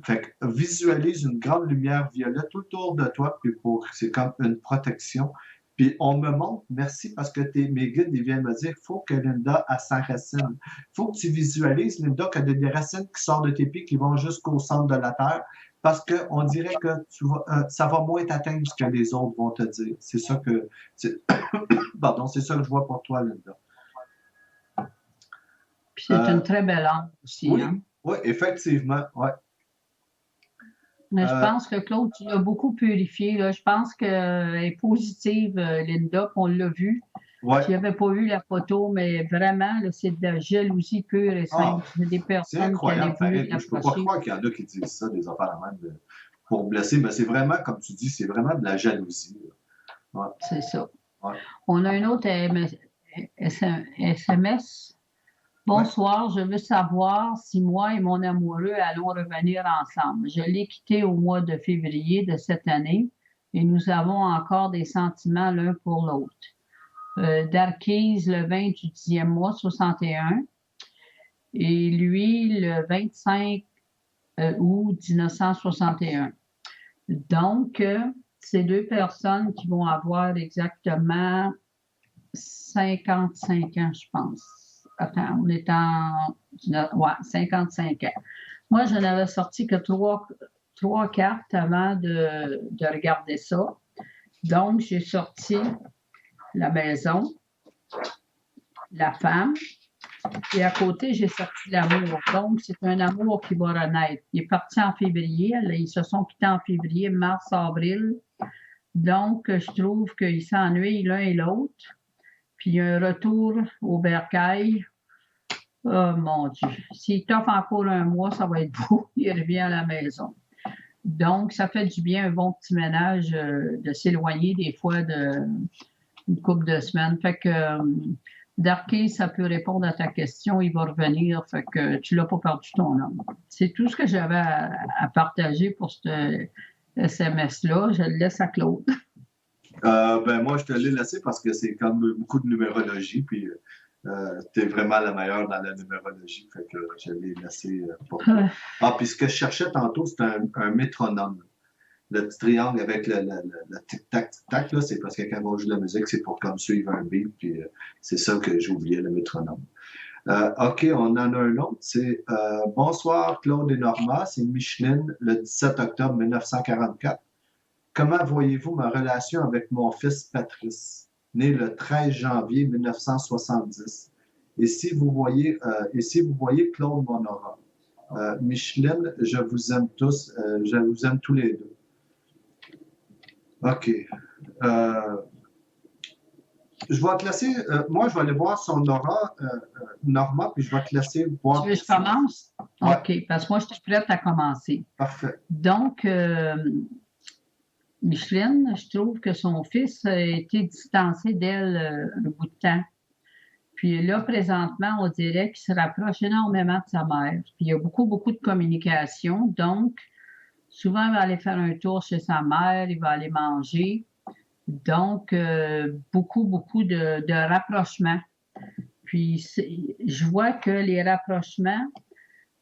Fait que visualise une grande lumière violette autour de toi, puis c'est comme une protection. Puis on me montre, merci parce que mes guides, ils viennent me dire, il faut que Linda a sa racine. Il faut que tu visualises, Linda, que des racines qui sortent de tes pieds, qui vont jusqu'au centre de la Terre, parce qu'on dirait que ça va moins t'atteindre ce que les autres vont te dire. C'est ça que, pardon, c'est ça que je vois pour toi, Linda. Puis c'est une très belle âme aussi, oui, hein? Oui, effectivement, ouais. Mais je pense que Claude, tu l'as beaucoup purifié, là. Je pense qu'elle est positive, Linda, qu'on l'a vue. Ouais. Je n'avais pas vu la photo, mais vraiment, là, c'est de la jalousie pure et simple. C'est des personnes qui allaient voulu l'approcher. Je ne peux pas croire qu'il y en a qui disent ça, des affaires à même pour blesser, mais c'est vraiment, comme tu dis, c'est vraiment de la jalousie. Ouais. C'est ça. Ouais. On a une autre SMS. Bonsoir, je veux savoir si moi et mon amoureux allons revenir ensemble. Je l'ai quitté au mois de février de cette année et nous avons encore des sentiments l'un pour l'autre. Darkise, le 20 du 10e mois, 61. Et lui, le 25 août 1961. Donc, c'est deux personnes qui vont avoir exactement 55 ans, je pense. Attends, on est en... Ouais, 55 ans. Moi, je n'avais sorti que trois cartes avant de regarder ça. Donc, j'ai sorti la maison, la femme, et à côté, j'ai sorti l'amour. Donc, c'est un amour qui va renaître. Il est parti en février. Ils se sont quittés en février, mars, avril. Donc, je trouve qu'ils s'ennuient l'un et l'autre. Puis, un retour au bercail. Oh mon Dieu. S'il t'offre encore un mois, ça va être beau. Il revient à la maison. Donc, ça fait du bien, un bon petit ménage de s'éloigner des fois d'une couple de semaines. Fait que Darky, ça peut répondre à ta question. Il va revenir. Fait que tu l'as pas perdu ton homme. C'est tout ce que j'avais à partager pour ce SMS-là. Je le laisse à Claude. Moi, je te l'ai laissé parce que c'est comme beaucoup de numérologie. Puis tu es vraiment la meilleure dans la numérologie. Fait que je l'ai laissé pour toi. Puis ce que je cherchais tantôt, c'est un métronome. Le petit triangle avec le tic-tac, tic-tac, là, c'est parce que quand on joue de la musique, c'est pour comme suivre un beat, puis c'est ça que j'ai oublié, le métronome. OK, on en a un autre, c'est bonsoir Claude et Norma, c'est Micheline, le 17 octobre 1944. Comment voyez-vous ma relation avec mon fils Patrice, né le 13 janvier 1970? Et si vous voyez Claude Monora? Micheline, je vous aime tous, je vous aime tous les deux. OK. Je vais te laisser. Moi, je vais aller voir son aura, Norma, puis je vais te laisser voir. Tu veux que je commence? Ouais. OK, parce que moi, je suis prête à commencer. Parfait. Donc, Micheline, je trouve que son fils a été distancé d'elle un bout de temps. Puis là, présentement, on dirait qu'il se rapproche énormément de sa mère. Puis il y a beaucoup, beaucoup de communication. Donc, souvent, il va aller faire un tour chez sa mère, il va aller manger. Donc, beaucoup, beaucoup de rapprochements. Puis, je vois que les rapprochements,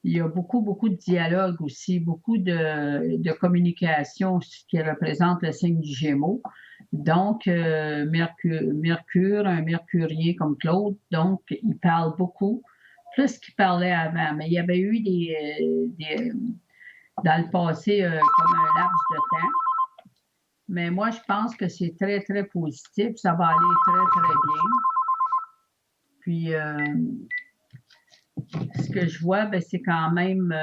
il y a beaucoup, beaucoup de dialogue aussi, beaucoup de communication, ce qui représente le signe du Gémeaux. Donc, Mercure, un mercurien comme Claude, donc il parle beaucoup, plus qu'il parlait avant. Mais il y avait eu dans le passé comme un laps de temps. Mais moi, je pense que c'est très, très positif. Ça va aller très, très bien. Puis, ce que je vois, c'est quand même...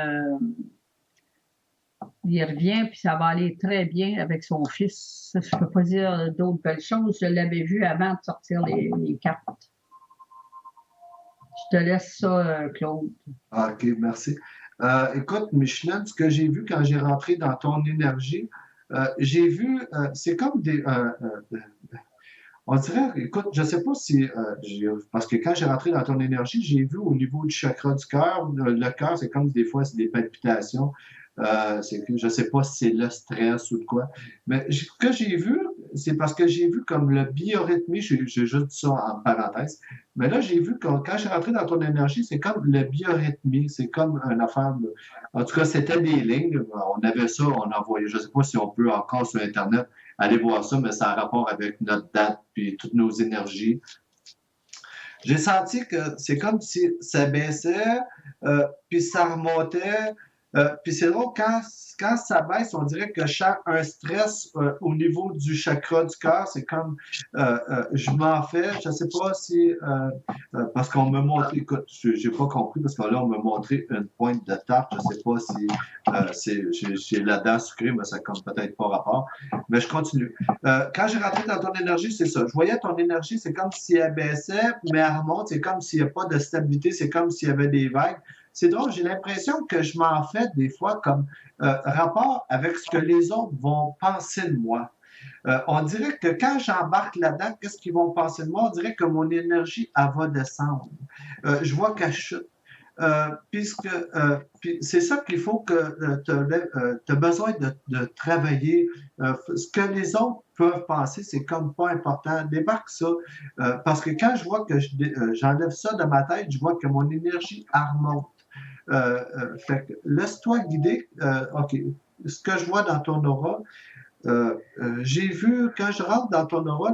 il revient, puis ça va aller très bien avec son fils. Je ne peux pas dire d'autres belles choses. Je l'avais vu avant de sortir les cartes. Je te laisse ça, Claude. OK, merci. Écoute, Micheline, ce que j'ai vu quand j'ai rentré dans ton énergie, j'ai vu, c'est comme des... on dirait, écoute, je ne sais pas si... parce que quand j'ai rentré dans ton énergie, j'ai vu au niveau du chakra du cœur, le cœur, c'est comme des fois, c'est des palpitations. Je ne sais pas si c'est le stress ou de quoi. Mais ce que j'ai vu, c'est parce que j'ai vu comme le biorhythmie, j'ai juste dit ça en parenthèse, mais là, j'ai vu que quand j'ai rentré dans ton énergie, c'est comme le biorhythmie, c'est comme une affaire, en tout cas, c'était des lignes, on avait ça, on envoyait, je ne sais pas si on peut encore sur Internet aller voir ça, mais ça a rapport avec notre date, puis toutes nos énergies. J'ai senti que c'est comme si ça baissait, puis ça remontait. Puis c'est drôle, quand ça baisse, on dirait que je sens un stress au niveau du chakra du cœur. C'est comme, je m'en fais, je ne sais pas si, parce qu'on m'a montré, écoute, j'ai pas compris, parce que là, on m'a montré une pointe de tarte. Je ne sais pas si j'ai la dent sucrée, mais ça n'a comme peut-être pas rapport. Mais je continue. Quand j'ai rentré dans ton énergie, c'est ça. Je voyais ton énergie, c'est comme si elle baissait, mais elle remonte. C'est comme s'il n'y a pas de stabilité. C'est comme s'il y avait des vagues. C'est drôle, j'ai l'impression que je m'en fais des fois comme rapport avec ce que les autres vont penser de moi. On dirait que quand j'embarque là-dedans, qu'est-ce qu'ils vont penser de moi? On dirait que mon énergie, elle va descendre. Je vois qu'elle chute. Puis c'est ça qu'il faut que tu as besoin de travailler. Ce que les autres peuvent penser, c'est comme pas important. Débarque ça. Parce que quand je vois que j'enlève ça de ma tête, je vois que mon énergie remonte. Fait que laisse-toi guider. OK. Ce que je vois dans ton aura, j'ai vu, quand je rentre dans ton aura,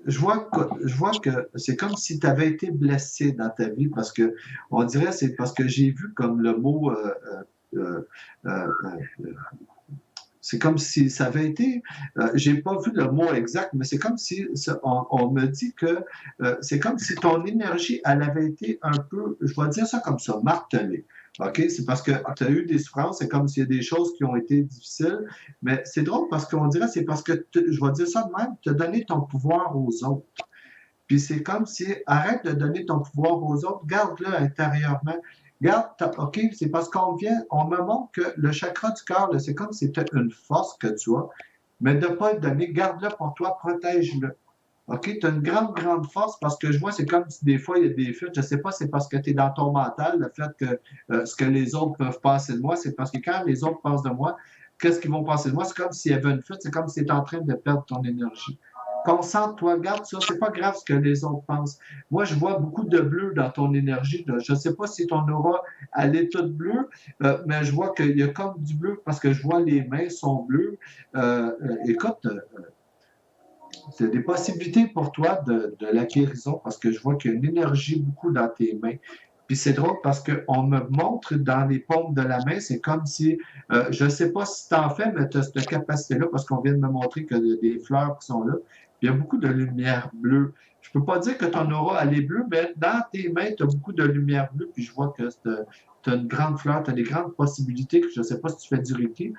je vois que c'est comme si tu avais été blessé dans ta vie parce que on dirait c'est parce que j'ai vu comme le mot euh, euh, c'est comme si ça avait été, j'ai pas vu le mot exact, mais c'est comme si on me dit que c'est comme si ton énergie, elle avait été un peu, je vais dire ça comme ça, martelée. OK? C'est parce que tu as eu des souffrances, c'est comme s'il y a des choses qui ont été difficiles, mais c'est drôle parce qu'on dirait c'est parce que, je vais dire ça de même, tu as donné ton pouvoir aux autres. Puis c'est comme si, arrête de donner ton pouvoir aux autres, garde-le intérieurement. Garde, OK, c'est parce on me montre que le chakra du cœur, c'est comme si c'était une force que tu as, mais de ne pas le donner, garde-le pour toi, protège-le. OK, tu as une grande, grande force parce que je vois, c'est comme si des fois, il y a des fuites. Je ne sais pas, c'est parce que tu es dans ton mental, le fait que ce que les autres peuvent penser de moi, c'est parce que quand les autres pensent de moi, qu'est-ce qu'ils vont penser de moi? C'est comme s'il y avait une fuite, c'est comme si tu es en train de perdre ton énergie. Concentre-toi, garde ça, c'est pas grave ce que les autres pensent. Moi, je vois beaucoup de bleu dans ton énergie. Je ne sais pas si ton aura, elle est toute bleue, mais je vois qu'il y a comme du bleu parce que je vois les mains sont bleues. Écoute, c'est des possibilités pour toi de la guérison parce que je vois qu'il y a une énergie beaucoup dans tes mains. Puis c'est drôle parce qu'on me montre dans les paumes de la main, c'est comme si, je ne sais pas si tu en fais, mais tu as cette capacité-là parce qu'on vient de me montrer qu'il y a des fleurs qui sont là. Puis il y a beaucoup de lumière bleue. Je ne peux pas dire que ton aura, elle est bleue, mais dans tes mains, tu as beaucoup de lumière bleue. Puis je vois que tu as une grande fleur, tu as des grandes possibilités. Je ne sais pas si tu fais du Reiki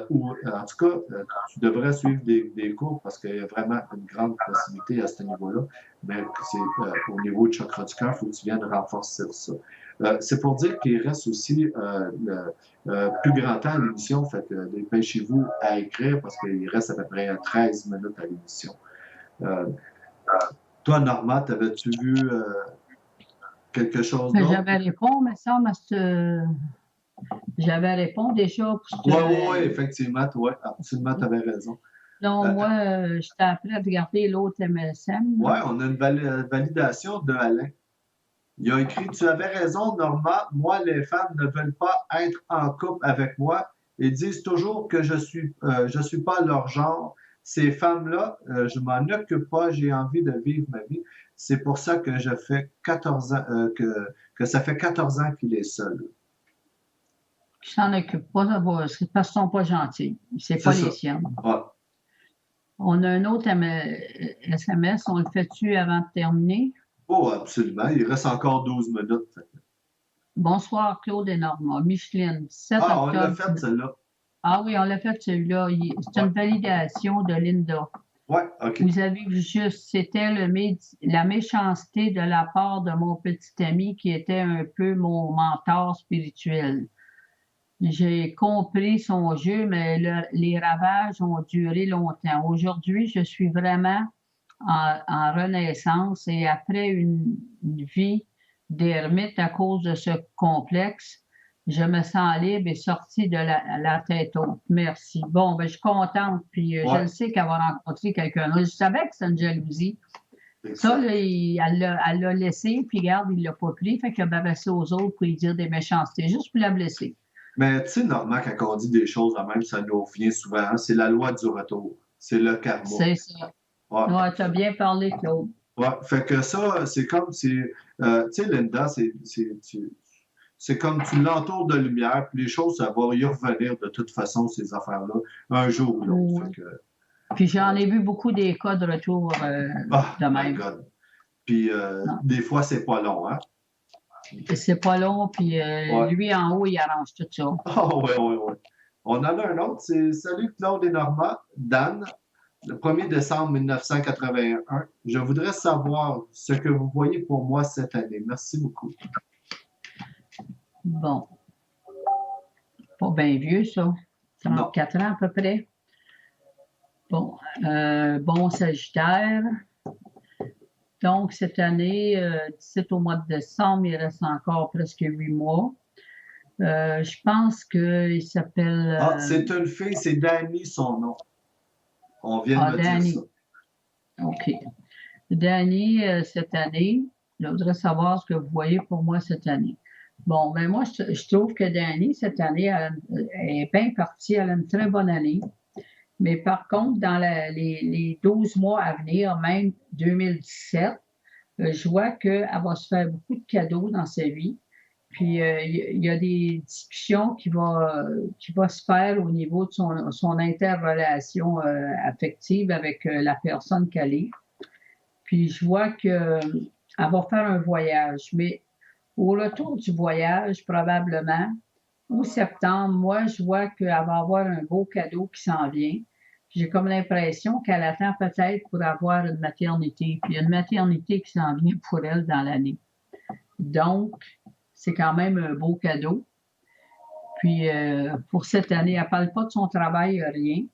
ou en tout cas, tu devrais suivre des cours parce qu'il y a vraiment une grande possibilité à ce niveau-là. Mais c'est au niveau du chakra du cœur, il faut que tu viennes renforcer ça. C'est pour dire qu'il reste aussi le plus grand temps à l'émission. Fait que dépêchez-vous à écrire parce qu'il reste à peu près 13 minutes à l'émission. Toi, Norma, t'avais-tu vu quelque chose d'autre? J'avais répondu, mais ça, j'avais répondu déjà. Oui, effectivement, absolument, tu avais raison. Donc, moi, j'étais après à regarder l'autre MSM. Oui, on a une validation de Alain. Il a écrit: Tu avais raison, Norma. Moi, les femmes ne veulent pas être en couple avec moi. Ils disent toujours que je suis pas leur genre. Ces femmes-là, je m'en occupe pas. J'ai envie de vivre ma vie. C'est pour ça que je fais 14 ans, que ça fait 14 ans qu'il est seul. Qui s'en occupe pas, c'est parce qu'ils sont pas gentils. C'est pas les siennes. Ouais. On a un autre SMS. On le fait-tu avant de terminer? Oh, absolument. Il reste encore 12 minutes. Bonsoir, Claude et Norma. Micheline, 7 octobre. On l'a fait, celle-là. Ah oui, on l'a fait, celui-là. C'est une validation de Linda. Oui, OK. Vous avez vu juste, c'était la méchanceté de la part de mon petit ami qui était un peu mon mentor spirituel. J'ai compris son jeu, mais les ravages ont duré longtemps. Aujourd'hui, je suis vraiment en renaissance et après une vie d'ermite à cause de ce complexe, Je me sens libre et sortie de la tête haute. Merci. Bon, ben, je suis contente, puis je le Ouais, sais qu'elle va rencontrer quelqu'un d'autre. Je savais que c'est une jalousie. Ça, là, exact. elle l'a laissé, puis regarde, il l'a pas pris, fait qu'il a balancé aux autres pour lui dire des méchancetés, juste pour la blesser. Mais tu sais, normalement, quand on dit des choses de même, ça nous revient souvent, hein, c'est la loi du retour. C'est le karma. C'est ça. Ouais. Ouais, tu as bien parlé, Claude. Ouais. Fait que ça, c'est comme si, tu sais, Linda, c'est comme tu l'entoures de lumière, puis les choses, ça va y revenir de toute façon, ces affaires-là, un jour ou l'autre. Fait Oui. que, Puis j'en ai vu beaucoup des cas de retour ah, de my même. God. Puis Non. des fois, c'est pas long, hein? C'est pas long, puis Ouais. lui en haut, il arrange tout ça. Ah, ouais, ouais, ouais. On en a un autre, c'est Salut Claude et Norma, Dan, le 1er décembre 1981. Je voudrais savoir ce que vous voyez pour moi cette année. Merci beaucoup. Bon, pas bien vieux, ça. Non. 34 ans à peu près. Bon, bon Sagittaire. Donc, cette année, 17 au mois de décembre, il reste encore presque 8 mois. Je pense qu'il s'appelle Ah, c'est une fille, c'est Danny son nom. On vient de me dire ça. Danny. OK. Danny, cette année, je voudrais savoir ce que vous voyez pour moi cette année. Bon, ben moi, je trouve que Danny, cette année, elle est bien partie. Elle a une très bonne année. Mais par contre, dans les 12 mois à venir, même 2017, je vois qu'elle va se faire beaucoup de cadeaux dans sa vie. Puis, il y a des discussions qui va se faire au niveau de son interrelation affective avec la personne qu'elle est. Puis, je vois qu'elle va faire un voyage. Mais au retour du voyage, probablement, au septembre, moi, je vois qu'elle va avoir un beau cadeau qui s'en vient. J'ai comme l'impression qu'elle attend peut-être pour avoir une maternité. Puis il y a une maternité qui s'en vient pour elle dans l'année. Donc, c'est quand même un beau cadeau. Puis pour cette année, elle ne parle pas de son travail, rien.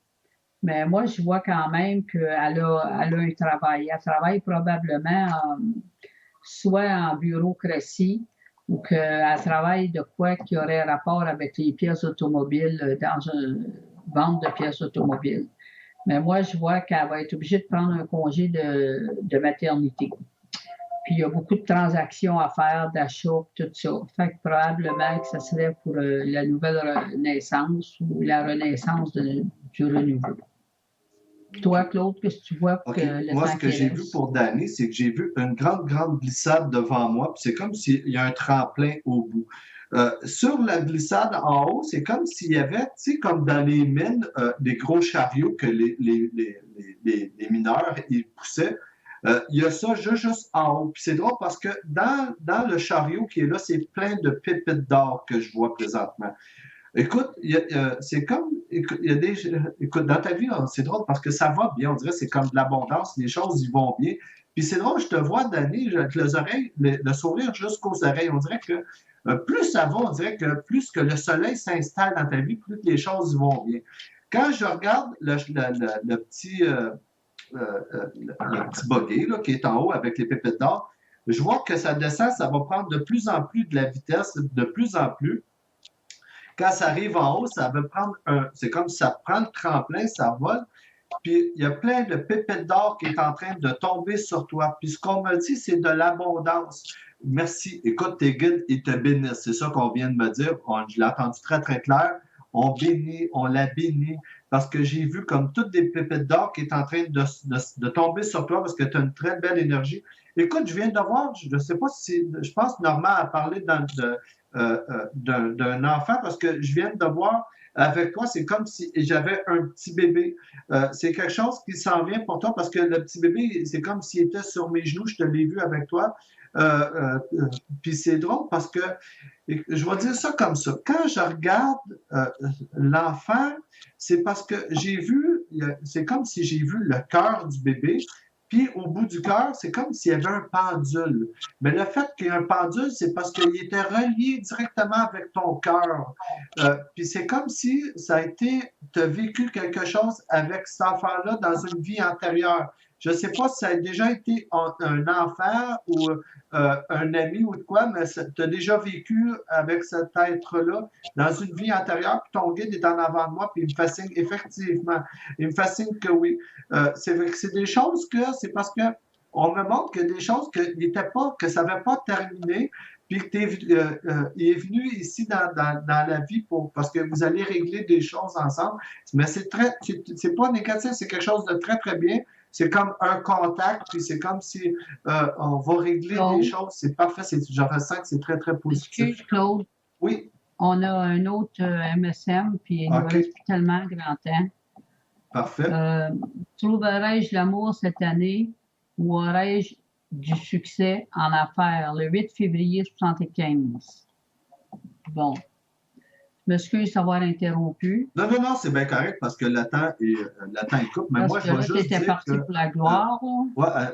Mais moi, je vois quand même qu'elle a un travail. Elle travaille probablement soit en bureaucratie ou qu'elle travaille de quoi qui aurait rapport avec les pièces automobiles dans une vente de pièces automobiles. Mais moi, je vois qu'elle va être obligée de prendre un congé de maternité. Puis il y a beaucoup de transactions à faire, d'achats, tout ça. Fait que probablement que ça serait pour la nouvelle naissance ou la renaissance du renouveau. Toi, Claude, qu'est-ce que tu vois pour OK. le Moi, ce temps que qui j'ai vu reste? pour Danny, c'est que j'ai vu une grande, grande glissade devant moi, puis c'est comme s'il y a un tremplin au bout. Sur la glissade en haut, c'est comme s'il y avait, tu sais, comme dans les mines, des gros chariots que les mineurs, ils poussaient. Il y a ça juste en haut. Puis c'est drôle parce que dans le chariot qui est là, c'est plein de pépites d'or que je vois présentement. Écoute, c'est comme, écoute, il y a écoute, dans ta vie, c'est drôle parce que ça va bien, on dirait que c'est comme de l'abondance, les choses y vont bien. Puis c'est drôle, je te vois, Danny, avec les oreilles, le sourire jusqu'aux oreilles. On dirait que plus ça va, on dirait que plus que le soleil s'installe dans ta vie, plus que les choses y vont bien. Quand je regarde le petit, le petit buggy là, qui est en haut avec les pépites d'or, je vois que ça descend, ça va prendre de plus en plus de la vitesse, de plus en plus. Quand ça arrive en haut, ça va prendre c'est comme si ça prend le tremplin, ça vole. Puis il y a plein de pépites d'or qui est en train de tomber sur toi. Puis ce qu'on me dit, c'est de l'abondance. Merci. Écoute, tes guides, ils te bénissent. C'est ça qu'on vient de me dire. Je l'ai entendu très, très clair. On bénit, on la bénit. Parce que j'ai vu comme toutes des pépites d'or qui est en train de tomber sur toi parce que tu as une très belle énergie. Écoute, je viens de voir, je ne sais pas si, je pense que Normand a parlé d'un enfant parce que je viens de voir avec toi, c'est comme si j'avais un petit bébé. C'est quelque chose qui s'en vient pour toi parce que le petit bébé, c'est comme s'il était sur mes genoux, je te l'ai vu avec toi. Puis c'est drôle parce que, je vais dire ça comme ça, quand je regarde l'enfant, c'est parce que j'ai vu, c'est comme si j'ai vu le cœur du bébé, puis au bout du cœur, c'est comme s'il y avait un pendule. Mais le fait qu'il y ait un pendule, c'est parce qu'il était relié directement avec ton cœur. Puis c'est comme si ça a été, tu as vécu quelque chose avec cet enfant-là dans une vie antérieure. Je ne sais pas si ça a déjà été un enfant ou un ami ou de quoi, mais tu as déjà vécu avec cet être-là dans une vie antérieure, puis ton guide est en avant de moi, puis il me fascine effectivement. Il me fascine que oui. C'est vrai que c'est des choses que c'est parce que on me montre que des choses que ça n'avait pas terminé, puis que il est venu ici dans la vie parce que vous allez régler des choses ensemble. Mais c'est pas négatif, c'est quelque chose de très, très bien. C'est comme un contact, puis c'est comme si on va régler des choses. C'est parfait. Je ressens que c'est très, très positif. Excuse, Claude. Oui. On a un autre MSM, puis il nous reste plus tellement grand temps. Parfait. Trouverai-je l'amour cette année ou aurai-je du succès en affaires? Le 8 février 1975. Bon. Je m'excuse d'avoir interrompu. Non, c'est bien correct parce que le temps est court. Mais moi, je vais juste dire parti que... pour la gloire.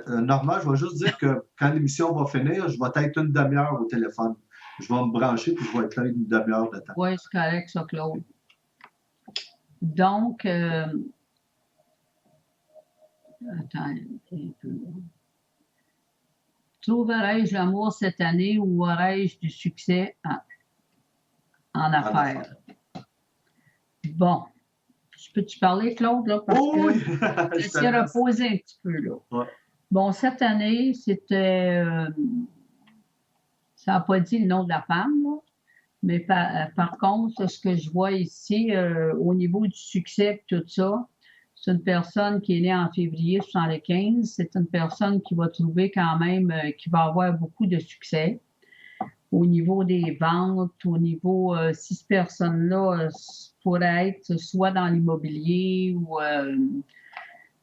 Normal, je vais juste dire que quand l'émission va finir, je vais être une demi-heure au téléphone. Je vais me brancher puis je vais être là une demi-heure de temps. Oui, c'est correct, ça, Claude. Donc, attends un peu. Trouverai-je l'amour cette année ou aurai-je du succès en affaires? Bon. Peux-tu parler, Claude, là? Parce que je t'ai reposé un petit peu, là. Ouais. Bon, cette année, c'était... ça n'a pas dit le nom de la femme, là. Mais par contre, ce que je vois ici, au niveau du succès et tout ça, c'est une personne qui est née en février 1975. C'est une personne qui va trouver quand même, qui va avoir beaucoup de succès au niveau des ventes, au niveau, si cette personne-là pourrait être soit dans l'immobilier ou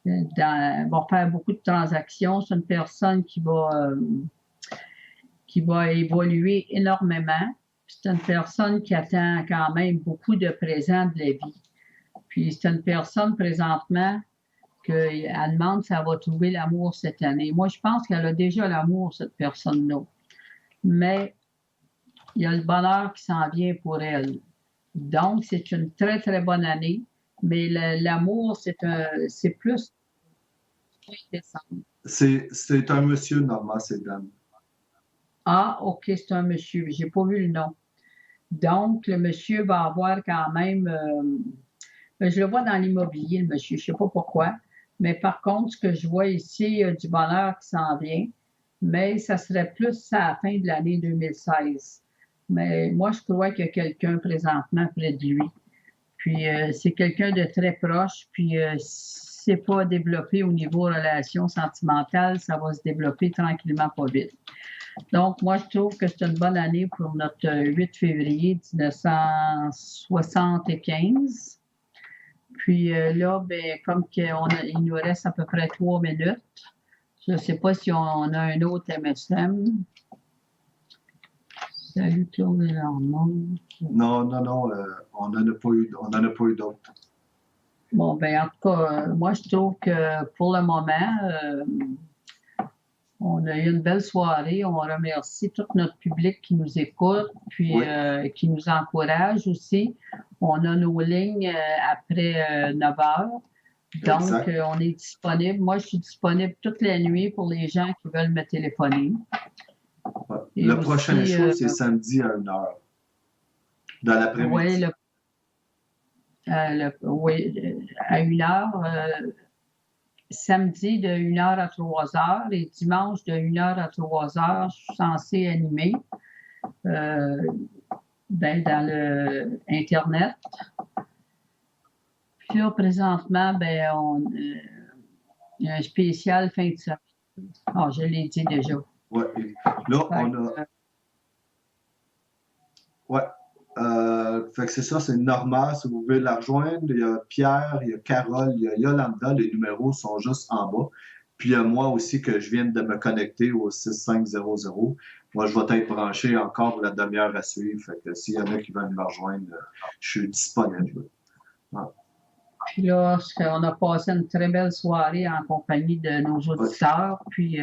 va faire beaucoup de transactions. C'est une personne qui va évoluer énormément. C'est une personne qui attend quand même beaucoup de présents de la vie. Puis c'est une personne présentement qu'elle demande si elle va trouver l'amour cette année. Moi, je pense qu'elle a déjà l'amour, cette personne-là. Mais il y a le bonheur qui s'en vient pour elle. Donc, c'est une très, très bonne année. Mais l'amour, c'est plus décembre. C'est un monsieur, normalement, c'est dame. Ah, OK, c'est un monsieur. Je n'ai pas vu le nom. Donc, le monsieur va avoir quand même... je le vois dans l'immobilier, le monsieur. Je ne sais pas pourquoi. Mais par contre, ce que je vois ici, il y a du bonheur qui s'en vient. Mais ça serait plus à la fin de l'année 2016. Mais moi, je crois qu'il y a quelqu'un présentement près de lui. Puis, c'est quelqu'un de très proche. Puis, si c'est pas développé au niveau relations sentimentales, ça va se développer tranquillement, pas vite. Donc, moi, je trouve que c'est une bonne année pour notre 8 février 1975. Puis là, ben, comme il nous reste à peu près 3 minutes, je ne sais pas si on a un autre MSM. Salut Claude et Normand. Non, on n'en a pas eu d'autres. Bon, ben en tout cas, moi, je trouve que pour le moment, on a eu une belle soirée. On remercie tout notre public qui nous écoute, puis qui nous encourage aussi. On a nos lignes après 9 heures. Donc, on est disponible. Moi, je suis disponible toute la nuit pour les gens qui veulent me téléphoner. Ouais. Le prochain show, c'est samedi à 1h. Dans l'après-midi. Oui, à 1h. Samedi de 1h à 3h et dimanche de 1h à 3h, je suis censée animer dans le Internet. Puis là, présentement, il y a un spécial fin de semaine. Ah, je l'ai dit déjà. Oui. Là, on a... Oui. Fait que c'est ça, c'est normal si vous voulez la rejoindre. Il y a Pierre, il y a Carole, il y a Yolanda, les numéros sont juste en bas. Puis il y a moi aussi que je viens de me connecter au 6500. Moi, je vais être branché encore pour la demi-heure à suivre. Fait que s'il y en a qui veulent me rejoindre, je suis disponible. Ouais. Puis là, on a passé une très belle soirée en compagnie de nos auditeurs. Puis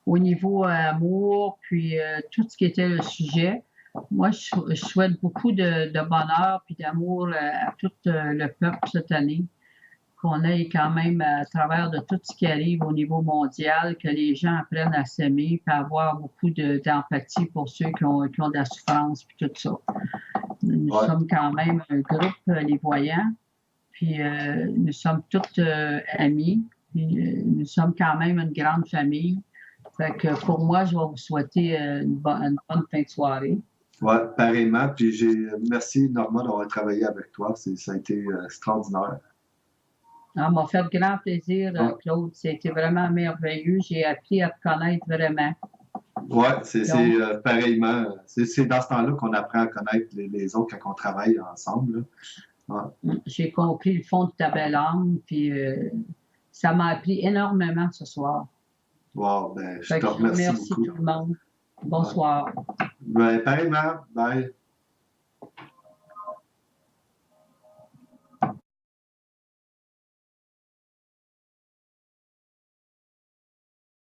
au niveau amour, puis tout ce qui était le sujet. Moi, je souhaite beaucoup de bonheur et d'amour à tout le peuple cette année. qu'on ait quand même, à travers de tout ce qui arrive au niveau mondial, que les gens apprennent à s'aimer, puis à avoir beaucoup d'empathie pour ceux qui ont de la souffrance, puis tout ça. Nous sommes quand même un groupe, les voyants, puis nous sommes tous amis, puis nous sommes quand même une grande famille. Fait que pour moi, je vais vous souhaiter une bonne fin de soirée. Oui, pareillement. Puis merci Norma d'avoir travaillé avec toi. Ça a été extraordinaire. Ça m'a fait grand plaisir, Claude. C'était vraiment merveilleux. J'ai appris à te connaître vraiment. Oui, c'est pareillement. C'est dans ce temps-là qu'on apprend à connaître les autres quand on travaille ensemble. Ouais. J'ai compris le fond de ta belle âme, puis ça m'a appris énormément ce soir. Wow, ben, je te remercie merci beaucoup. Merci tout le monde. Bonsoir. Ben, pareillement. Bye.